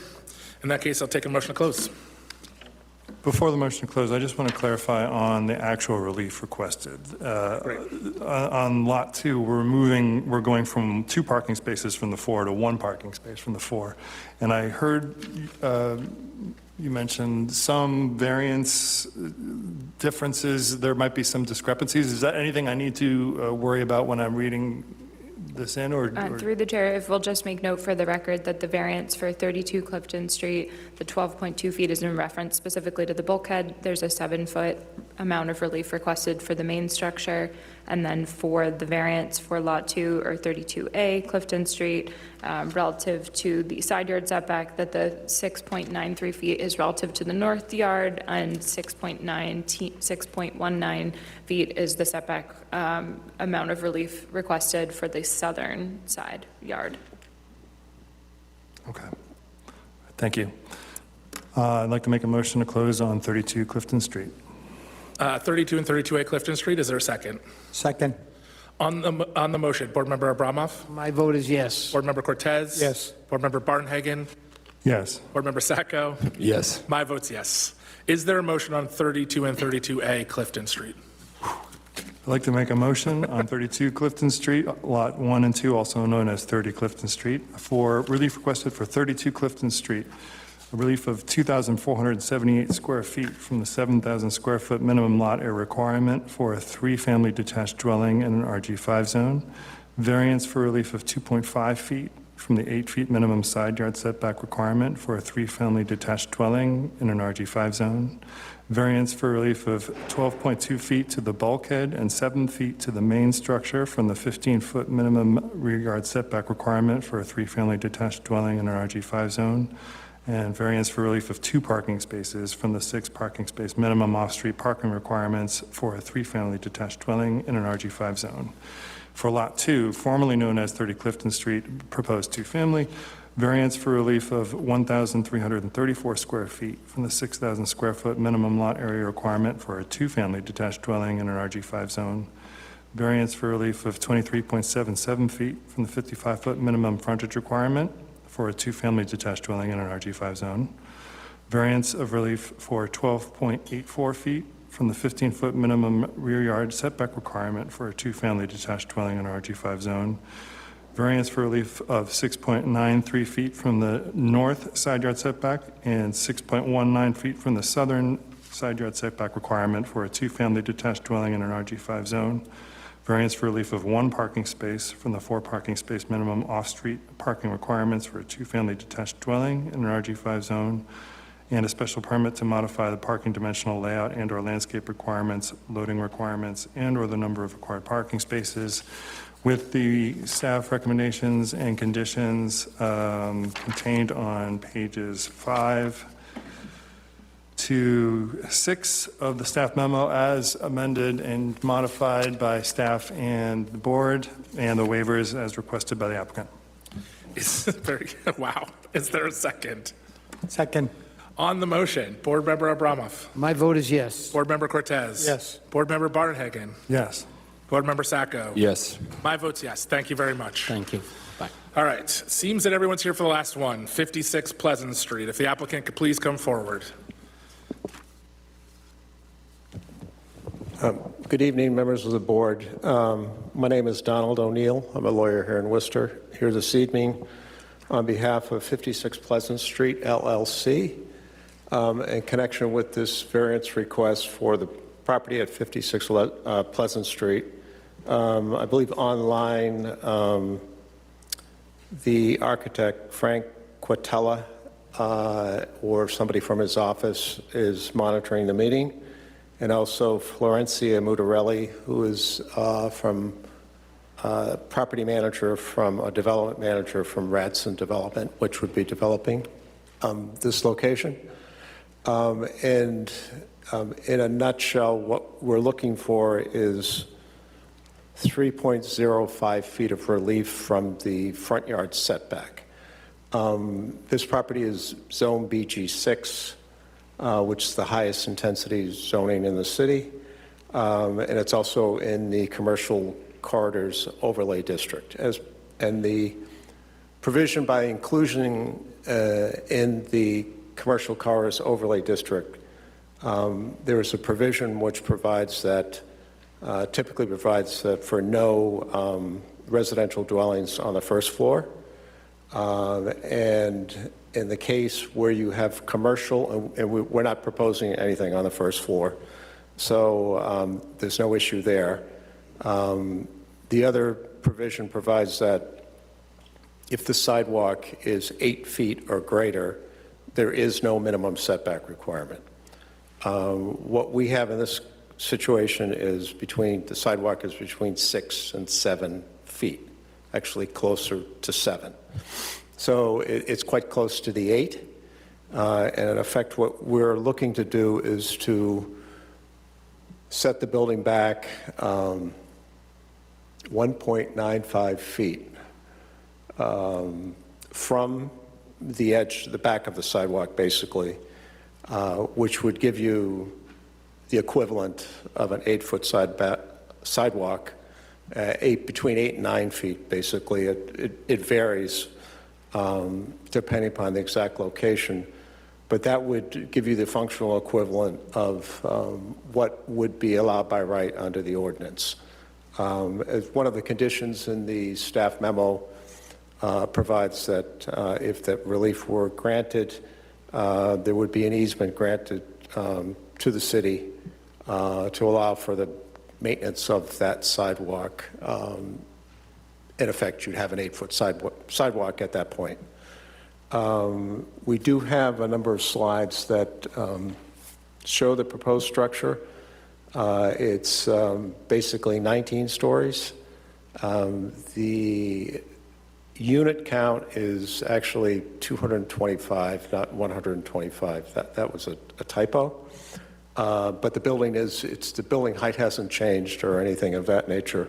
In that case, I'll take a motion to close. Before the motion to close, I just want to clarify on the actual relief requested. On Lot 2, we're going from 2 parking spaces from the 4 to 1 parking space from the 4. And I heard you mentioned some variance differences. There might be some discrepancies. Is that anything I need to worry about when I'm reading this in, or? Through the chair, if we'll just make note for the record that the variance for 32 Clifton Street, the 12.2 feet is in reference specifically to the bulkhead. There's a 7-foot amount of relief requested for the main structure. And then for the variance for Lot 2 or 32A Clifton Street, relative to the side yard setback, that the 6.93 feet is relative to the north yard, and 6.19 feet is the setback amount of relief requested for the southern side yard. Okay. Thank you. I'd like to make a motion to close on 32 Clifton Street. 32 and 32A Clifton Street, is there a second? Second. On the motion, Board Member Abramov? My vote is yes. Board Member Cortez? Yes. Board Member Barnhagen? Yes. Board Member Sacco? Yes. My vote's yes. Is there a motion on 32 and 32A Clifton Street? I'd like to make a motion on 32 Clifton Street, Lot 1 and 2, also known as 30 Clifton Street, for relief requested for 32 Clifton Street, a relief of 2,478 square feet from the 7,000 square foot minimum lot area requirement for a 3-family detached dwelling in an RG5 zone, variance for relief of 2.5 feet from the 8 feet minimum side yard setback requirement for a 3-family detached dwelling in an RG5 zone, variance for relief of 12.2 feet to the bulkhead and 7 feet to the main structure from the 15-foot minimum rear yard setback requirement for a 3-family detached dwelling in an RG5 zone, and variance for relief of 2 parking spaces from the 6 parking space minimum off-street parking requirements for a 3-family detached dwelling in an RG5 zone. For Lot 2, formerly known as 30 Clifton Street, proposed 2-family, variance for relief of 1,334 square feet from the 6,000 square foot minimum lot area requirement for a 2-family detached dwelling in an RG5 zone, variance for relief of 23.77 feet from the 55-foot minimum frontage requirement for a 2-family detached dwelling in an RG5 zone, variance of relief for 12.84 feet from the 15-foot minimum rear yard setback requirement for a 2-family detached dwelling in an RG5 zone, variance for relief of 6.93 feet from the north side yard setback and 6.19 feet from the southern side yard setback requirement for a 2-family detached dwelling in an RG5 zone, variance for relief of 1 parking space from the 4 parking space minimum off-street parking requirements for a 2-family detached dwelling in an RG5 zone, and a special permit to modify the parking dimensional layout and/or landscape requirements, loading requirements, and/or the number of required parking spaces, with the staff recommendations and conditions contained on pages 5 to 6 of the staff memo as amended and modified by staff and the board, and the waivers as requested by the applicant. Wow. Is there a second? Second. On the motion, Board Member Abramov. My vote is yes. Board Member Cortez. Yes. Board Member Barnhagen. Yes. Board Member Sacco. Yes. My vote's yes. Thank you very much. Thank you. Bye. All right. Seems that everyone's here for the last one, 56 Pleasant Street. If the applicant could please come forward. Good evening, members of the board. My name is Donald O'Neill. I'm a lawyer here in Worcester, here this evening on behalf of 56 Pleasant Street, LLC, in connection with this variance request for the property at 56 Pleasant Street. I believe online, the architect, Frank Quatella, or somebody from his office is monitoring the meeting, and also Florencia Mutarelli, who is from property manager from a development manager from Radson Development, which would be developing this location. And in a nutshell, what we're looking for is 3.05 feet of relief from the front yard setback. This property is zone BG6, which is the highest intensity zoning in the city, and it's also in the commercial corridors overlay district. And the provision by inclusion in the commercial corridors overlay district, there is a provision which provides that, typically provides that for no residential dwellings on the first floor. And in the case where you have commercial, and we're not proposing anything on the first floor, so there's no issue there. The other provision provides that if the sidewalk is 8 feet or greater, there is no minimum setback requirement. What we have in this situation is the sidewalk is between 6 and 7 feet, actually closer to 7. So it's quite close to the 8. And in effect, what we're looking to do is to set the building back 1.95 feet from the edge, the back of the sidewalk, basically, which would give you the equivalent of an 8-foot sidewalk, between 8 and 9 feet, basically. It varies depending upon the exact location. But that would give you the functional equivalent of what would be allowed by right under the ordinance. As one of the conditions in the staff memo provides that if that relief were granted, there would be an easement granted to the city to allow for the maintenance of that sidewalk. In effect, you'd have an 8-foot sidewalk at that point. We do have a number of slides that show the proposed structure. It's basically 19 stories. The unit count is actually 225, not 125. That was a typo. But the building the building height hasn't changed or anything of that nature.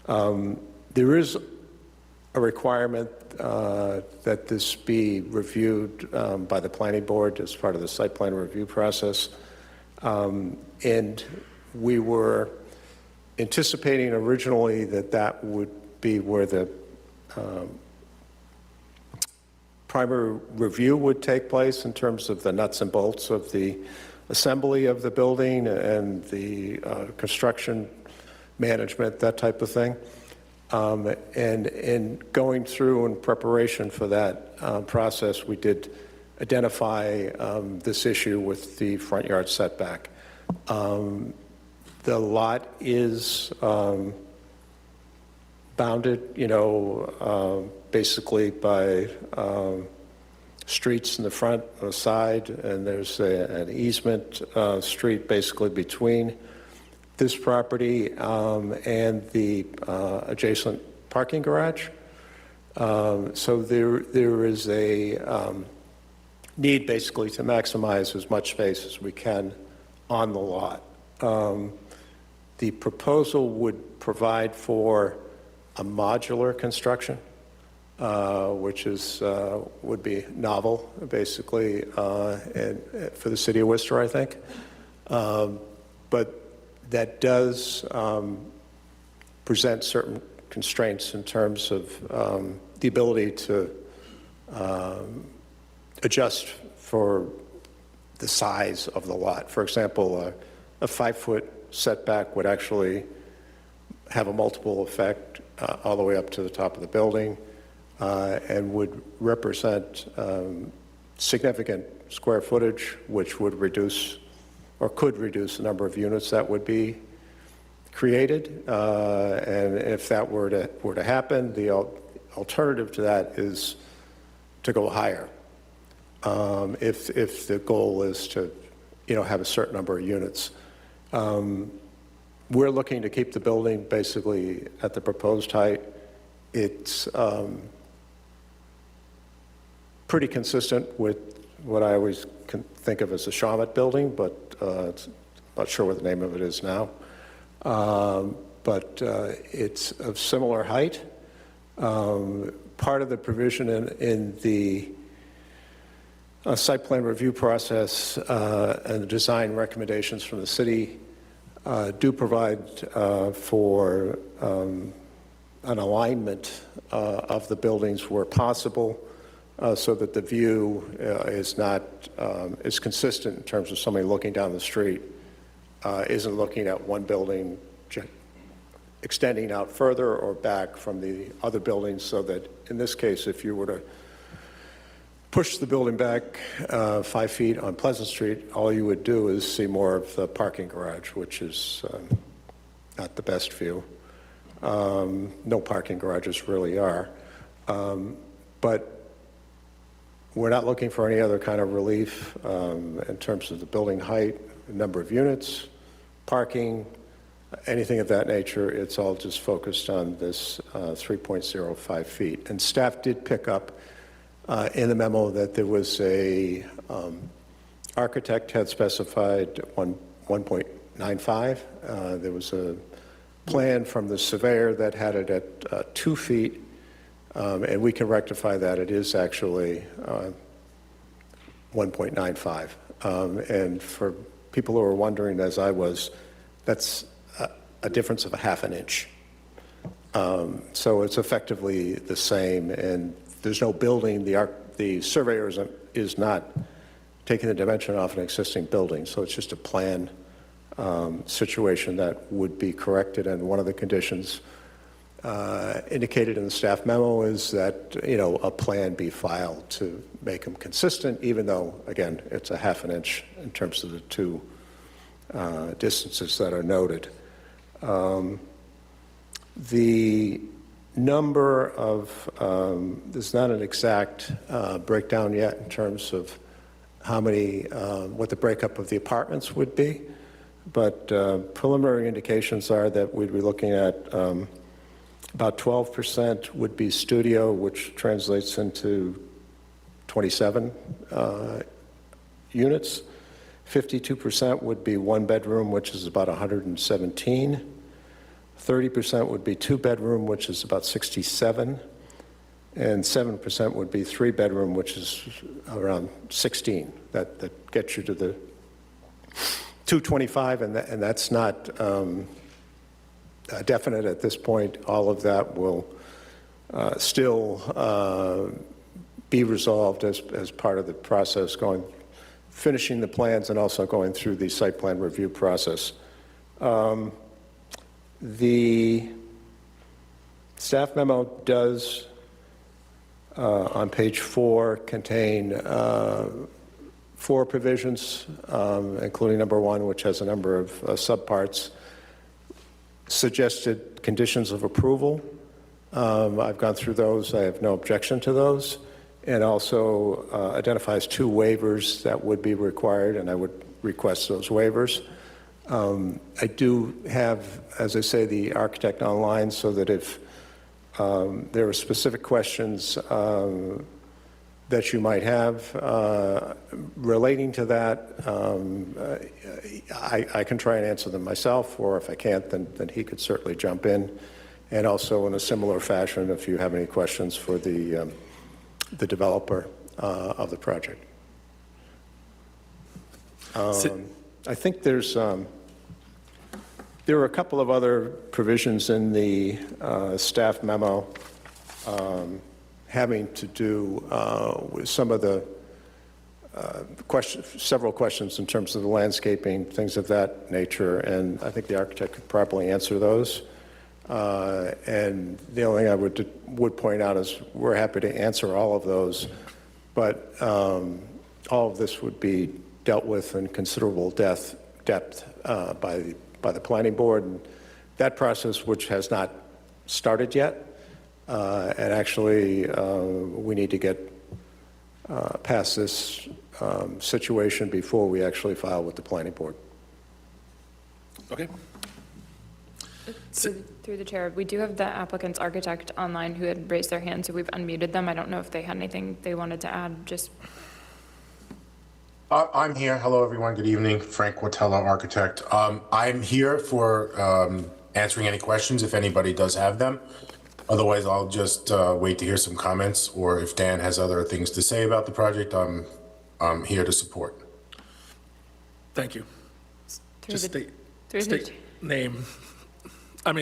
There is a requirement that this be reviewed by the planning board as part of the site plan review process. And we were anticipating originally that would be where the primary review would take place in terms of the nuts and bolts of the assembly of the building and the construction management, that type of thing. And in going through in preparation for that process, we did identify this issue with the front yard setback. The lot is bounded, basically by streets in the front or the side, and there's an easement street basically between this property and the adjacent parking garage. So there is a need basically to maximize as much space as we can on the lot. The proposal would provide for a modular construction, which would be novel, basically, and for the city of Worcester, I think. But that does present certain constraints in terms of the ability to adjust for the size of the lot. For example, a 5-foot setback would actually have a multiple effect all the way up to the top of the building and would represent significant square footage, which would reduce or could reduce the number of units that would be created. And if that were to happen, the alternative to that is to go higher. If the goal is to, have a certain number of units. We're looking to keep the building basically at the proposed height. It's pretty consistent with what I always can think of as a Shawmut building, but I'm not sure what the name of it is now. But it's of similar height. Part of the provision in the site plan review process and the design recommendations from the city do provide for an alignment of the buildings where possible, so that the view is consistent in terms of somebody looking down the street isn't looking at one building extending out further or back from the other buildings, so that in this case, if you were to push the building back 5 feet on Pleasant Street, all you would do is see more of the parking garage, which is not the best view. No parking garages really are. But we're not looking for any other kind of relief in terms of the building height, number of units, parking, anything of that nature. It's all just focused on this 3.05 feet. And staff did pick up in the memo that there was a architect had specified 1.95. There was a plan from the surveyor that had it at 2 feet, and we can rectify that. It is actually 1.95. And for people who are wondering, as I was, that's a difference of a half an inch. So it's effectively the same, and there's no building, the surveyor is not taking the dimension off an existing building, so it's just a plan situation that would be corrected, and one of the conditions indicated in the staff memo is that, a plan be filed to make them consistent, even though, again, it's a half an inch in terms of the two distances that are noted. The number of, there's not an exact breakdown yet in terms of how many, what the breakup of the apartments would be, but preliminary indications are that we'd be looking at about 12% would be studio, which translates into 27 units. 52% would be one bedroom, which is about 117. 30% would be two bedroom, which is about 67. And 7% would be three bedroom, which is around 16. That gets you to the 225, and that's not definite at this point. All of that will still be resolved as part of the process, finishing the plans and also going through the site plan review process. The staff memo does, on page 4, contain 4 provisions, including number 1, which has a number of subparts. Suggested conditions of approval. I've gone through those. I have no objection to those. And also identifies 2 waivers that would be required, and I would request those waivers. I do have, as I say, the architect online, so that if there are specific questions that you might have relating to that, I can try and answer them myself, or if I can't, then he could certainly jump in. And also in a similar fashion, if you have any questions for the developer of the project. I think there are a couple of other provisions in the staff memo having to do with some of the several questions in terms of the landscaping, things of that nature, and I think the architect could probably answer those. And the only thing I would point out is we're happy to answer all of those, but all of this would be dealt with in considerable depth by the planning board. And that process, which has not started yet, and actually we need to get past this situation before we actually file with the planning board. Okay. Through the chair, we do have the applicant's architect online who had raised their hand, so we've unmuted them. I don't know if they had anything they wanted to add, just. I'm here. Hello, everyone. Good evening. Frank Quatella, architect. I'm here for answering any questions if anybody does have them. Otherwise, I'll just wait to hear some comments, or if Dan has other things to say about the project, I'm here to support. Thank you. Just state name.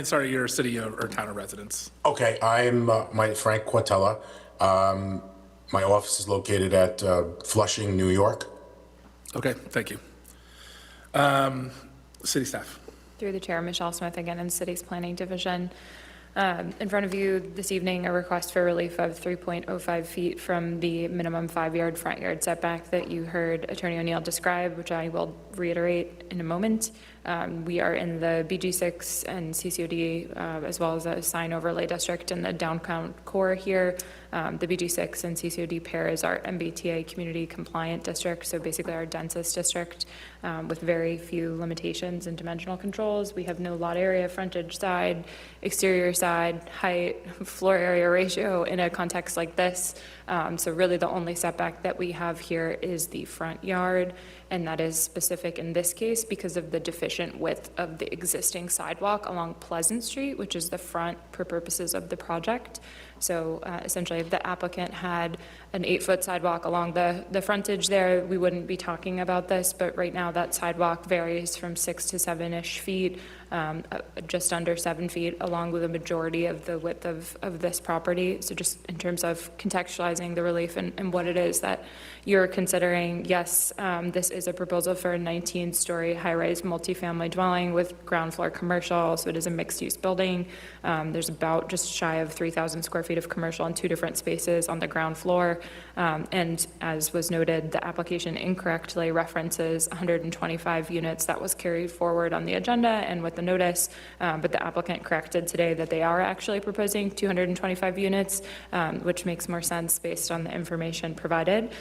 Sorry, your city or town of residence. Okay, I'm my Frank Quatella. My office is located at Flushing, New York. Okay, thank you. City staff. Through the chair, Michelle Smith again in City's Planning Division. In front of you this evening, a request for relief of 3.05 feet from the minimum 5-yard front yard setback that you heard Attorney O'Neill describe, which I will reiterate in a moment. We are in the BG6 and CCOD, as well as a sign overlay district in the downtown core here. The BG6 and CCOD pair is our MBTA community compliant district, so basically our densest district with very few limitations and dimensional controls. We have no lot area, frontage side, exterior side, height, floor area ratio in a context like this. So really the only setback that we have here is the front yard, and that is specific in this case because of the deficient width of the existing sidewalk along Pleasant Street, which is the front for purposes of the project. So essentially, if the applicant had an 8-foot sidewalk along the frontage there, we wouldn't be talking about this, but right now that sidewalk varies from 6 to 7-ish feet, just under 7 feet, along with the majority of the width of this property. So just in terms of contextualizing the relief and what it is that you're considering, yes, this is a proposal for a 19-story high-rise multifamily dwelling with ground floor commercial, so it is a mixed-use building. There's about just shy of 3,000 square feet of commercial in 2 different spaces on the ground floor. And as was noted, the application incorrectly references 125 units that was carried forward on the agenda and with the notice, but the applicant corrected today that they are actually proposing 225 units, which makes more sense based on the information provided.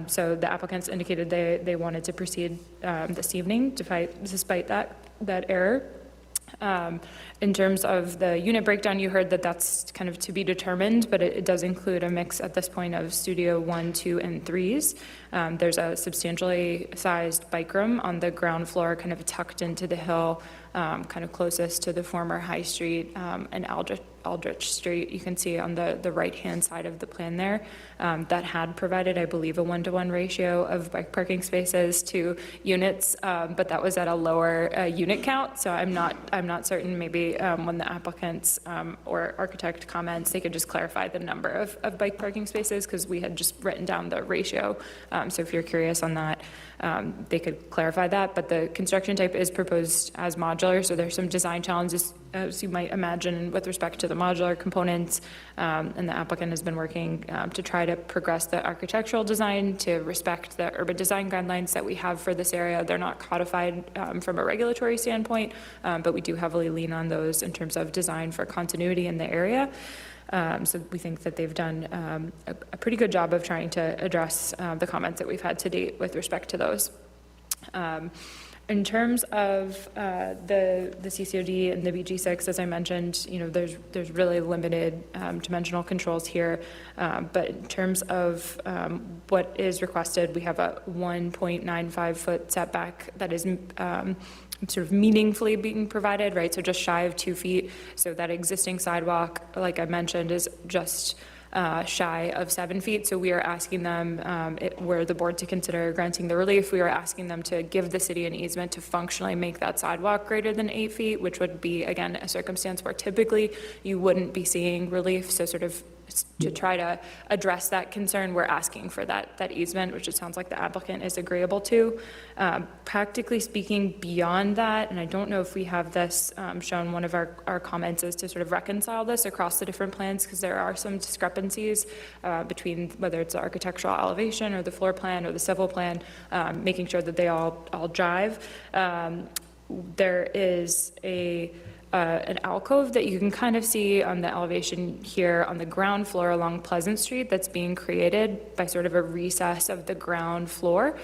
So the applicants indicated they wanted to proceed this evening despite that error. In terms of the unit breakdown, you heard that that's kind of to be determined, but it does include a mix at this point of studio 1, 2, and 3s. There's a substantially sized bike room on the ground floor, kind of tucked into the hill, kind of closest to the former High Street and Aldrich Street. You can see on the right-hand side of the plan there, that had provided, I believe, a 1-to-1 ratio of bike parking spaces to units, but that was at a lower unit count. So I'm not certain. Maybe when the applicants or architect comments, they could just clarify the number of bike parking spaces, because we had just written down the ratio. So if you're curious on that, they could clarify that. But the construction type is proposed as modular, so there's some design challenges, as you might imagine, with respect to the modular components. And the applicant has been working to try to progress the architectural design to respect the urban design guidelines that we have for this area. They're not codified from a regulatory standpoint, but we do heavily lean on those in terms of design for continuity in the area. So we think that they've done a pretty good job of trying to address the comments that we've had to date with respect to those. In terms of the CCOD and the BG6, as I mentioned, there's really limited dimensional controls here. But in terms of what is requested, we have a 1.95 foot setback that is sort of meaningfully being provided, right? So just shy of 2 feet. So that existing sidewalk, like I mentioned, is just shy of 7 feet. So we are asking them, were the board to consider granting the relief, we are asking them to give the city an easement to functionally make that sidewalk greater than 8 feet, which would be, again, a circumstance where typically you wouldn't be seeing relief. So sort of to try to address that concern, we're asking for that easement, which it sounds like the applicant is agreeable to. Practically speaking, beyond that, and I don't know if we have this shown, one of our comments is to sort of reconcile this across the different plans, because there are some discrepancies between whether it's the architectural elevation or the floor plan or the civil plan, making sure that they all jive. There is an alcove that you can kind of see on the elevation here on the ground floor along Pleasant Street that's being created by sort of a recess of the ground floor.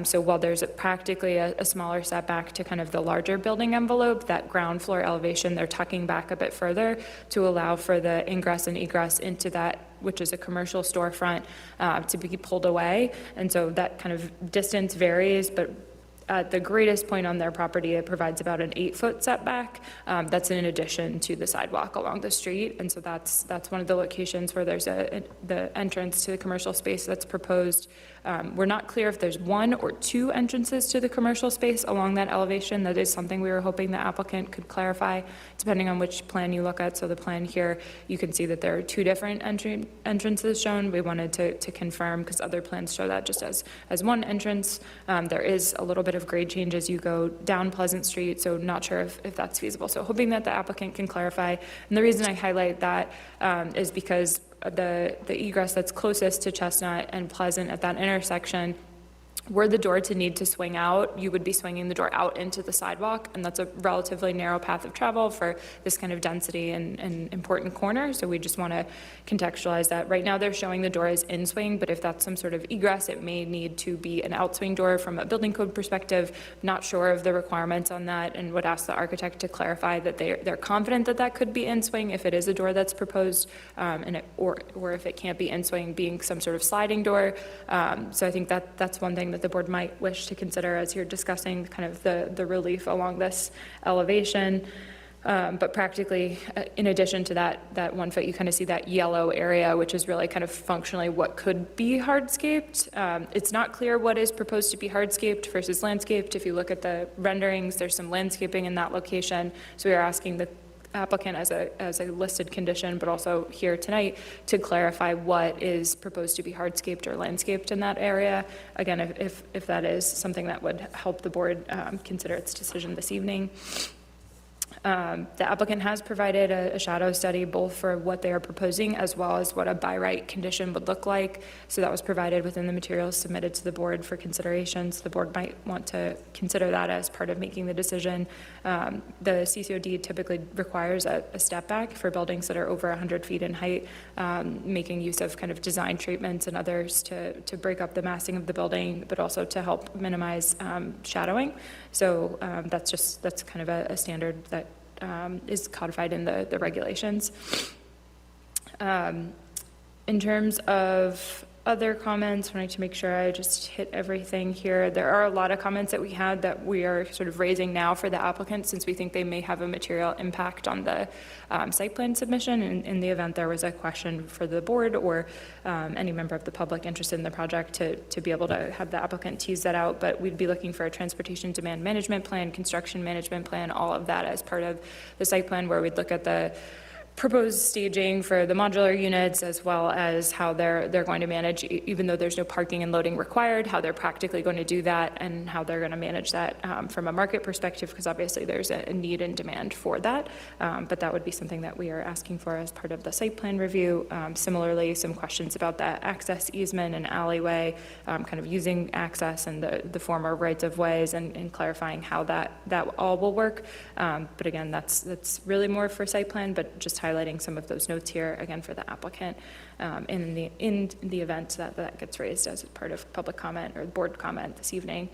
So while there's practically a smaller setback to kind of the larger building envelope, that ground floor elevation, they're tucking back a bit further to allow for the ingress and egress into that, which is a commercial storefront, to be pulled away. And so that kind of distance varies, but at the greatest point on their property, it provides about an 8-foot setback. That's in addition to the sidewalk along the street. And so that's one of the locations where there's the entrance to the commercial space that's proposed. We're not clear if there's 1 or 2 entrances to the commercial space along that elevation. That is something we were hoping the applicant could clarify, depending on which plan you look at. So the plan here, you can see that there are 2 different entrances shown. We wanted to confirm, because other plans show that just as 1 entrance. There is a little bit of grade change as you go down Pleasant Street, so not sure if that's feasible. So hoping that the applicant can clarify. And the reason I highlight that is because the egress that's closest to Chestnut and Pleasant at that intersection, were the door to need to swing out, you would be swinging the door out into the sidewalk, and that's a relatively narrow path of travel for this kind of density and important corner, so we just want to contextualize that. Right now they're showing the door as in swing, but if that's some sort of egress, it may need to be an outswing door from a building code perspective. Not sure of the requirements on that, and would ask the architect to clarify that they're confident that that could be in swing if it is a door that's proposed, or if it can't be in swing, being some sort of sliding door. So I think that's one thing that the board might wish to consider as you're discussing kind of the relief along this elevation. But practically, in addition to that 1 foot, you kind of see that yellow area, which is really kind of functionally what could be hardscaped. It's not clear what is proposed to be hardscaped versus landscaped. If you look at the renderings, there's some landscaping in that location. So we are asking the applicant as a listed condition, but also here tonight, to clarify what is proposed to be hardscaped or landscaped in that area. Again, if that is something that would help the board consider its decision this evening. The applicant has provided a shadow study both for what they are proposing as well as what a by right condition would look like. So that was provided within the materials submitted to the board for consideration. So the board might want to consider that as part of making the decision. The CCOD typically requires a step back for buildings that are over 100 feet in height, making use of kind of design treatments and others to break up the massing of the building, but also to help minimize shadowing. So that's kind of a standard that is codified in the regulations. In terms of other comments, wanting to make sure I just hit everything here. There are a lot of comments that we had that we are sort of raising now for the applicant, since we think they may have a material impact on the site plan submission. In the event there was a question for the board or any member of the public interested in the project to be able to have the applicant tease that out. But we'd be looking for a transportation demand management plan, construction management plan, all of that as part of the site plan, where we'd look at the proposed staging for the modular units, as well as how they're going to manage, even though there's no parking and loading required, how they're practically going to do that and how they're going to manage that from a market perspective, because obviously there's a need and demand for that. But that would be something that we are asking for as part of the site plan review. Similarly, some questions about that access easement and alleyway, kind of using access and the former rights of ways and clarifying how that all will work. But again, that's really more for site plan, but just highlighting some of those notes here, again, for the applicant in the event that gets raised as part of public comment or board comment this evening.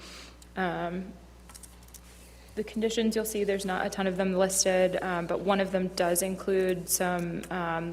The conditions, you'll see there's not a ton of them listed, but one of them does include some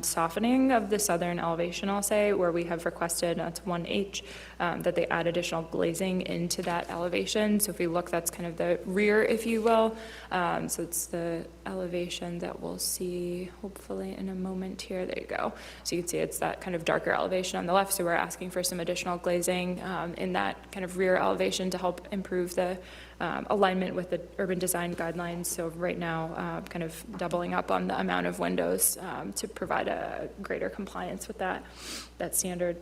softening of the southern elevation, I'll say, where we have requested, that's 1H, that they add additional glazing into that elevation. So if we look, that's kind of the rear, if you will. So it's the elevation that we'll see hopefully in a moment here. There you go. So you can see it's that kind of darker elevation on the left. So we're asking for some additional glazing in that kind of rear elevation to help improve the alignment with the urban design guidelines. So right now, kind of doubling up on the amount of windows to provide a greater compliance with that standard.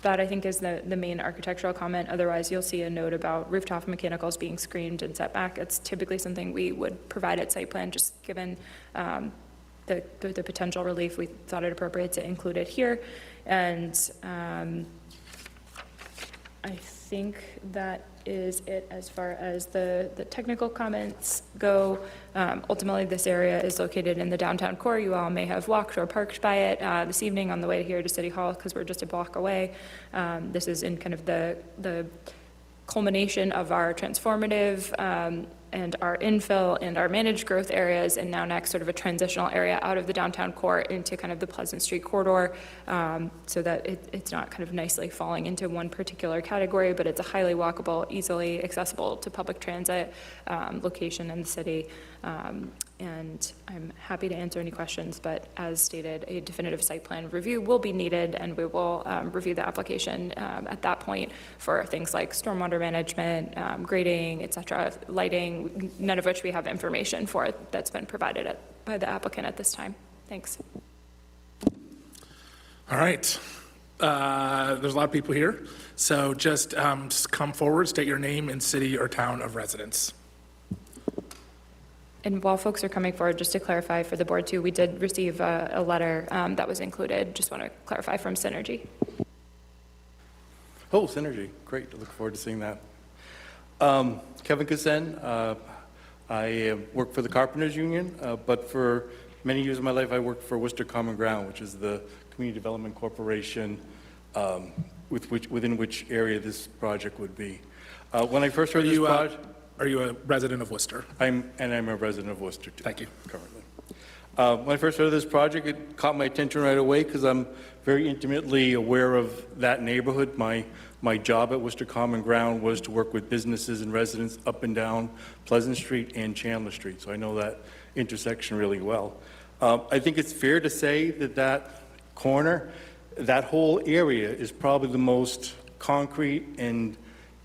That I think is the main architectural comment. Otherwise, you'll see a note about rooftop mechanicals being screened and set back. It's typically something we would provide at site plan, just given the potential relief. We thought it appropriate to include it here. And I think that is it as far as the technical comments go. Ultimately, this area is located in the downtown core. You all may have walked or parked by it this evening on the way here to City Hall, because we're just a block away. This is in kind of the culmination of our transformative and our infill and our managed growth areas, and now next sort of a transitional area out of the downtown core into kind of the Pleasant Street corridor, so that it's not kind of nicely falling into one particular category, but it's a highly walkable, easily accessible to public transit location in the city. And I'm happy to answer any questions, but as stated, a definitive site plan review will be needed, and we will review the application at that point for things like stormwater management, grading, et cetera, lighting, none of which we have information for that's been provided by the applicant at this time. Thanks. All right. There's a lot of people here, so just come forward, state your name and city or town of residence. And while folks are coming forward, just to clarify for the board too, we did receive a letter that was included. Just want to clarify, from Synergy. Oh, Synergy, great, I look forward to seeing that. Kevin Kusen, I work for the Carpenters Union, but for many years of my life I worked for Worcester Common Ground, which is the community development corporation within which area this project would be. When I first heard this project... Are you a resident of Worcester? I'm a resident of Worcester, too. Thank you. Currently. When I first heard of this project, it caught my attention right away because I'm very intimately aware of that neighborhood. My job at Worcester Common Ground was to work with businesses and residents up and down Pleasant Street and Chandler Street, so I know that intersection really well. I think it's fair to say that that corner, that whole area is probably the most concrete and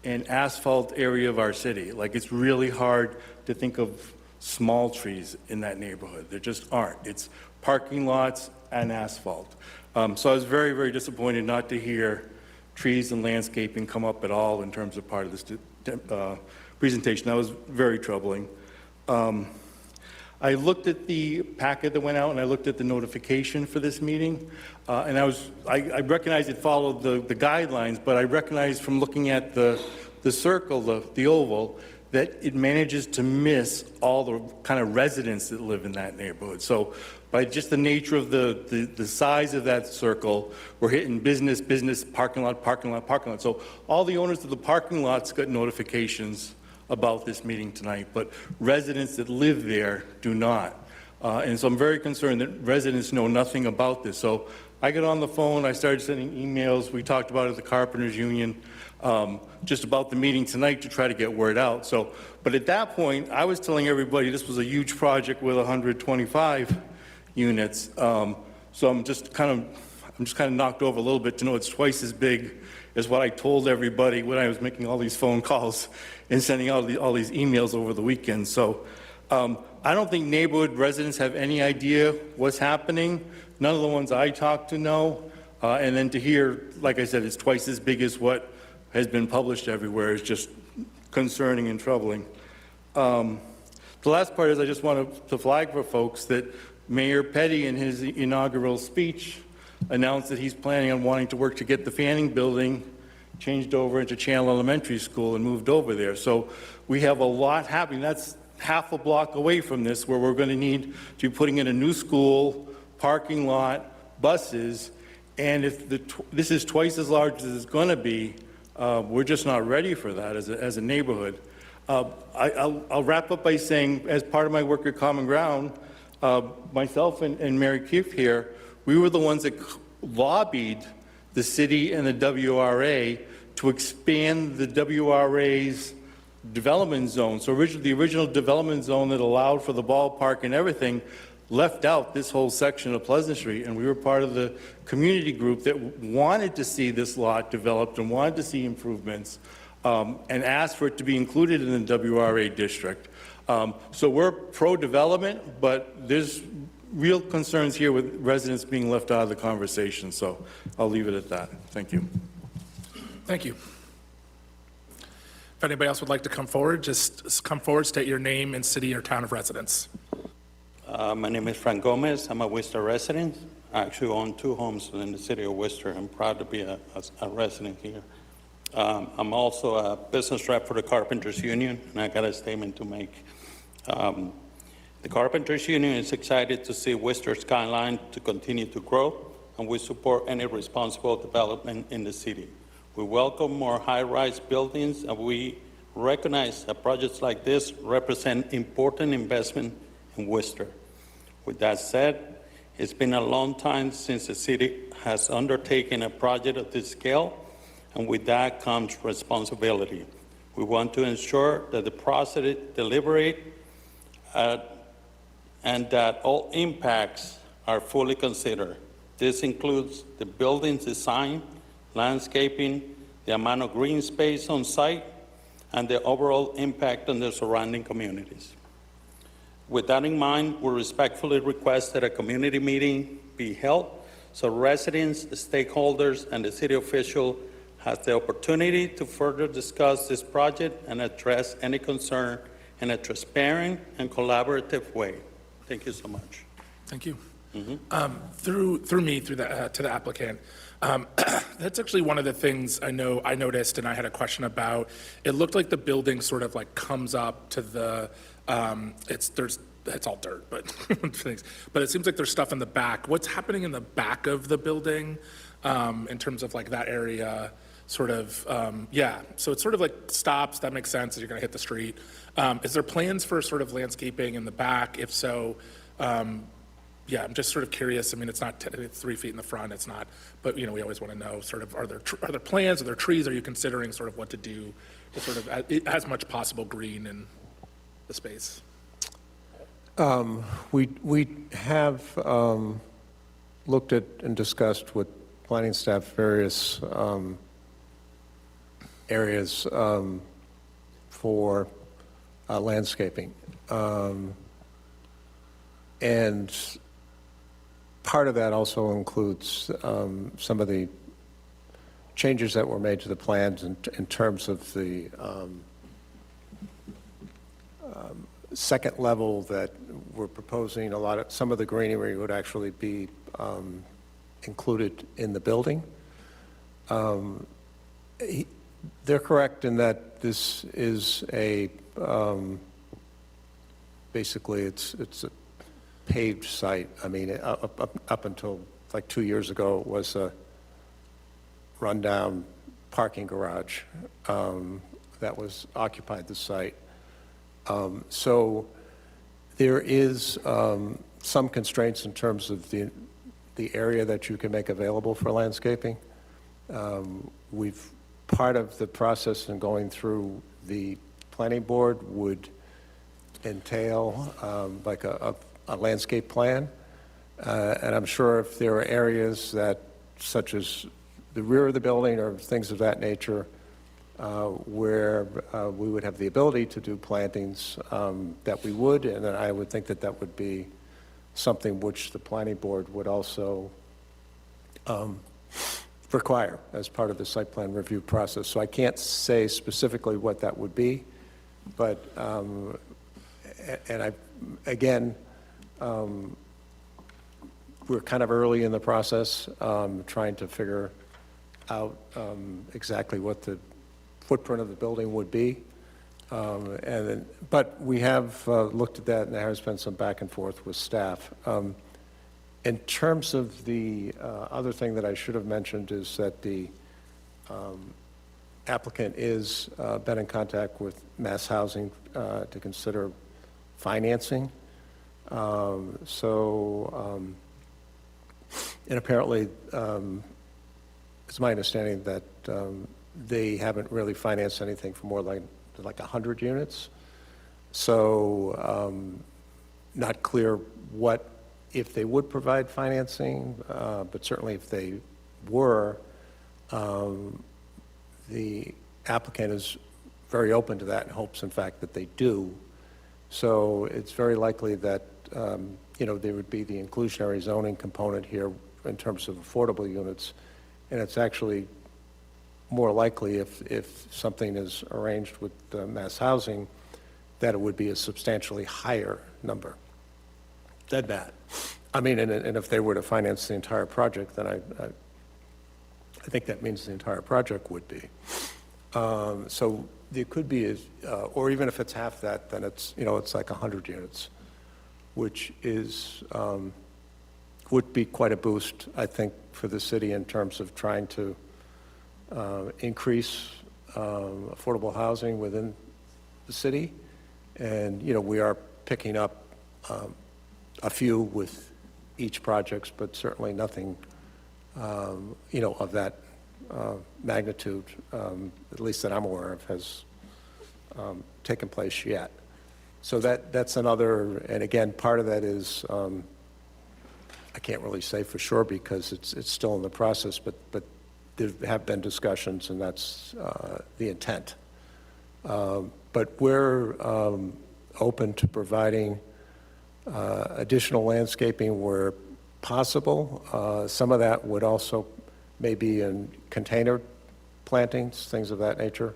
asphalt area of our city. Like, it's really hard to think of small trees in that neighborhood. There just aren't. It's parking lots and asphalt. So I was very, very disappointed not to hear trees and landscaping come up at all in terms of part of this presentation. That was very troubling. I looked at the packet that went out, and I looked at the notification for this meeting, and I recognized it followed the guidelines, but I recognized from looking at the circle, the oval, that it manages to miss all the kind of residents that live in that neighborhood. So by just the nature of the size of that circle, we're hitting business, parking lot, parking lot, parking lot. So all the owners of the parking lots got notifications about this meeting tonight, but residents that live there do not. And so I'm very concerned that residents know nothing about this. So I got on the phone, I started sending emails. We talked about it at the Carpenters Union, just about the meeting tonight to try to get word out. So, but at that point, I was telling everybody this was a huge project with 125 units. So I'm just kind of knocked over a little bit to know it's twice as big as what I told everybody when I was making all these phone calls and sending out all these emails over the weekend. So I don't think neighborhood residents have any idea what's happening. None of the ones I talked to know. And then to hear, like I said, it's twice as big as what has been published everywhere is just concerning and troubling. The last part is I just want to flag for folks that Mayor Petty in his inaugural speech announced that he's planning on wanting to work to get the Fanning Building changed over into Chandler Elementary School and moved over there. So we have a lot happening. That's half a block away from this, where we're going to need to be putting in a new school, parking lot, buses, and if this is twice as large as it's going to be, we're just not ready for that as a neighborhood. I'll wrap up by saying, as part of my work at Common Ground, myself and Mary Keefe here, we were the ones that lobbied the city and the WRA to expand the WRA's development zone. So the original development zone that allowed for the ballpark and everything left out this whole section of Pleasant Street, and we were part of the community group that wanted to see this lot developed and wanted to see improvements, and asked for it to be included in the WRA district. So we're pro-development, but there's real concerns here with residents being left out of the conversation, so I'll leave it at that. Thank you. Thank you. If anybody else would like to come forward, just come forward, state your name and city or town of residence. My name is Frank Gomez. I'm a Worcester resident. I actually own 2 homes in the city of Worcester. I'm proud to be a resident here. I'm also a business rep for the Carpenters Union, and I got a statement to make. The Carpenters Union is excited to see Worcester skyline to continue to grow, and we support any responsible development in the city. We welcome more high-rise buildings, and we recognize that projects like this represent important investment in Worcester. With that said, it's been a long time since the city has undertaken a project of this scale, and with that comes responsibility. We want to ensure that the process is deliberate and that all impacts are fully considered. This includes the building's design, landscaping, the amount of green space on site, and the overall impact on the surrounding communities. With that in mind, we respectfully request that a community meeting be held so residents, stakeholders, and the city official has the opportunity to further discuss this project and address any concern in a transparent and collaborative way. Thank you so much. Thank you. Through the applicant. That's actually one of the things I noticed, and I had a question about. It looked like the building sort of like comes up to the. It's all dirt, but but it seems like there's stuff in the back. What's happening in the back of the building, in terms of like that area? Sort of, yeah. So it sort of like stops. That makes sense. As you're going to hit the street. Is there plans for sort of landscaping in the back? If so, yeah, I'm just sort of curious. I mean, it's not, it's 3 feet in the front, it's not, but, we always want to know, sort of, are there plans, are there trees? Are you considering sort of what to do to sort of, as much possible green in the space? We have looked at and discussed with planning staff various areas for landscaping. And part of that also includes some of the changes that were made to the plans in terms of the second level that we're proposing. Some of the greenery would actually be included in the building. They're correct in that this is basically it's a paved site. I mean, up until like 2 years ago, it was a rundown parking garage that was occupied the site. So there is some constraints in terms of the area that you can make available for landscaping. Part of the process in going through the planning board would entail like a landscape plan. And I'm sure if there are areas that, such as the rear of the building or things of that nature, where we would have the ability to do plantings, that we would, and I would think that that would be something which the planning board would also require as part of the site plan review process. So I can't say specifically what that would be, but, again, we're kind of early in the process, trying to figure out exactly what the footprint of the building would be. But we have looked at that, and there has been some back and forth with staff. In terms of the other thing that I should have mentioned is that the applicant is been in contact with Mass Housing to consider financing. And apparently, it's my understanding that they haven't really financed anything for more like 100 units. So not clear if they would provide financing, but certainly if they were, the applicant is very open to that and hopes, in fact, that they do. So it's very likely that, there would be the inclusionary zoning component here in terms of affordable units. And it's actually more likely if something is arranged with Mass Housing, that it would be a substantially higher number than that. I mean, and if they were to finance the entire project, then I think that means the entire project would be. So there could be, or even if it's half that, then it's, it's like 100 units, which is, would be quite a boost, I think, for the city in terms of trying to increase affordable housing within the city. And, we are picking up a few with each project, but certainly nothing, of that magnitude, at least that I'm aware of, has taken place yet. So that's another, and again, part of that is, I can't really say for sure because it's still in the process, but there have been discussions, and that's the intent. But we're open to providing additional landscaping where possible. Some of that would also maybe in container plantings, things of that nature.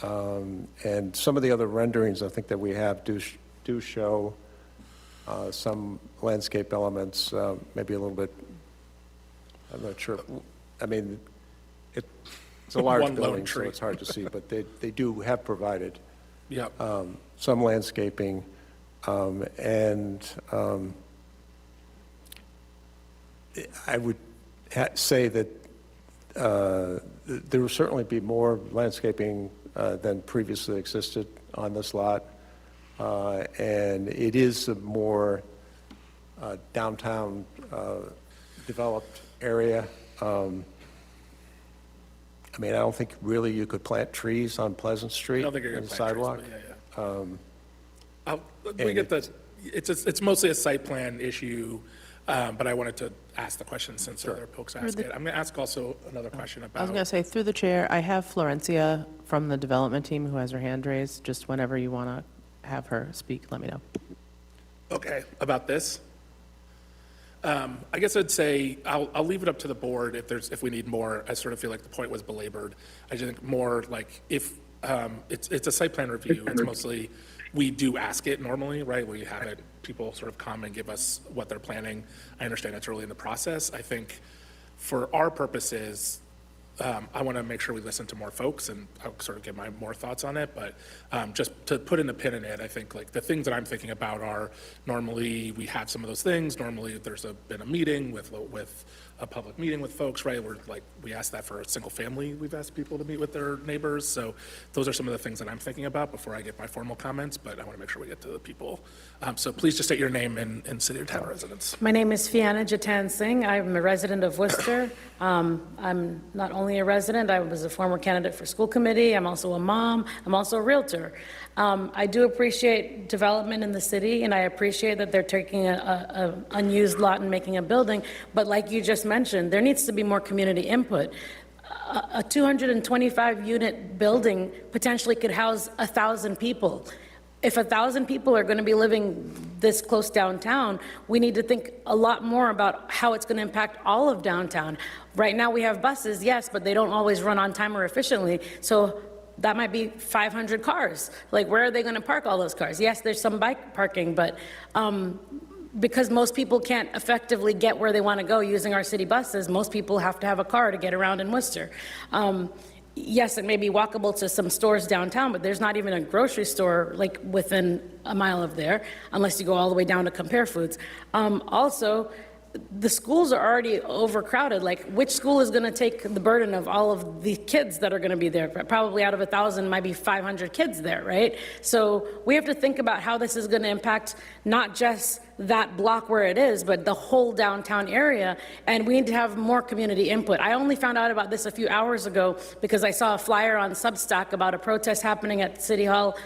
And some of the other renderings I think that we have do show some landscape elements, maybe a little bit, I'm not sure. I mean, it's a large building, so it's hard to see, but they do have provided some landscaping. And I would say that there will certainly be more landscaping than previously existed on this lot. And it is a more downtown developed area. I mean, I don't think really you could plant trees on Pleasant Street I don't think you're and going to plant sidewalk. trees, but yeah. We and get the, it's mostly a site plan issue, but I wanted to ask the question since other folks asked it. I'm going to ask also another question I was about, going to say, through the chair, I have Florencia from the development team who has her hand raised. Just whenever you want to have her speak, let me know. okay, about this. I guess I'd say, I'll leave it up to the board if we need more. I sort of feel like the point was belabored. I just think more like if, it's a site plan review, it's mostly, we do ask it normally, right? We have it, people sort of come and give us what they're planning. I understand it's early in the process. I think for our purposes, I want to make sure we listen to more folks, and I'll sort of give my more thoughts on it, but just to put in a pin in it, I think like the things that I'm thinking about are normally we have some of those things. Normally there's been a meeting with a public meeting with folks, right? We're like, we asked that for a single family. We've asked people to meet with their neighbors. So those are some of the things that I'm thinking about before I get my formal comments, but I want to make sure we get to the people. So please just state your name and city or town residence. My name is Fiana Jatan Singh. I'm a resident of Worcester. I'm not only a resident, I was a former candidate for school committee. I'm also a mom. I'm also a realtor. I do appreciate development in the city, and I appreciate that they're taking an unused lot and making a building. But like you just mentioned, there needs to be more community input. A 225-unit building potentially could house 1,000 people. If 1,000 people are going to be living this close downtown, we need to think a lot more about how it's going to impact all of downtown. Right now we have buses, yes, but they don't always run on time or efficiently. So that might be 500 cars. Like, where are they going to park all those cars? Yes, there's some bike parking, but because most people can't effectively get where they want to go using our city buses, most people have to have a car to get around in Worcester. Yes, it may be walkable to some stores downtown, but there's not even a grocery store like within a mile of there, unless you go all the way down to Compare Foods. Also, the schools are already overcrowded. Like, which school is going to take the burden of all of the kids that are going to be there? Probably out of 1,000, might be 500 kids there, right? So we have to think about how this is going to impact not just that block where it is, but the whole downtown area, and we need to have more community input. I only found out about this a few hours ago because I saw a flyer on Substack about a protest happening at City Hall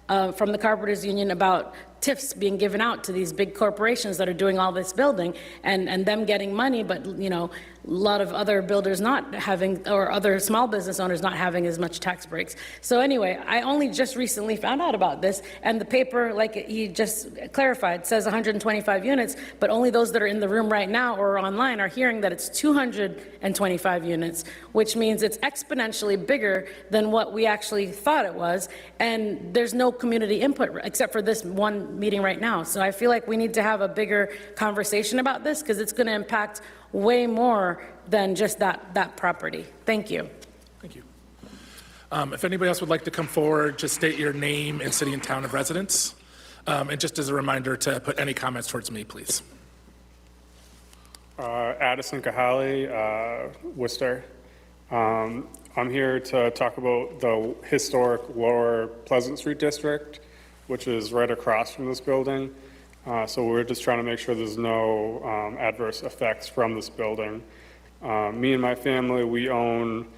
from the Carpenters Union about TIFs being given out to these big corporations that are doing all this building and them getting money, but, you know, a lot of other builders not having, or other small business owners not having as much tax breaks. So anyway, I only just recently found out about this, and the paper, like he just clarified, says 125 units, but only those that are in the room right now or online are hearing that it's 225 units, which means it's exponentially bigger than what we actually thought it was, and there's no community input except for this one meeting right now. So I feel like we need to have a bigger conversation about this because it's going to impact way more than just that property. Thank you. Thank you. If anybody else would like to come forward, just state your name and city and town of residence. And just as a reminder to put any comments towards me, please. Addison Kahali, Worcester. I'm here to talk about the historic Lower Pleasant Street District, which is right across from this building. So we're just trying to make sure there's no adverse effects from this building. Me and my family, we own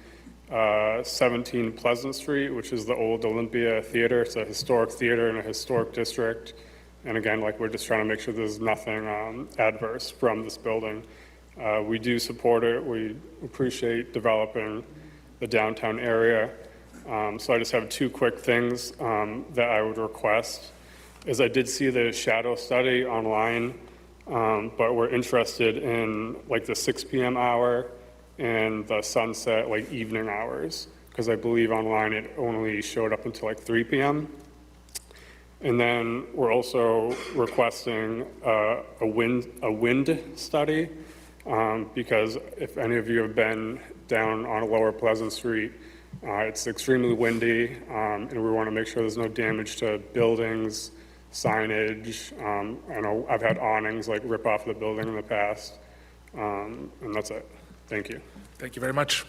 17 Pleasant Street, which is the old Olympia Theater. It's a historic theater in a historic district. And again, like, we're just trying to make sure there's nothing adverse from this building. We do support it. We appreciate developing the downtown area. So I just have two quick things that I would request. Is I did see the shadow study online, but we're interested in like the 6 p.m. hour and the sunset, like evening hours, because I believe online it only showed up until like 3 p.m. And then we're also requesting a wind study, because if any of you have been down on Lower Pleasant Street, it's extremely windy, and we want to make sure there's no damage to buildings, signage. I know I've had awnings like rip off the building in the past, and that's it. Thank you. Thank you very much.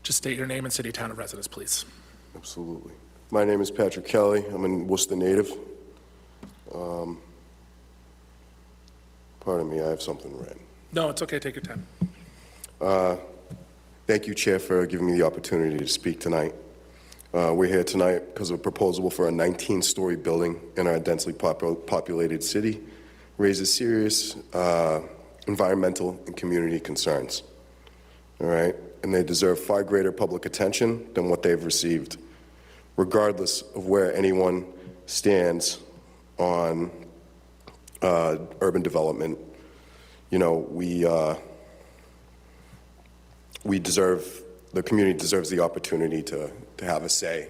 Just state your name and city, town of residence, please. Absolutely. My name is Patrick Kelly. I'm a Worcester native. Pardon me, I have something written. No, it's okay, take your time. Thank you, Chair, for giving me the opportunity to speak tonight. We're here tonight because of a proposal for a 19-story building in our densely populated city raises serious environmental and community concerns. All right? And they deserve far greater public attention than what they've received, regardless of where anyone stands on urban development. You know, the community deserves the opportunity to have a say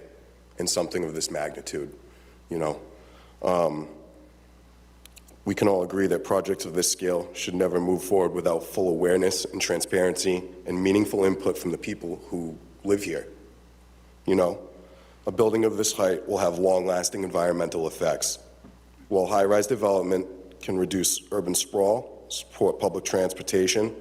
in something of this magnitude, you know. We can all agree that projects of this scale should never move forward without full awareness and transparency and meaningful input from the people who live here. You know, a building of this height will have long-lasting environmental effects. While high-rise development can reduce urban sprawl, support public transportation,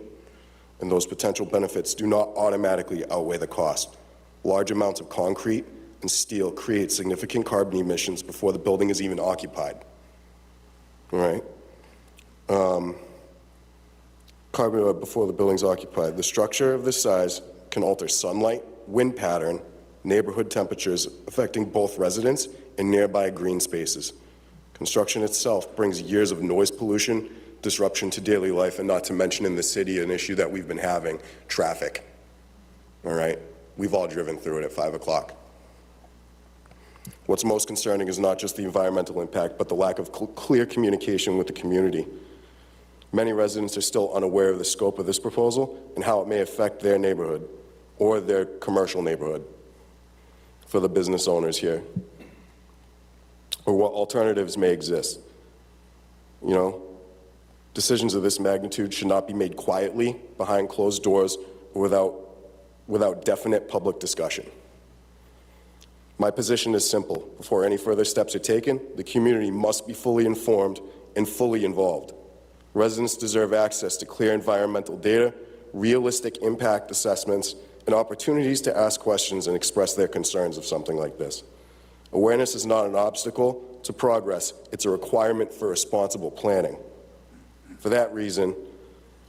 and those potential benefits do not automatically outweigh the cost. Large amounts of concrete and steel create significant carbon emissions before the building is even occupied. All right? Carbon before the building's occupied. The structure of this size can alter sunlight, wind pattern, neighborhood temperatures, affecting both residents and nearby green spaces. Construction itself brings years of noise pollution, disruption to daily life, and not to mention in the city an issue that we've been having, traffic. All right? We've all driven through it at 5 o'clock. What's most concerning is not just the environmental impact, but the lack of clear communication with the community. Many residents are still unaware of the scope of this proposal and how it may affect their neighborhood or their commercial neighborhood for the business owners here, or what alternatives may exist. You know, decisions of this magnitude should not be made quietly, behind closed doors, or without definite public discussion. My position is simple. Before any further steps are taken, the community must be fully informed and fully involved. Residents deserve access to clear environmental data, realistic impact assessments, and opportunities to ask questions and express their concerns of something like this. Awareness is not an obstacle to progress, it's a requirement for responsible planning. For that reason,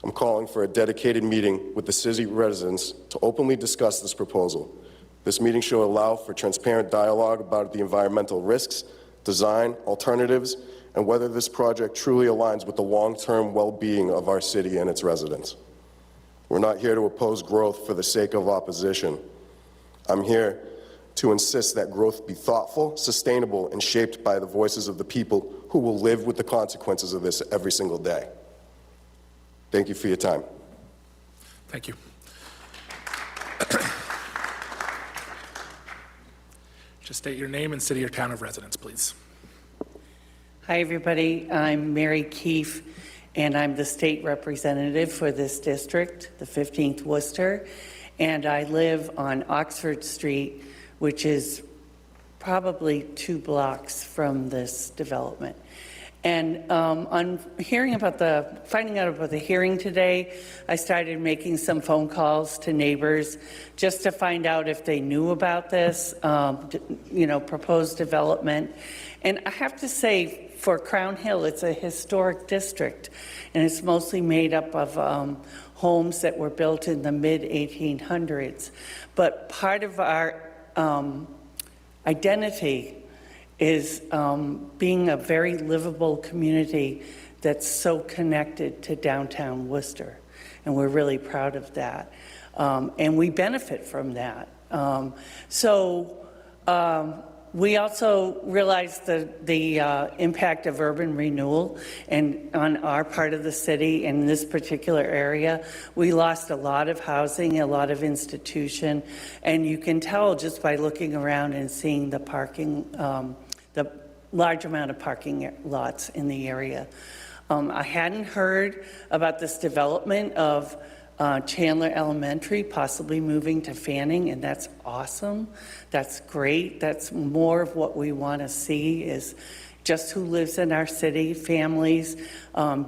I'm calling for a dedicated meeting with the city residents to openly discuss this proposal. This meeting should allow for transparent dialogue about the environmental risks, design, alternatives, and whether this project truly aligns with the long-term well-being of our city and its residents. We're not here to oppose growth for the sake of opposition. I'm here to insist that growth be thoughtful, sustainable, and shaped by the voices of the people who will live with the consequences of this every single day. Thank you for your time. Thank you. Just state your name and city or town of residence, please. Hi, everybody. I'm Mary Keefe, and I'm the state representative for this district, the 15th Worcester, and I live on Oxford Street, which is probably 2 blocks from this development. And on finding out about the hearing today, I started making some phone calls to neighbors just to find out if they knew about this, proposed development. And I have to say, for Crown Hill, it's a historic district, and it's mostly made up of homes that were built in the mid-1800s. But part of our identity is being a very livable community that's so connected to downtown Worcester. And we're really proud of that. And we benefit from that. We also realize the impact of urban renewal and on our part of the city in this particular area. We lost a lot of housing, a lot of institution, and you can tell just by looking around and seeing the parking, the large amount of parking lots in the area. I hadn't heard about this development of Chandler Elementary possibly moving to Fanning, and that's awesome. That's great. That's more of what we want to see, is just who lives in our city, families,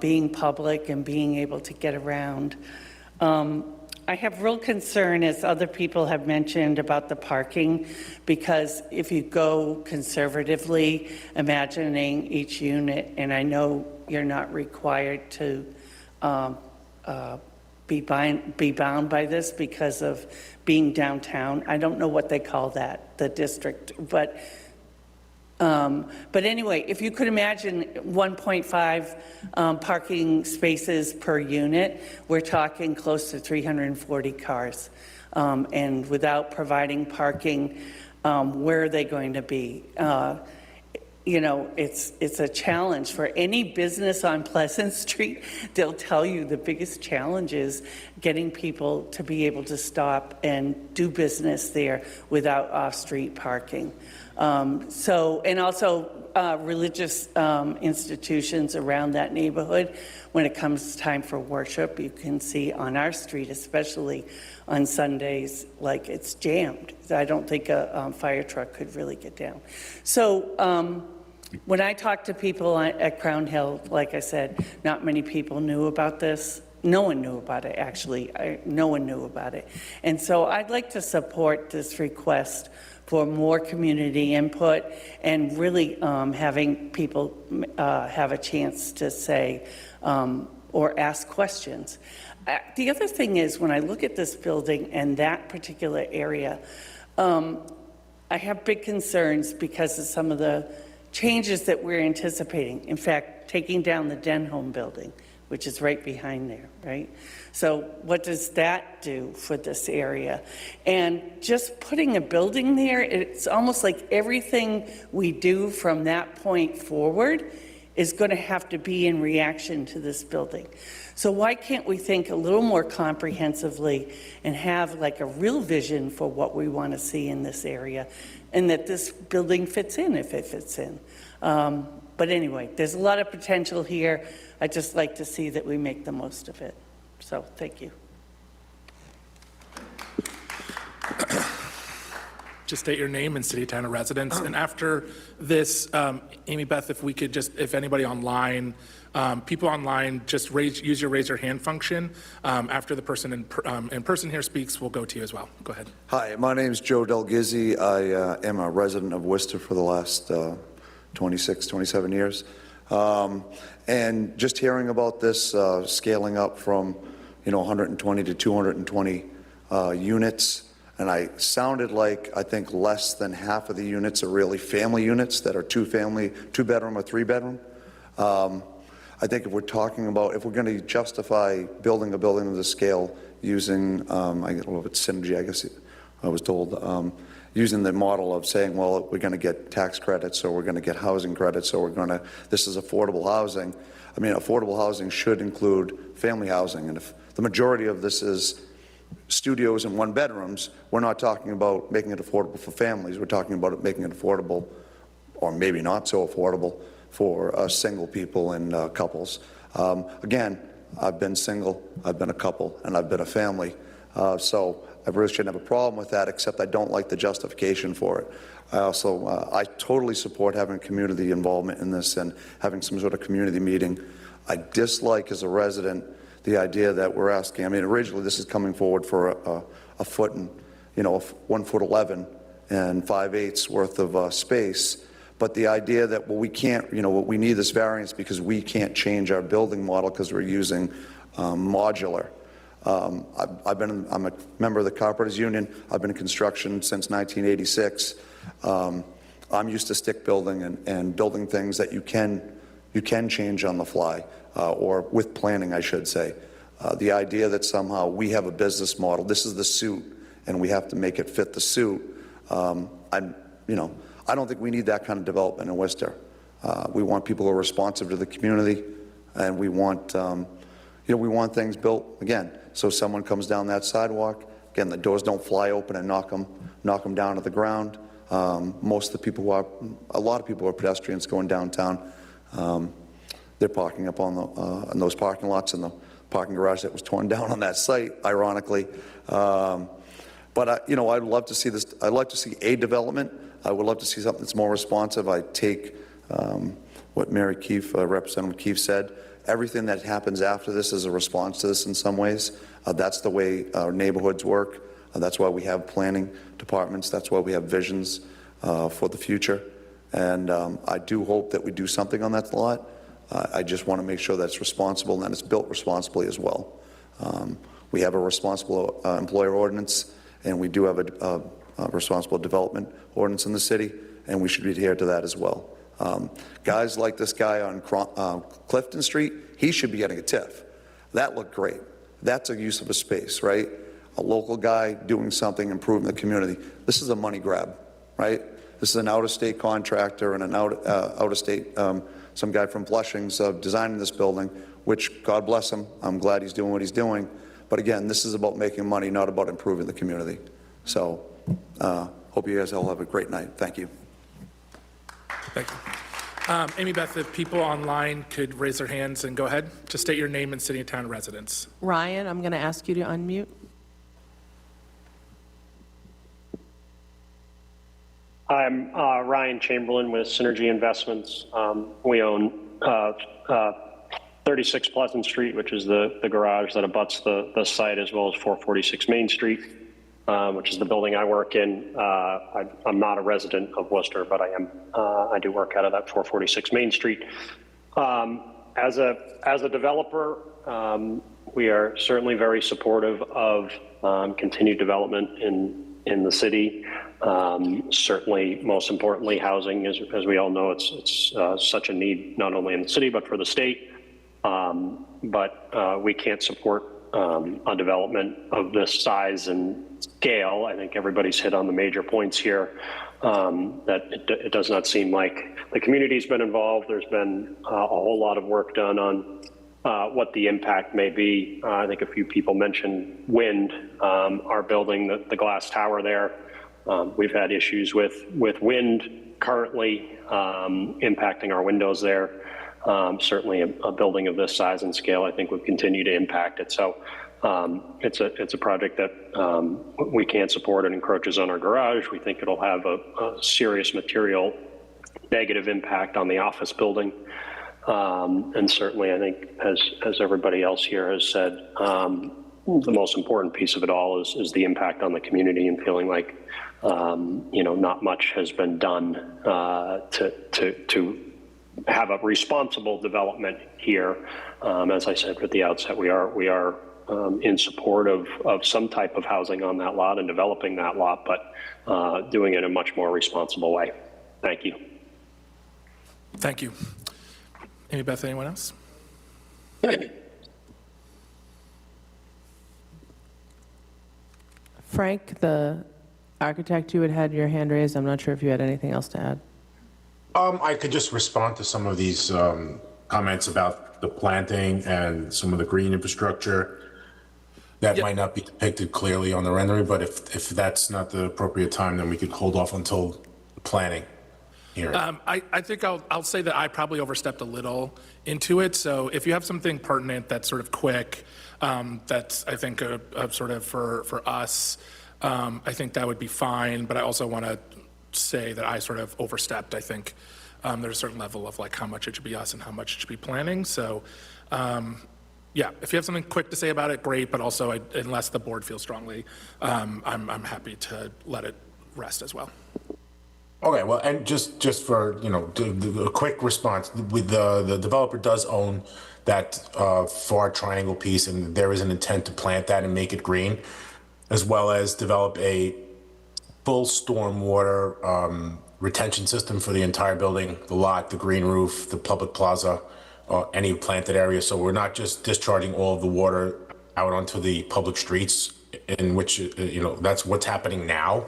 being public and being able to get around. I I have real concern, as other people have mentioned, about the parking, because if you go conservatively, imagining each unit, and I know you're not required to be bound by this because of being downtown. I don't know what they call that, the district, but anyway, if you could imagine 1.5 parking spaces per unit, we're talking close to 340 cars. And without providing parking, where are they going to be? You know, it's a challenge for any business on Pleasant Street. They'll tell you the biggest challenge is getting people to be able to stop and do business there without off-street parking. And also religious institutions around that neighborhood. When it comes time for worship, you can see on our street, especially on Sundays, like it's jammed. I don't think a fire truck could really get down. So when I talked to people at Crown Hill, like I said, not many people knew about this. No one knew about it, actually. No one knew about it. And so I'd like to support this request for more community input and really having people have a chance to say or ask questions. The other thing is, when I look at this building and that particular area, I have big concerns because of some of the changes that we're anticipating. In fact, taking down the Denholm building, which is right behind there, right? So what does that do for this area? And just putting a building there, it's almost like everything we do from that point forward is going to have to be in reaction to this building. So why can't we think a little more comprehensively and have like a real vision for what we want to see in this area, and that this building fits in if it fits in. But anyway, there's a lot of potential here. I'd just like to see that we make the most of it. So thank you. Just state your name and city, town, and residence. And after this, Amy Beth, if we could just, if anybody online, people online, just use your raise your hand function. After the person in person here speaks, we'll go to you as well. Go ahead. Hi, my name is Joe Delgizzi. I am a resident of Worcester for the last 26, 27 years. And just hearing about this scaling up from, 120 to 220 units, and I sounded like, I think less than half of the units are really family units that are two bedroom or three bedroom. I think if we're talking about, if we're going to justify building a building of this scale using, I don't know if it's synergy, I guess I was told, using the model of saying, well, we're going to get tax credits, or we're going to get housing credits, or this is affordable housing. I mean, affordable housing should include family housing. And if the majority of this is studios and one bedrooms, we're not talking about making it affordable for families. We're talking about it making it affordable, or maybe not so affordable, for single people and couples. Again, I've been single, I've been a couple, and I've been a family. So I really shouldn't have a problem with that, except I don't like the justification for it. I totally support having community involvement in this and having some sort of community meeting. I dislike, as a resident, the idea that we're asking, I mean, originally this is coming forward for a foot and, 1 foot 11 and 5/8 worth of space. But the idea that, well, we can't, we need this variance because we can't change our building model because we're using modular. I'm a member of the Carpenters Union. I've been in construction since 1986. I'm used to stick building and building things that you can change on the fly, or with planning, I should say. The idea that somehow we have a business model, this is the suit, and we have to make it fit the suit. I don't think we need that kind of development in Worcester. We want people who are responsive to the community, and we want, we want things built, again, so someone comes down that sidewalk, again, the doors don't fly open and knock them down to the ground. Most of the people a lot of people who are pedestrians going downtown, they're parking up on those parking lots in the parking garage that was torn down on that site, ironically. But I'd love to see this. I'd like to see a development. I would love to see something that's more responsive. I take what Mary Keefe, Representative Keefe said. everything that happens after this is a response to this in some ways. That's the way our neighborhoods work. That's why we have planning departments. That's why we have visions for the future. And I do hope that we do something on that lot. I just want to make sure that it's responsible and that it's built responsibly as well. We have a responsible employer ordinance, and we do have a responsible development ordinance in the city, and we should adhere to that as well. Guys like this guy on Clifton Street, he should be getting a TIF. That looked great. That's a use of a space, right? A local guy doing something, improving the community. This is a money grab, right? This is an out-of-state contractor and an out-of-state, some guy from Flushing's designing this building, which, God bless him, I'm glad he's doing what he's doing. But again, this is about making money, not about improving the community. So, hope you guys all have a great night. Thank you. Thank you. Amy Beth, if people online could raise their hands and go ahead, just state your name and city and town residence. Ryan, I'm going to ask you to unmute. I'm Ryan Chamberlain with Synergy Investments. We own 36 Pleasant Street, which is the garage that abuts the site, as well as 446 Main Street, which is the building I work in. I'm not a resident of Worcester, but I do work out of that 446 Main Street. As a developer, we are certainly very supportive of continued development in the city. Certainly, most importantly, housing, as we all know, it's such a need not only in the city but for the state. But we can't support a development of this size and scale. I think everybody's hit on the major points here. That it does not seem like the community's been involved. There's been a whole lot of work done on what the impact may be. I think a few people mentioned wind. Our building, the glass tower there, we've had issues with wind currently impacting our windows there. Certainly a building of this size and scale, I think, would continue to impact it. So it's a project that we can't support. It encroaches on our garage. We think it'll have a serious material negative impact on the office building. And certainly, I think, as everybody else here has said, the most important piece of it all is the impact on the community and feeling like, not much has been done to have a responsible development here. As I said at the outset, we are in support of some type of housing on that lot and developing that lot, but doing it in a much more responsible way. Thank you. Thank you. Amy Beth, anyone else? Frank, the architect, you had your hand raised. I'm not sure if you had anything else to add. I could just respond to some of these comments about the planting and some of the green infrastructure. That might not be depicted clearly on the rendering, but if that's not the appropriate time, then we could hold off until planning here. I think I'll say that I probably overstepped a little into it. So if you have something pertinent that's sort of quick, that's, I think, a sort of for us, I think that would be fine. But I also want to say that I sort of overstepped. I think there's a certain level of like how much it should be us and how much it should be planning. So yeah, if you have something quick to say about it, great. But also, unless the board feels strongly, I'm happy to let it rest as well. Okay, well, and just for, a quick response, with the developer does own that far triangle piece, and there is an intent to plant that and make it green, as well as develop a full stormwater retention system for the entire building, the lot, the green roof, the public plaza, any planted area. So we're not just discharging all of the water out onto the public streets, in which, that's what's happening now.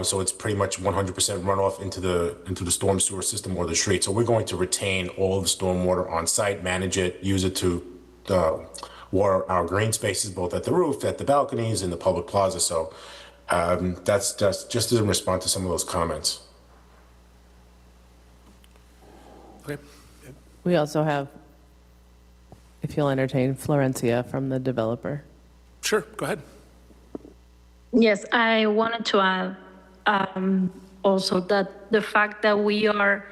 So it's pretty much 100% runoff into the storm sewer system or the street. So we're going to retain all of the stormwater on site, manage it, use it to water our green spaces, both at the roof, at the balconies, and the public plaza. So that's just in response to some of those comments. Okay. We also have, if you'll entertain, Florencia from the developer. Sure, go ahead. Yes, I wanted to add also that the fact that we are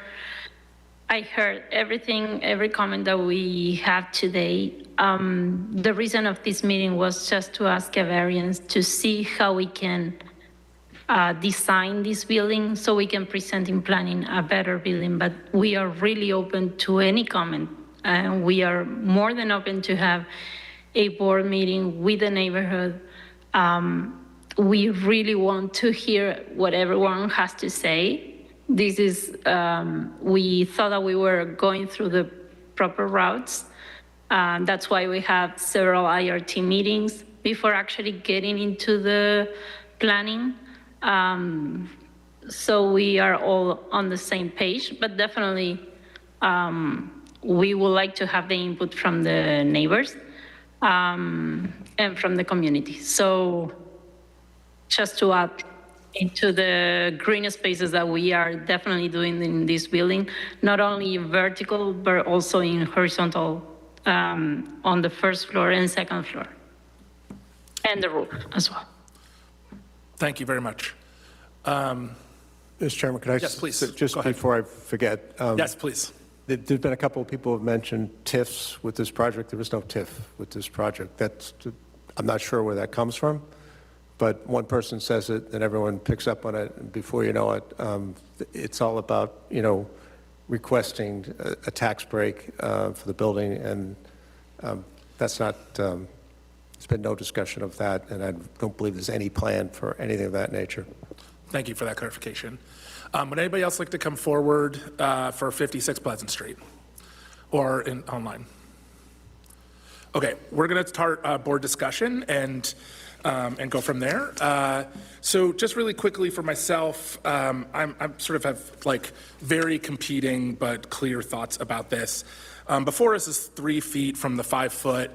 I heard everything, every comment that we have today. The reason of this meeting was just to ask a variance to see how we can design this building so we can present in planning a better building. But we are really open to any comment. And we are more than open to have a board meeting with the neighborhood. We really want to hear what everyone has to say. This is, we thought that we were going through the proper routes. That's why we have several IRT meetings before actually getting into the planning. So we are all on the same page, but definitely we would like to have the input from the neighbors and from the community. So just to add into the green spaces that we are definitely doing in this building, not only vertical, but also in horizontal on the first floor and second floor, and the roof as well. Thank you very much. Mr. Chairman, could I? Yes, please. Just Go ahead. before I forget. Yes, please. There's been a couple of people who have mentioned TIFs with this project. There was no TIF with this project. I'm not sure where that comes from, but one person says it and everyone picks up on it, and before you know it, it's all about, requesting a tax break for the building, and that's not, there's been no discussion of that, and I don't believe there's any plan for anything of that nature. Thank you for that clarification. Would anybody else like to come forward for 56 Pleasant Street or online? Okay, we're going to start board discussion and go from there. So just really quickly for myself, I'm sort of have like very competing but clear thoughts about this. Before us is 3 feet from the 5 foot.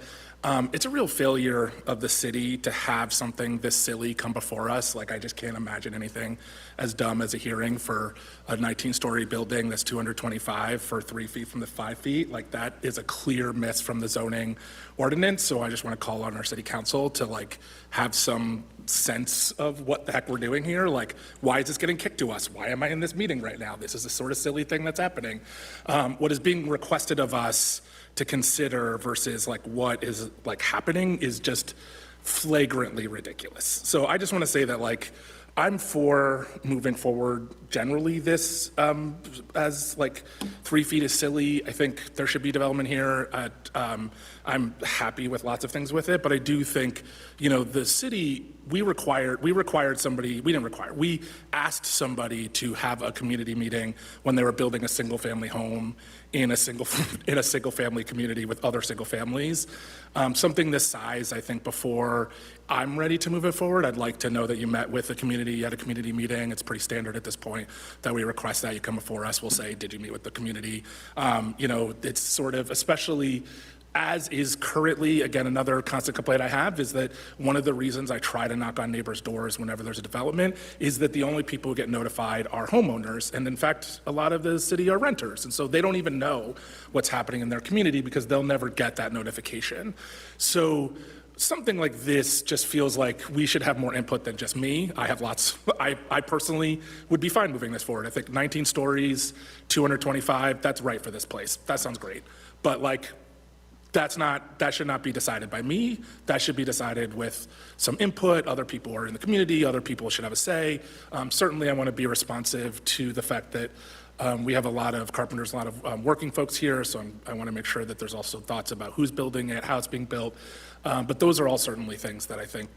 It's a real failure of the city to have something this silly come before us. Like, I just can't imagine anything as dumb as a hearing for a 19-story building that's 225 for 3 feet from the 5 feet. Like, that is a clear miss from the zoning ordinance. So I just want to call on our city council to like have some sense of what the heck we're doing here. Like, why is this getting kicked to us? Why am I in this meeting right now? This is a sort of silly thing that's happening. What is being requested of us to consider versus like what is like happening is just flagrantly ridiculous. So I just want to say that like I'm for moving forward generally this as like 3 feet is silly. I think there should be development here. I'm happy with lots of things with it, but I do think, the city, we asked somebody to have a community meeting when they were building a single family home in a single family community with other single families. Something this size, I think before I'm ready to move it forward, I'd like to know that you met with the community, you had a community meeting. It's pretty standard at this point that we request that you come before us. We'll say, did you meet with the community? It's sort of, especially as is currently, again, another constant complaint I have is that one of the reasons I try to knock on neighbors' doors whenever there's a development is that the only people who get notified are homeowners. And in fact, a lot of the city are renters. And so they don't even know what's happening in their community because they'll never get that notification. So something like this just feels like we should have more input than just me. I have lots, I personally would be fine moving this forward. I think 19 stories, 225, that's right for this place. That sounds great. But like, that should not be decided by me. That should be decided with some input. Other people are in the community. Other people should have a say. Certainly, I want to be responsive to the fact that we have a lot of carpenters, a lot of working folks here. So I want to make sure that there's also thoughts about who's building it, how it's being built. But those are all certainly things that I think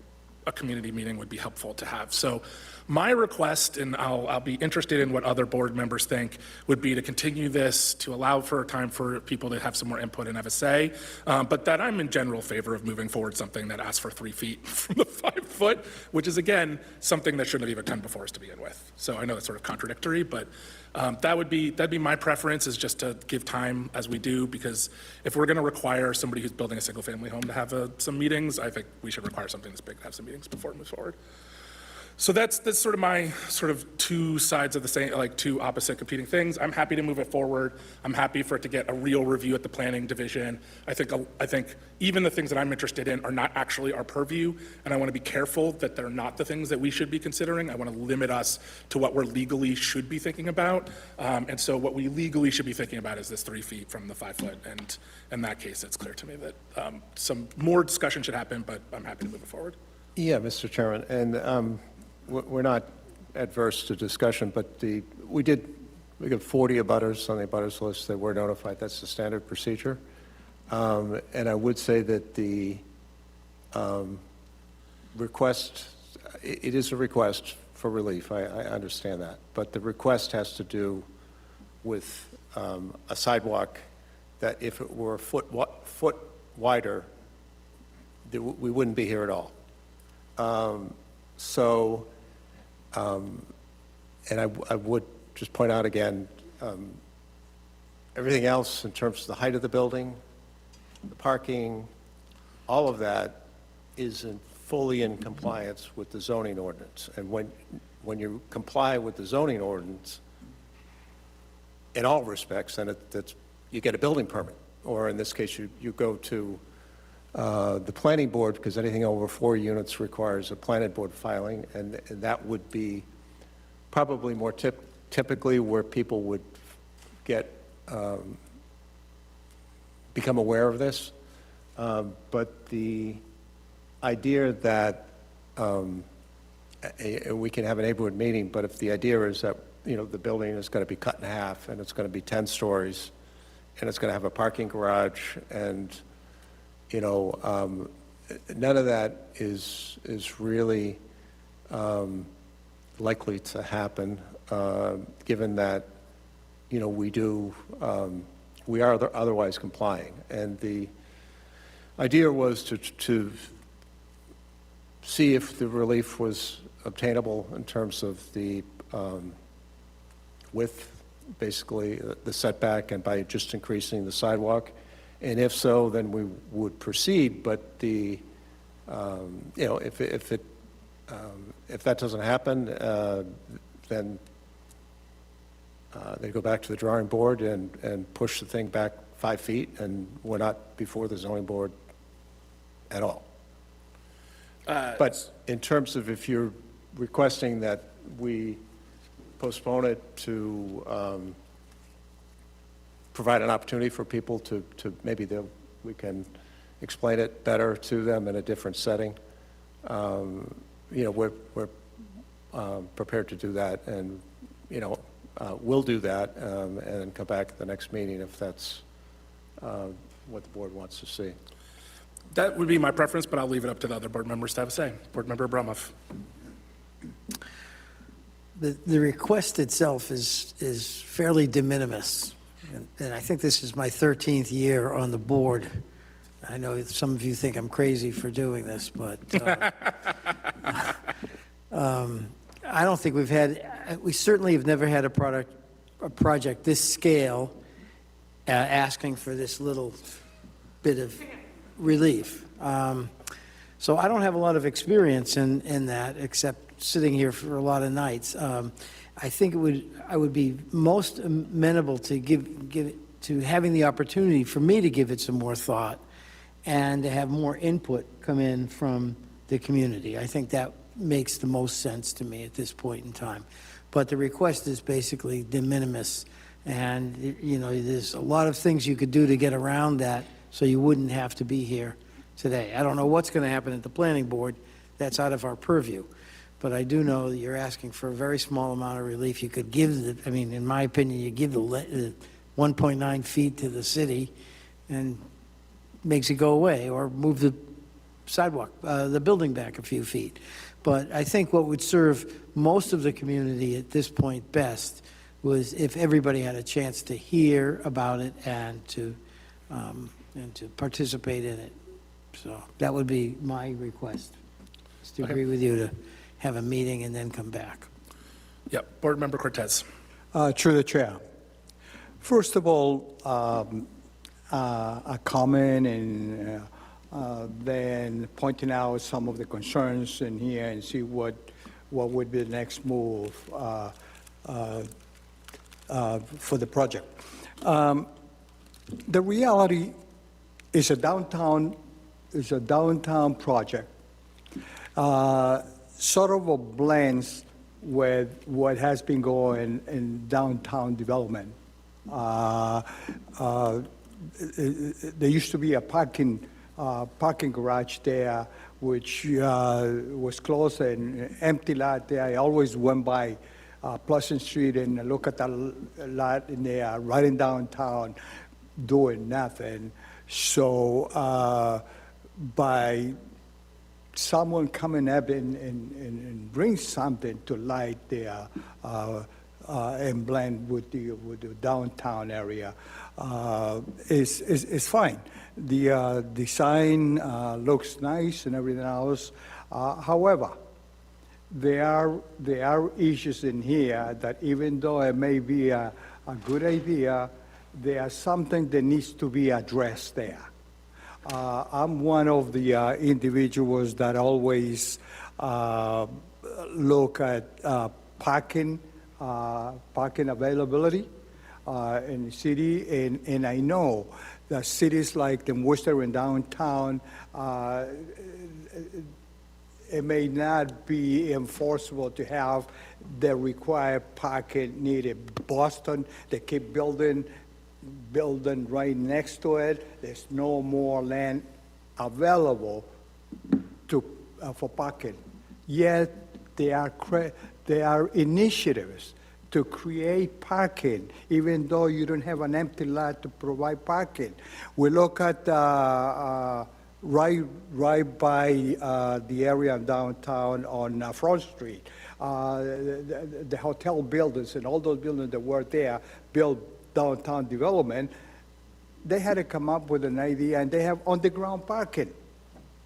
a community meeting would be helpful to have. So my request, and I'll be interested in what other board members think, would be to continue this, to allow for time for people to have some more input and have a say, but that I'm in general favor of moving forward something that asks for 3 feet from the 5 foot, which is again, something that shouldn't have even come before us to begin with. So I know it's sort of contradictory, but that'd be my preference, is just to give time as we do, because if we're gonna require somebody who's building a single family home to have some meetings, I think we should require something this big to have some meetings before it moves forward. So that's sort of my sort of two sides of the same, like two opposite competing things. I'm happy to move it forward. I'm happy for it to get a real review at the planning division. I think even the things that I'm interested in are not actually our purview, and I want to be careful that they're not the things that we should be considering. I want to limit us to what we're legally should be thinking about. And so what we legally should be thinking about is this 3 feet from the 5 foot. And in that case, it's clear to me that some more discussion should happen, but I'm happy to move it forward. Yeah, Mr. Chairman, and we're not adverse to discussion, but we got 40 abutters on the abutters list that were notified. That's the standard procedure. And I would say that the request, it is a request for relief. I understand that. But the request has to do with a sidewalk that if it were a foot wider, we wouldn't be here at all. And I would just point out again, everything else in terms of the height of the building, the parking, all of that is fully in compliance with the zoning ordinance. And when you comply with the zoning ordinance, in all respects, then you get a building permit. Or in this case, you go to the planning board, because anything over 4 units requires a planning board filing, and that would be probably more typically where people would become aware of this. But the idea that we can have a neighborhood meeting, but if the idea is that, the building is going to be cut in half, and it's going to be 10 stories, and it's going to have a parking garage, and none of that is really likely to happen, given that, we are otherwise complying. And the idea was to see if the relief was obtainable in terms of the width, basically the setback, and by just increasing the sidewalk. And if so, then we would proceed. But if that doesn't happen, then they go back to the drawing board and push the thing back 5 feet, and we're not before the zoning board at all. But in terms of if you're requesting that we postpone it to provide an opportunity for people to maybe we can explain it better to them in a different setting. We're prepared to do that, and we'll do that and come back at the next meeting if that's what the board wants to see. That would be my preference, but I'll leave it up to the other board members to have a say. Board Member Abramov. The request itself is fairly de minimis, and I think this is my 13th year on the board. I know some of you think I'm crazy for doing this, but I don't think we certainly have never had a project this scale asking for this little bit of relief. So I don't have a lot of experience in that, except sitting here for a lot of nights. I think I would be most amenable to to having the opportunity for me to give it some more thought and to have more input come in from the community. I think that makes the most sense to me at this point in time. But the request is basically de minimis, and there's a lot of things you could do to get around that so you wouldn't have to be here today. I don't know what's going to happen at the planning board. That's out of our purview. But I do know that you're asking for a very small amount of relief. You could give in my opinion, you give the 1.9 feet to the city and makes it go away, or move the sidewalk, the building back a few feet. But I think what would serve most of the community at this point best was if everybody had a chance to hear about it and to participate in it. So that would be my request, is to agree with you to have a meeting and then come back. Yep. Board Member Cortez. Through the chair. First of all, a comment and then pointing out some of the concerns in here and see what what would be the next move for the project. The reality is a downtown project, sort of a blends with what has been going in downtown development. There used to be a parking garage there, which was closed, and empty lot there. I always went by Pleasant Street and look at the lot in there, right in downtown, doing nothing. So by someone coming up and bring something to light there and blend with the downtown area is fine. The design looks nice and everything else. However, there are issues in here that even though it may be a good idea, there's something that needs to be addressed there. I'm one of the individuals that always look at parking availability in the city, and I know that cities like the Worcester and downtown, it may not be enforceable to have the required parking needed. Boston, they keep building right next to it. There's no more land available for parking. Yet there are initiatives to create parking, even though you don't have an empty lot to provide parking. We look at right by the area in downtown on Front Street, the hotel buildings and all those buildings that were there, built downtown development, they had to come up with an idea, and they have underground parking.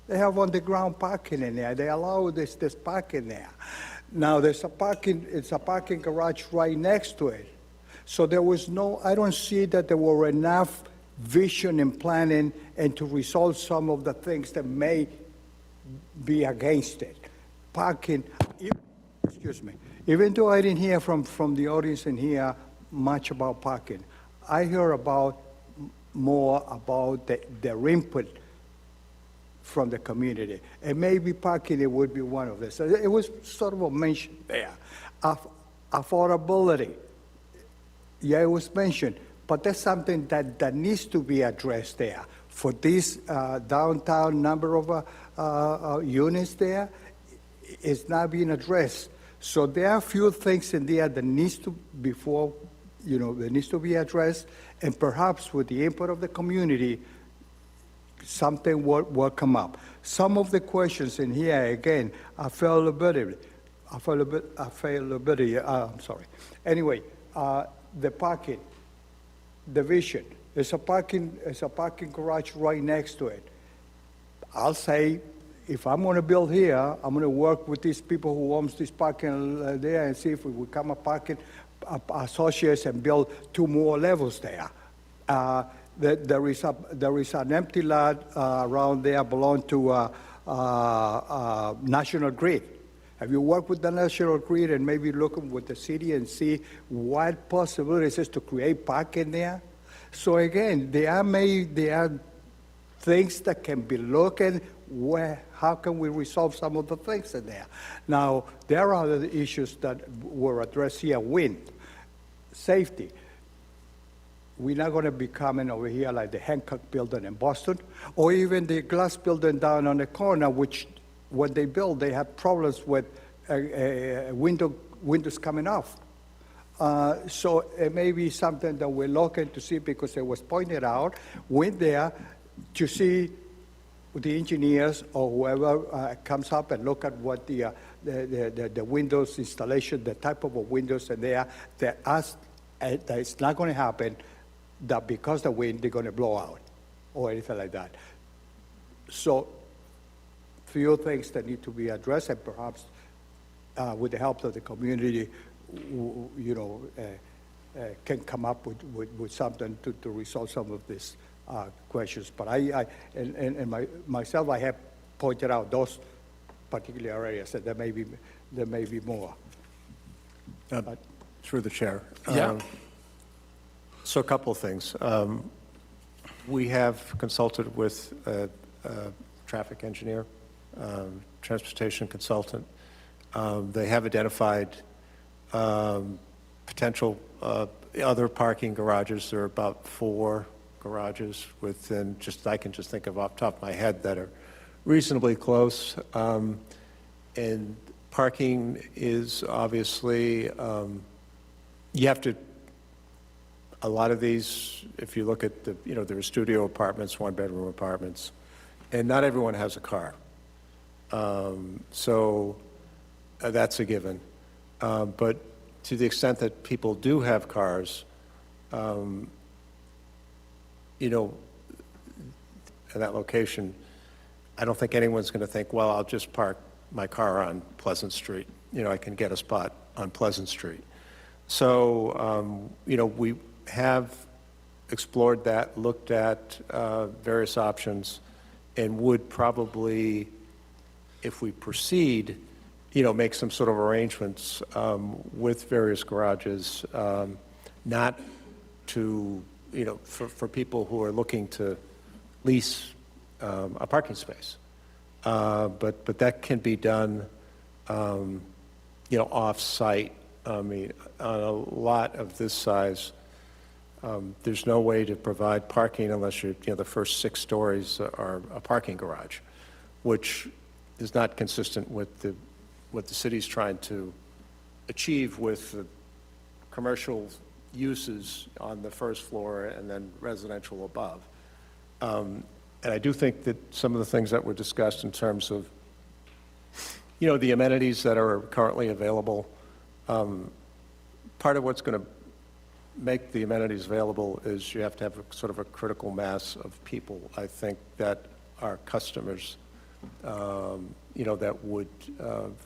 They have underground parking in there. They allow this parking there. Now it's a parking garage right next to it. So I don't see that there were enough vision and planning and to resolve some of the things that may be against it. Parking, excuse me, even though I didn't hear from the audience in here much about parking, I heard more about their input from the community. And maybe parking, it would be one of this. It was sort of a mention there. Affordability, yeah, it was mentioned, but that's something that needs to be addressed there. For this downtown number of units there, it's not being addressed. So there are a few things in there that needs to be addressed, and perhaps with the input of the community, something will come up. Some of the questions in here, again, availability. I'm sorry. Anyway, the parking, the vision. There's a parking garage right next to it. I'll say, if I'm going to build here, I'm going to work with these people who owns this parking there and see if we become a parking associates and build 2 more levels there. There is an empty lot around there belong to National Grid. Have you worked with the National Grid and maybe look with the city and see what possibilities is to create parking there? So again, there are things that can be looked at. How can we resolve some of the things in there? Now, there are other issues that were addressed here. Wind, safety. We're not going to be coming over here like the Hancock building in Boston, or even the glass building down on the corner, which when they build, they have problems with windows coming off. So it may be something that we're looking to see, because it was pointed out, went there to see the engineers or whoever comes up and look at what the windows installation, the type of windows in there, that it's not going to happen, that because the wind, they're going to blow out or anything like that. So few things that need to be addressed, and perhaps with the help of the community, can come up with something to resolve some of these questions. But myself, I have pointed out those particular areas that there may be more. Through the chair. Yeah. So a couple of things. We have consulted with a traffic engineer, transportation consultant. They have identified potential other parking garages. There are about 4 garages within, I can just think of off the top of my head that are reasonably close. And parking is obviously, you have to, a lot of these, if you look at there are studio apartments, 1-bedroom apartments, and not everyone has a car. So that's a given. But to the extent that people do have cars, in that location, I don't think anyone's going to think, well, I'll just park my car on Pleasant Street. I can get a spot on Pleasant Street. So, we have explored that, looked at various options, and would probably, if we proceed, make some sort of arrangements with various garages, not to, for people who are looking to lease a parking space. But that can be done, off-site. I mean, on a lot of this size, there's no way to provide parking unless the first 6 stories are a parking garage, which is not consistent with what the city's trying to achieve with the commercial uses on the first floor and then residential above. And I do think that some of the things that were discussed in terms of, the amenities that are currently available, part of what's going to make the amenities available is you have to have sort of a critical mass of people, I think, that are customers, that would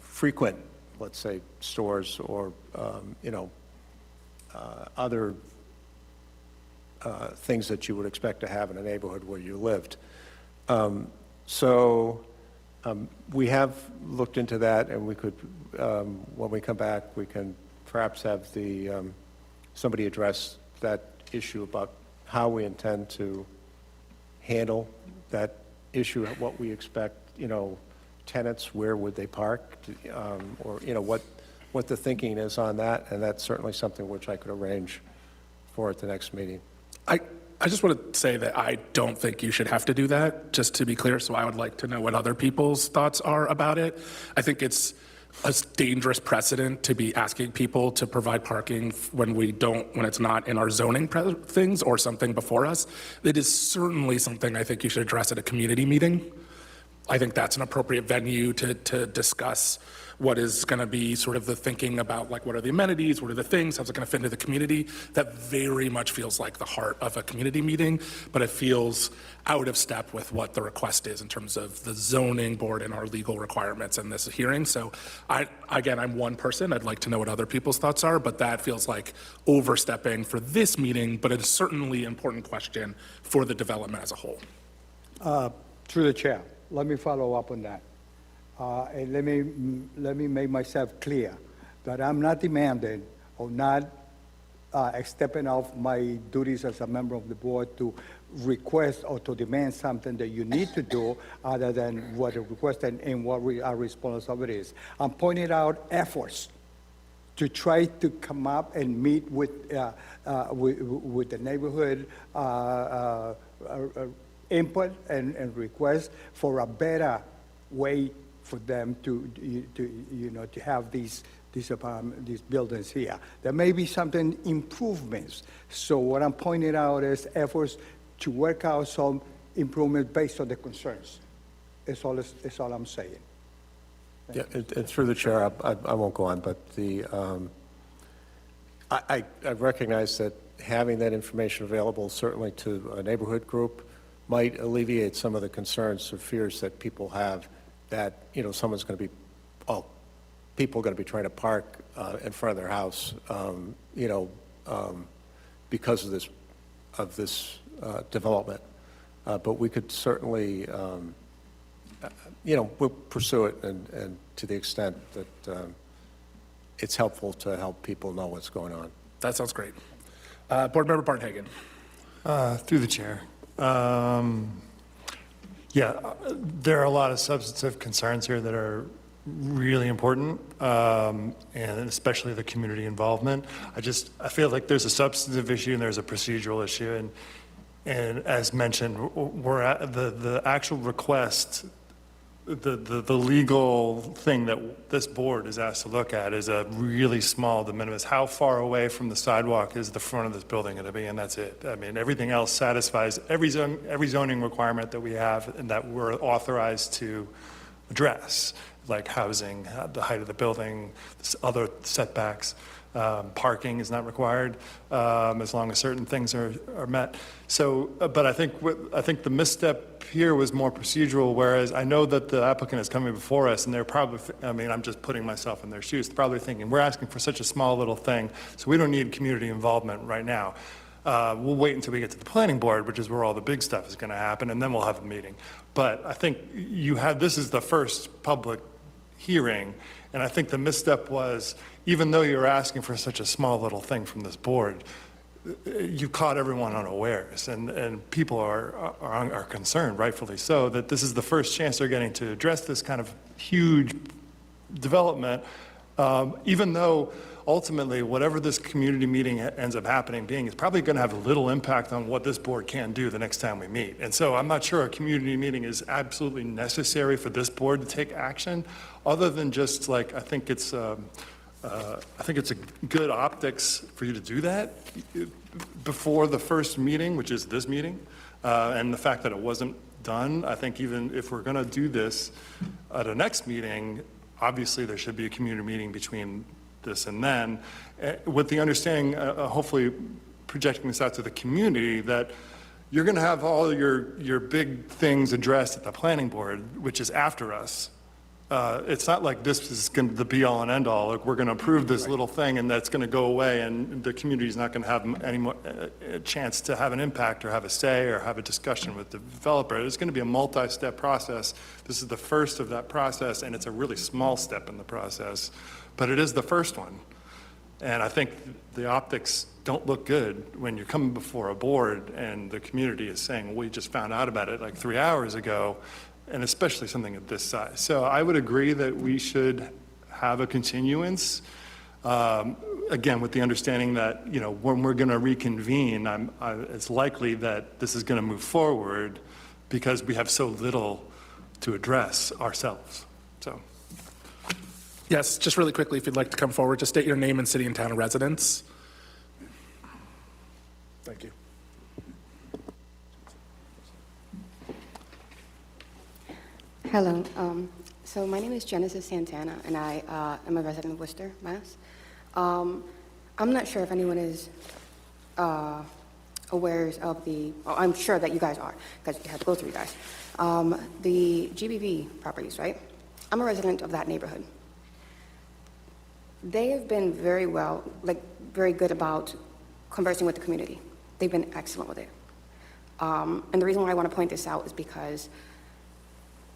frequent, let's say, stores or, other things that you would expect to have in a neighborhood where you lived. We have looked into that, and we could, when we come back, we can perhaps have somebody address that issue about how we intend to handle that issue, what we expect, tenants, where would they park, or, what the thinking is on that, and that's certainly something which I could arrange for at the next meeting. I just want to say that I don't think you should have to do that, just to be clear, so I would like to know what other people's thoughts are about it. I think it's a dangerous precedent to be asking people to provide parking when it's not in our zoning things or something before us. It is certainly something I think you should address at a community meeting. I think that's an appropriate venue to discuss what is going to be sort of the thinking about, like, what are the amenities, what are the things, how's it going to fit into the community. That very much feels like the heart of a community meeting, but it feels out of step with what the request is in terms of the zoning board and our legal requirements in this hearing. So I'm one person. I'd like to know what other people's thoughts are, but that feels like overstepping for this meeting, but it's certainly an important question for the development as a whole. Through the chair, let me follow up on that. And let me make myself clear that I'm not demanding or not stepping off my duties as a member of the board to request or to demand something that you need to do other than what a request and what our responsibility is. I'm pointing out efforts to try to come up and meet with the neighborhood input and request for a better way for them to have these buildings here. There may be something improvements. So what I'm pointing out is efforts to work out some improvement based on the concerns. That's all I'm saying. Yeah, and through the chair, I won't go on, but I recognize that having that information available certainly to a neighborhood group might alleviate some of the concerns or fears that people have that, someone's going to be, people are going to be trying to park in front of their house, because of this development. But we could certainly, we'll pursue it and to the extent that it's helpful to help people know what's going on. That sounds great. Board Member Barnhagen. Through the chair. There are a lot of substantive concerns here that are really important, and especially the community involvement. I feel like there's a substantive issue and there's a procedural issue, and as mentioned, we're at the actual request, the legal thing that this board is asked to look at is a really small de minimis. How far away from the sidewalk is the front of this building going to be, and that's it. I mean, everything else satisfies every zoning requirement that we have and that we're authorized to address, like housing, the height of the building, other setbacks. Parking is not required as long as certain things are met. So, but I think the misstep here was more procedural, whereas I know that the applicant is coming before us, and they're probably, I'm just putting myself in their shoes, probably thinking, we're asking for such a small little thing, so we don't need community involvement right now. We'll wait until we get to the planning board, which is where all the big stuff is going to happen, and then we'll have a meeting. But I think this is the first public hearing, and I think the misstep was, even though you're asking for such a small little thing from this board, you caught everyone unawares, and people are concerned, rightfully so, that this is the first chance they're getting to address this kind of huge development, even though ultimately whatever this community meeting ends up being is probably going to have a little impact on what this board can do the next time we meet. And so I'm not sure a community meeting is absolutely necessary for this board to take action, other than just like, I think it's a good optics for you to do that before the first meeting, which is this meeting, and the fact that it wasn't done. I think even if we're going to do this at a next meeting, obviously there should be a community meeting between this and then, with the understanding, hopefully projecting this out to the community, that you're going to have all your big things addressed at the planning board, which is after us. It's not like this is going to the be-all and end-all. Like, we're going to approve this little thing and that's going to go away, and the community is not going to have any more chance to have an impact or have a say or have a discussion with the developer. It's going to be a multi-step process. This is the first of that process, and it's a really small step in the process, but it is the first one. And I think the optics don't look good when you're coming before a board and the community is saying, we just found out about it like 3 hours ago, and especially something of this size. So I would agree that we should have a continuance, again, with the understanding that, when we're going to reconvene, it's likely that this is going to move forward because we have so little to address ourselves. So. Yes, just really quickly, if you'd like to come forward, just state your name and city and town of residence. Thank you. Hello. So my name is Genesis Santana, and I am a resident of Worcester, Mass. I'm not sure if anyone is aware of I'm sure that you guys are, because you have to go through you guys. The GBV properties, right? I'm a resident of that neighborhood. They have been very good about conversing with the community. They've been excellent with it. And the reason why I want to point this out is because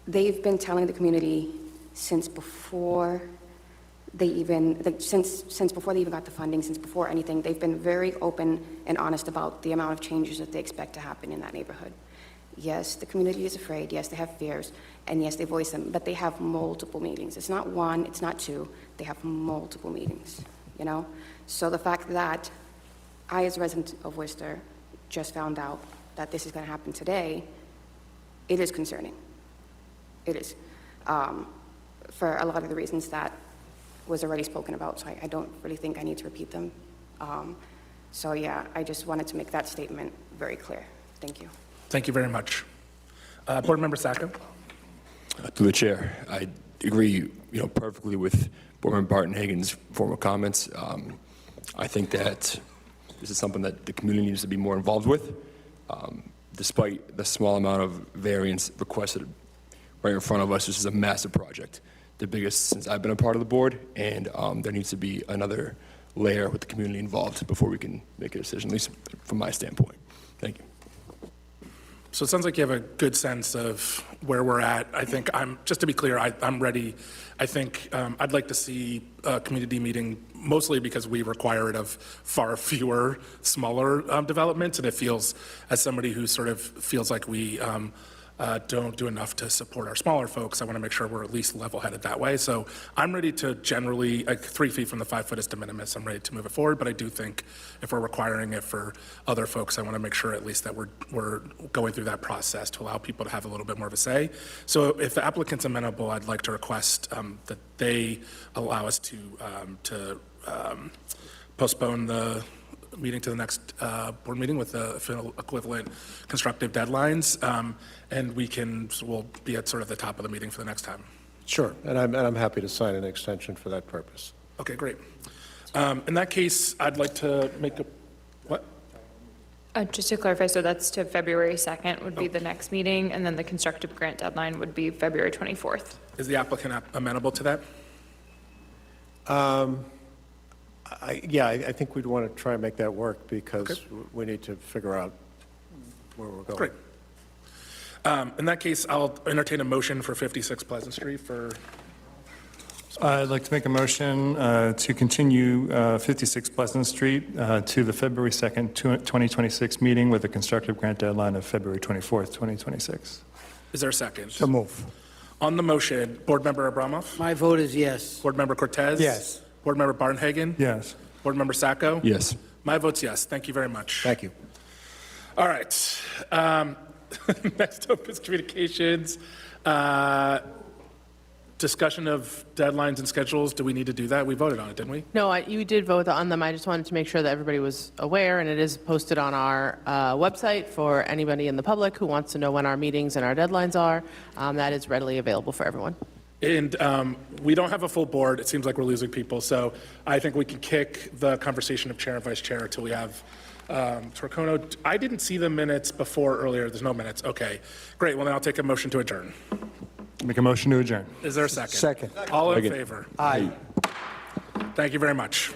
they've been telling the community since before they even, since before they even got the funding, since before anything, they've been very open and honest about the amount of changes that they expect to happen in that neighborhood. Yes, the community is afraid. Yes, they have fears. And yes, they voice them, but they have multiple meetings. It's not one, it's not two. They have multiple meetings, So the fact that I, as a resident of Worcester, just found out that this is going to happen today, it is concerning. It is, for a lot of the reasons that was already spoken about, so I don't really think I need to repeat them. So yeah, I just wanted to make that statement very clear. Thank you. Thank you very much. Board Member Sacco. Through the chair, I agree, perfectly with Board Member Barton-Hagen's former comments. I think that this is something that the community needs to be more involved with, despite the small amount of variance requested right in front of us. This is a massive project, the biggest since I've been a part of the board, and there needs to be another layer with the community involved before we can make a decision, at least from my standpoint. Thank you. So it sounds like you have a good sense of where we're at. I think just to be clear, I'm ready. I think I'd like to see a community meeting, mostly because we require it of far fewer smaller developments, and it feels, as somebody who sort of feels like we don't do enough to support our smaller folks, I want to make sure we're at least level-headed that way. So I'm ready to generally, 3 feet from the 5 foot is de minimis, I'm ready to move it forward, but I do think if we're requiring it for other folks, I want to make sure at least that we're going through that process to allow people to have a little bit more of a say. So if the applicant's amenable, I'd like to request that they allow us to postpone the meeting to the next board meeting with the equivalent constructive deadlines, and we'll be at sort of the top of the meeting for the next time. Sure, and I'm happy to sign an extension for that purpose. Okay, great. In that case, I'd like to make a, what? Just to clarify, so that's to February 2nd would be the next meeting, and then the constructive grant deadline would be February 24th. Is the applicant amenable to that? I think we'd want to try and make that work because we need to figure out where we're going. Great. In that case, I'll entertain a motion for 56 Pleasant Street for, I'd like to make a motion to continue 56 Pleasant Street to the February 2nd, 2026 meeting with a constructive grant deadline of February 24th, 2026. is there a second? So move. On the motion, Board Member Abramoff? My vote is yes. Board Member Cortez? Yes. Board Member Barnhagen? Yes. Board Member Sacco? Yes. My vote's yes. Thank you very much. Thank you. All right. Next up is communications. Discussion of deadlines and schedules. Do we need to do that? We voted on it, didn't we? No, you did vote on them. I just wanted to make sure that everybody was aware, and it is posted on our website for anybody in the public who wants to know when our meetings and our deadlines are. That is readily available for everyone. And we don't have a full board. It seems like we're losing people. So I think we can kick the conversation of chair and vice chair until we have Torcono. I didn't see the minutes before earlier. There's no minutes. Okay, great. Well, then I'll take a motion to adjourn. Make a motion to adjourn. Is there a second? Second. All in Second. favor? Aye. Thank you very much.